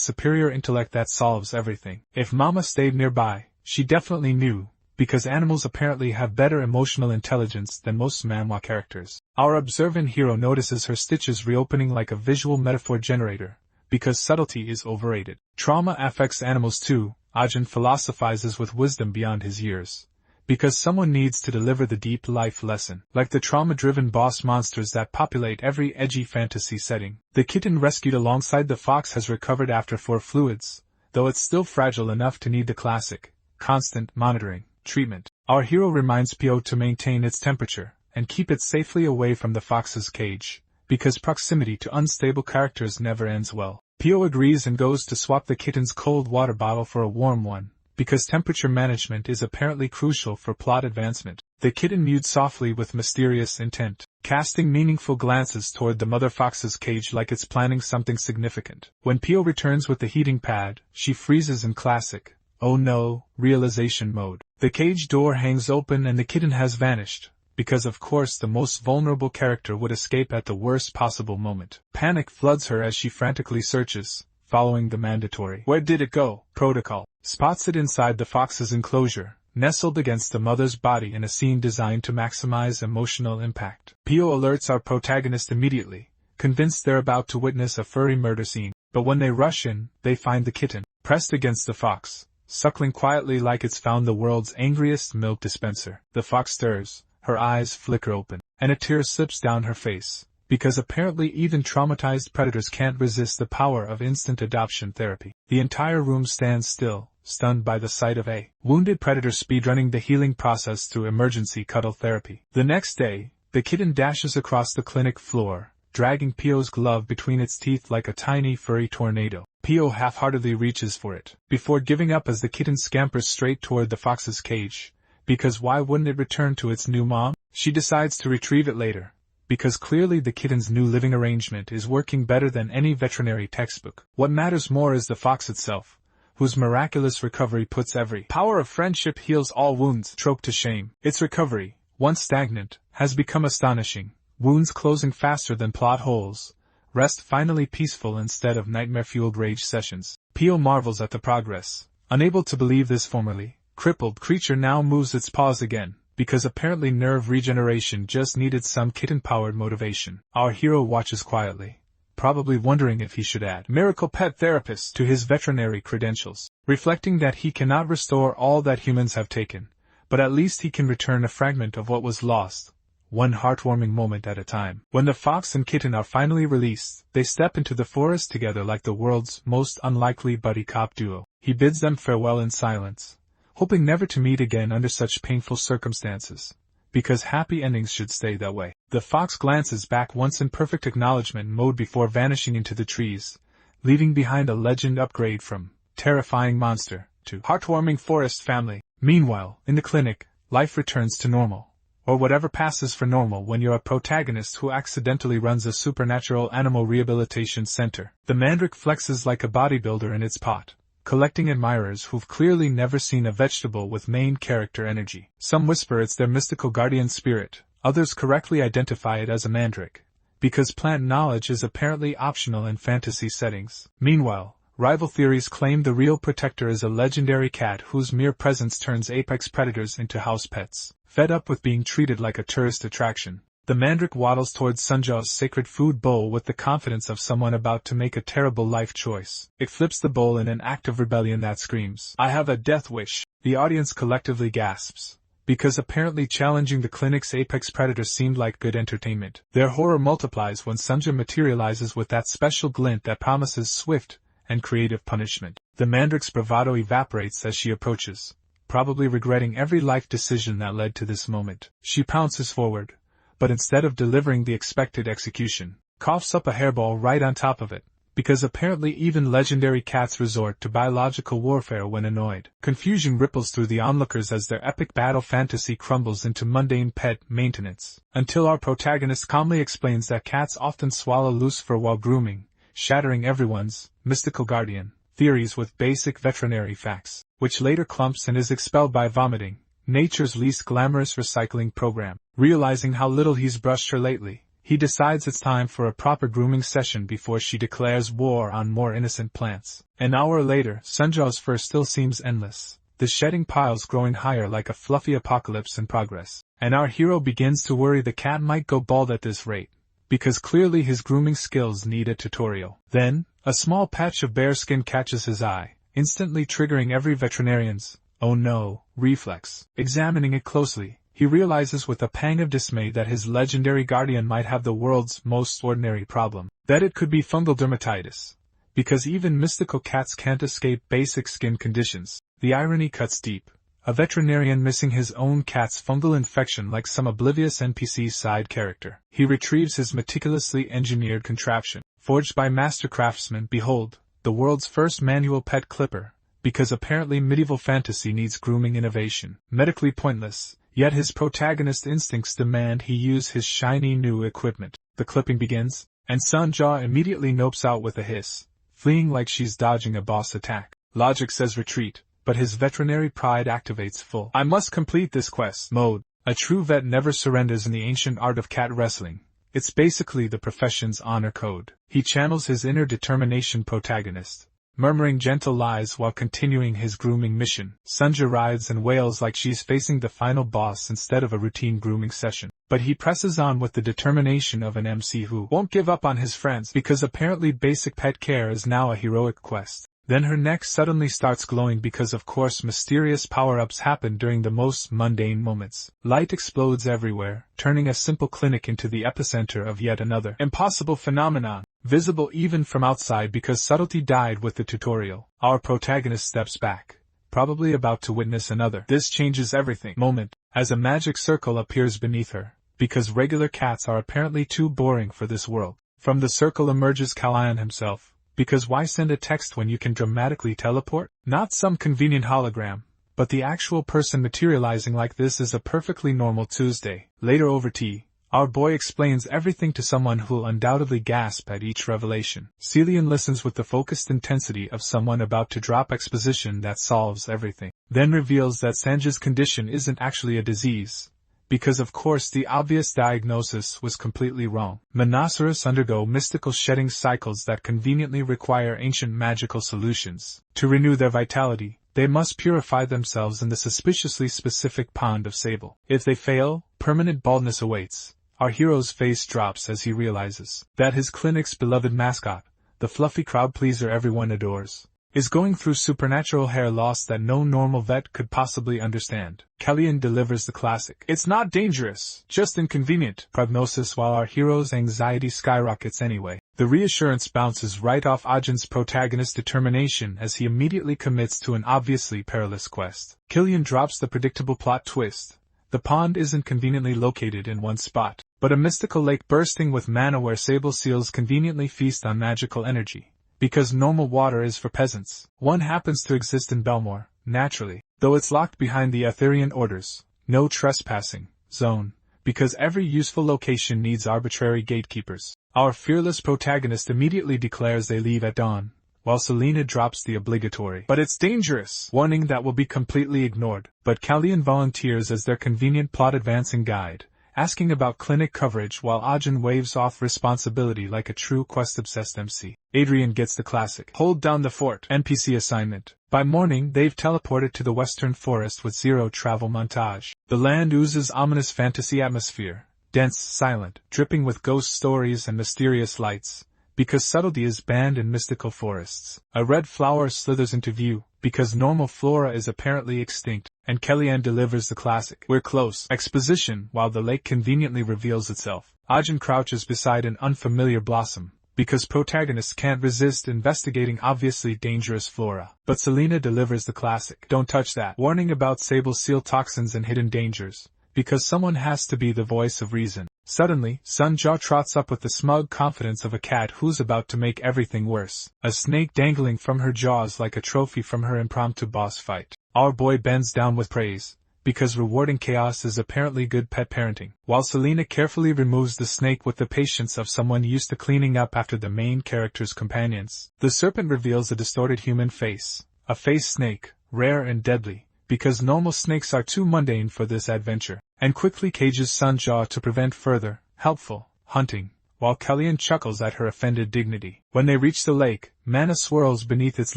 superior intellect that solves everything. If Mama stayed nearby, she definitely knew, because animals apparently have better emotional intelligence than most manhwa characters. Our observant hero notices her stitches reopening like a visual metaphor generator, because subtlety is overrated. Trauma affects animals too, Ajin philosophizes with wisdom beyond his years, because someone needs to deliver the deep life lesson. Like the trauma-driven boss monsters that populate every edgy fantasy setting, the kitten rescued alongside the fox has recovered after 4 fluids, though it's still fragile enough to need the classic constant monitoring treatment. Our hero reminds Pio to maintain its temperature and keep it safely away from the fox's cage, because proximity to unstable characters never ends well. Pio agrees and goes to swap the kitten's cold water bottle for a warm one, because temperature management is apparently crucial for plot advancement. The kitten mewed softly with mysterious intent, casting meaningful glances toward the mother fox's cage like it's planning something significant. When Pio returns with the heating pad, she freezes in classic "oh no" realization mode. The cage door hangs open and the kitten has vanished, because of course the most vulnerable character would escape at the worst possible moment. Panic floods her as she frantically searches, following the mandatory "where did it go" protocol. Spots it inside the fox's enclosure, nestled against the mother's body in a scene designed to maximize emotional impact. Pio alerts our protagonist immediately, convinced they're about to witness a furry murder scene, but when they rush in, they find the kitten, pressed against the fox, suckling quietly like it's found the world's angriest milk dispenser. The fox stirs, her eyes flicker open, and a tear slips down her face, because apparently even traumatized predators can't resist the power of instant adoption therapy. The entire room stands still, stunned by the sight of a wounded predator speedrunning the healing process through emergency cuddle therapy. The next day, the kitten dashes across the clinic floor, dragging Pio's glove between its teeth like a tiny furry tornado. Pio half-heartedly reaches for it, before giving up as the kitten scampers straight toward the fox's cage, because why wouldn't it return to its new mom? She decides to retrieve it later, because clearly the kitten's new living arrangement is working better than any veterinary textbook. What matters more is the fox itself, whose miraculous recovery puts every power of friendship heals all wounds trope to shame. Its recovery, once stagnant, has become astonishing, wounds closing faster than plot holes, rest finally peaceful instead of nightmare-fueled rage sessions. Pio marvels at the progress. Unable to believe this formerly crippled creature now moves its paws again, because apparently nerve regeneration just needed some kitten-powered motivation. Our hero watches quietly, probably wondering if he should add miracle pet therapist to his veterinary credentials, reflecting that he cannot restore all that humans have taken, but at least he can return a fragment of what was lost, one heartwarming moment at a time. When the fox and kitten are finally released, they step into the forest together like the world's most unlikely buddy cop duo. He bids them farewell in silence, hoping never to meet again under such painful circumstances, because happy endings should stay that way. The fox glances back once in perfect acknowledgement mode before vanishing into the trees, leaving behind a legend upgrade from terrifying monster to heartwarming forest family. Meanwhile, in the clinic, life returns to normal, or whatever passes for normal when you're a protagonist who accidentally runs a supernatural animal rehabilitation center. The mandrake flexes like a bodybuilder in its pot, collecting admirers who've clearly never seen a vegetable with main character energy. Some whisper it's their mystical guardian spirit, others correctly identify it as a mandrake, because plant knowledge is apparently optional in fantasy settings. Meanwhile, rival theories claim the real protector is a legendary cat whose mere presence turns apex predators into house pets. Fed up with being treated like a tourist attraction, the mandrake waddles towards Sunjaw's sacred food bowl with the confidence of someone about to make a terrible life choice. It flips the bowl in an act of rebellion that screams, "I have a death wish." The audience collectively gasps, because apparently challenging the clinic's apex predator seemed like good entertainment. Their horror multiplies when Sunja materializes with that special glint that promises swift and creative punishment. The mandrake's bravado evaporates as she approaches, probably regretting every life decision that led to this moment. She pounces forward, but instead of delivering the expected execution, coughs up a hairball right on top of it, because apparently even legendary cats resort to biological warfare when annoyed. Confusion ripples through the onlookers as their epic battle fantasy crumbles into mundane pet maintenance, until our protagonist calmly explains that cats often swallow loose fur while grooming, shattering everyone's mystical guardian theories with basic veterinary facts, which later clumps and is expelled by vomiting, nature's least glamorous recycling program. Realizing how little he's brushed her lately, he decides it's time for a proper grooming session before she declares war on more innocent plants. An hour later, Sunjaw's fur still seems endless, the shedding piles growing higher like a fluffy apocalypse in progress, and our hero begins to worry the cat might go bald at this rate, because clearly his grooming skills need a tutorial. Then, a small patch of bare skin catches his eye, instantly triggering every veterinarian's "oh no" reflex. Examining it closely, he realizes with a pang of dismay that his legendary guardian might have the world's most ordinary problem, that it could be fungal dermatitis, because even mystical cats can't escape basic skin conditions. The irony cuts deep, a veterinarian missing his own cat's fungal infection like some oblivious NPC side character. He retrieves his meticulously engineered contraption, forged by master craftsmen. Behold, the world's first manual pet clipper, because apparently medieval fantasy needs grooming innovation. Medically pointless, yet his protagonist instincts demand he use his shiny new equipment. The clipping begins, and Sunjaw immediately nopes out with a hiss, fleeing like she's dodging a boss attack. Logic says retreat, but his veterinary pride activates full "I must complete this quest" mode. A true vet never surrenders in the ancient art of cat wrestling. It's basically the profession's honor code. He channels his inner determination protagonist, murmuring gentle lies while continuing his grooming mission. Sunja writhes and wails like she's facing the final boss instead of a routine grooming session. But he presses on with the determination of an MC who won't give up on his friends, because apparently basic pet care is now a heroic quest. Then her neck suddenly starts glowing because of course mysterious power-ups happen during the most mundane moments. Light explodes everywhere, turning a simple clinic into the epicenter of yet another impossible phenomenon, visible even from outside because subtlety died with the tutorial. Our protagonist steps back, probably about to witness another "this changes everything" moment, as a magic circle appears beneath her, because regular cats are apparently too boring for this world. From the circle emerges Calian himself, because why send a text when you can dramatically teleport? Not some convenient hologram, but the actual person materializing like this is a perfectly normal Tuesday. Later over tea, our boy explains everything to someone who'll undoubtedly gasp at each revelation. Celian listens with the focused intensity of someone about to drop exposition that solves everything, then reveals that Sanja's condition isn't actually a disease, because of course the obvious diagnosis was completely wrong. Monoceros undergo mystical shedding cycles that conveniently require ancient magical solutions. To renew their vitality, they must purify themselves in the suspiciously specific pond of sable. If they fail, permanent baldness awaits. Our hero's face drops as he realizes that his clinic's beloved mascot, the fluffy crowd pleaser everyone adores, is going through supernatural hair loss that no normal vet could possibly understand. Calian delivers the classic "it's not dangerous, just inconvenient" prognosis while our hero's anxiety skyrockets anyway. The reassurance bounces right off Ajin's protagonist's determination as he immediately commits to an obviously perilous quest. Killian drops the predictable plot twist. The pond isn't conveniently located in one spot, but a mystical lake bursting with mana where sable seals conveniently feast on magical energy. Because normal water is for peasants. One happens to exist in Belmore, naturally, though it's locked behind the Aetherian orders, no trespassing, zone, because every useful location needs arbitrary gatekeepers. Our fearless protagonist immediately declares they leave at dawn, while Selena drops the obligatory "but it's dangerous" warning that will be completely ignored. But Calian volunteers as their convenient plot-advancing guide, asking about clinic coverage while Ajin waves off responsibility like a true quest-obsessed MC. Adrian gets the classic "hold down the fort" NPC assignment. By morning they've teleported to the western forest with zero travel montage. The land oozes ominous fantasy atmosphere, dense, silent, dripping with ghost stories and mysterious lights, because subtlety is banned in mystical forests. A red flower slithers into view, because normal flora is apparently extinct, and Kellyanne delivers the classic "we're close" exposition while the lake conveniently reveals itself. Ajin crouches beside an unfamiliar blossom, because protagonists can't resist investigating obviously dangerous flora. But Selena delivers the classic "don't touch that" warning about sable seal toxins and hidden dangers, because someone has to be the voice of reason. Suddenly, Sunjaw trots up with the smug confidence of a cat who's about to make everything worse, a snake dangling from her jaws like a trophy from her impromptu boss fight. Our boy bends down with praise, because rewarding chaos is apparently good pet parenting, while Selena carefully removes the snake with the patience of someone used to cleaning up after the main character's companions. The serpent reveals a distorted human face, a face snake, rare and deadly, because normal snakes are too mundane for this adventure, and quickly cages Sunjaw to prevent further, helpful, hunting, while Kellyanne chuckles at her offended dignity. When they reach the lake, mana swirls beneath its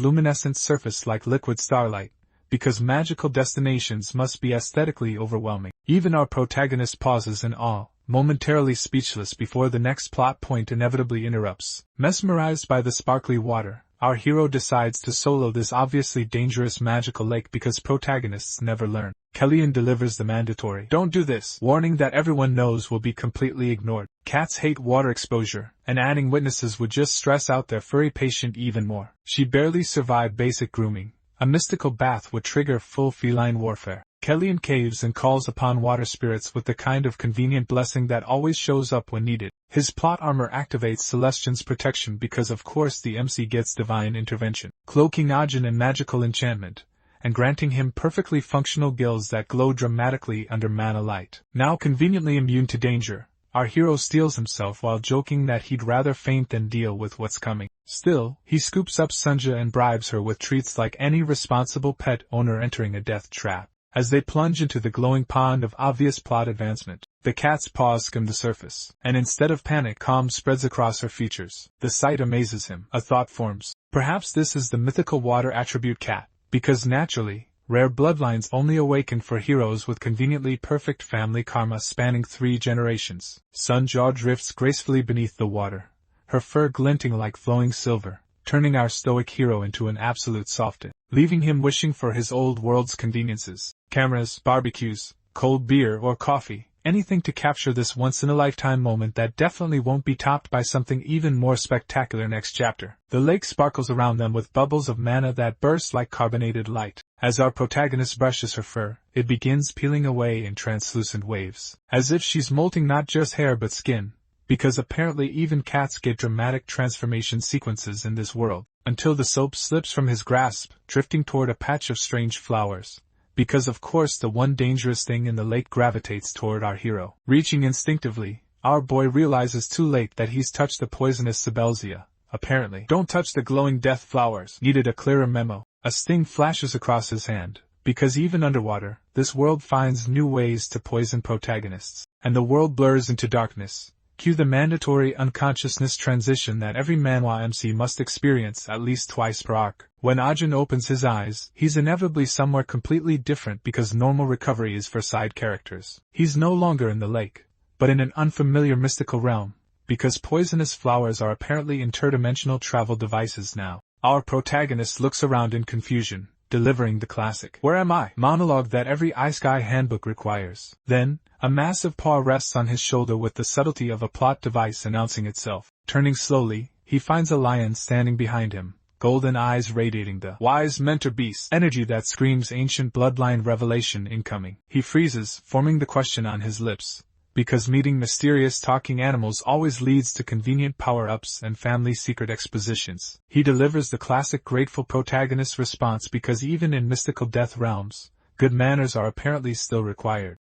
luminescent surface like liquid starlight, because magical destinations must be aesthetically overwhelming. Even our protagonist pauses in awe, momentarily speechless before the next plot point inevitably interrupts. Mesmerized by the sparkly water, our hero decides to solo this obviously dangerous magical lake because protagonists never learn. Kellyanne delivers the mandatory "don't do this" warning that everyone knows will be completely ignored. Cats hate water exposure, and adding witnesses would just stress out their furry patient even more. She barely survived basic grooming. A mystical bath would trigger full feline warfare. Kellyanne caves and calls upon water spirits with the kind of convenient blessing that always shows up when needed. His plot armor activates Celestian's protection because of course the MC gets divine intervention, cloaking Ajin in magical enchantment, and granting him perfectly functional gills that glow dramatically under mana light. Now conveniently immune to danger, our hero steels himself while joking that he'd rather faint than deal with what's coming. Still, he scoops up Sunja and bribes her with treats like any responsible pet owner entering a death trap. As they plunge into the glowing pond of obvious plot advancement, the cat's paws skim the surface, and instead of panic, calm spreads across her features. The sight amazes him. A thought forms. Perhaps this is the mythical water attribute cat, because naturally, rare bloodlines only awaken for heroes with conveniently perfect family karma spanning 3 generations. Sunjaw drifts gracefully beneath the water, her fur glinting like flowing silver, turning our stoic hero into an absolute softy, leaving him wishing for his old world's conveniences, cameras, barbecues, cold beer or coffee, anything to capture this once-in-a-lifetime moment that definitely won't be topped by something even more spectacular next chapter. The lake sparkles around them with bubbles of mana that burst like carbonated light. As our protagonist brushes her fur, it begins peeling away in translucent waves, as if she's molting not just hair but skin, because apparently even cats get dramatic transformation sequences in this world, until the soap slips from his grasp, drifting toward a patch of strange flowers. Because of course the one dangerous thing in the lake gravitates toward our hero. Reaching instinctively, our boy realizes too late that he's touched the poisonous Sibelzia. Apparently, don't touch the glowing death flowers, needed a clearer memo. A sting flashes across his hand, because even underwater, this world finds new ways to poison protagonists, and the world blurs into darkness. Cue the mandatory unconsciousness transition that every manhwa MC must experience at least twice per arc. When Ajin opens his eyes, he's inevitably somewhere completely different because normal recovery is for side characters. He's no longer in the lake, but in an unfamiliar mystical realm, because poisonous flowers are apparently interdimensional travel devices now. Our protagonist looks around in confusion, delivering the classic "Where am I?" monologue that every Isekai handbook requires. Then, a massive paw rests on his shoulder with the subtlety of a plot device announcing itself. Turning slowly, he finds a lion standing behind him, golden eyes radiating the wise mentor beast energy that screams ancient bloodline revelation incoming. He freezes, forming the question on his lips, because meeting mysterious talking animals always leads to convenient power-ups and family secret expositions. He delivers the classic grateful protagonist response because even in mystical death realms, good manners are apparently still required.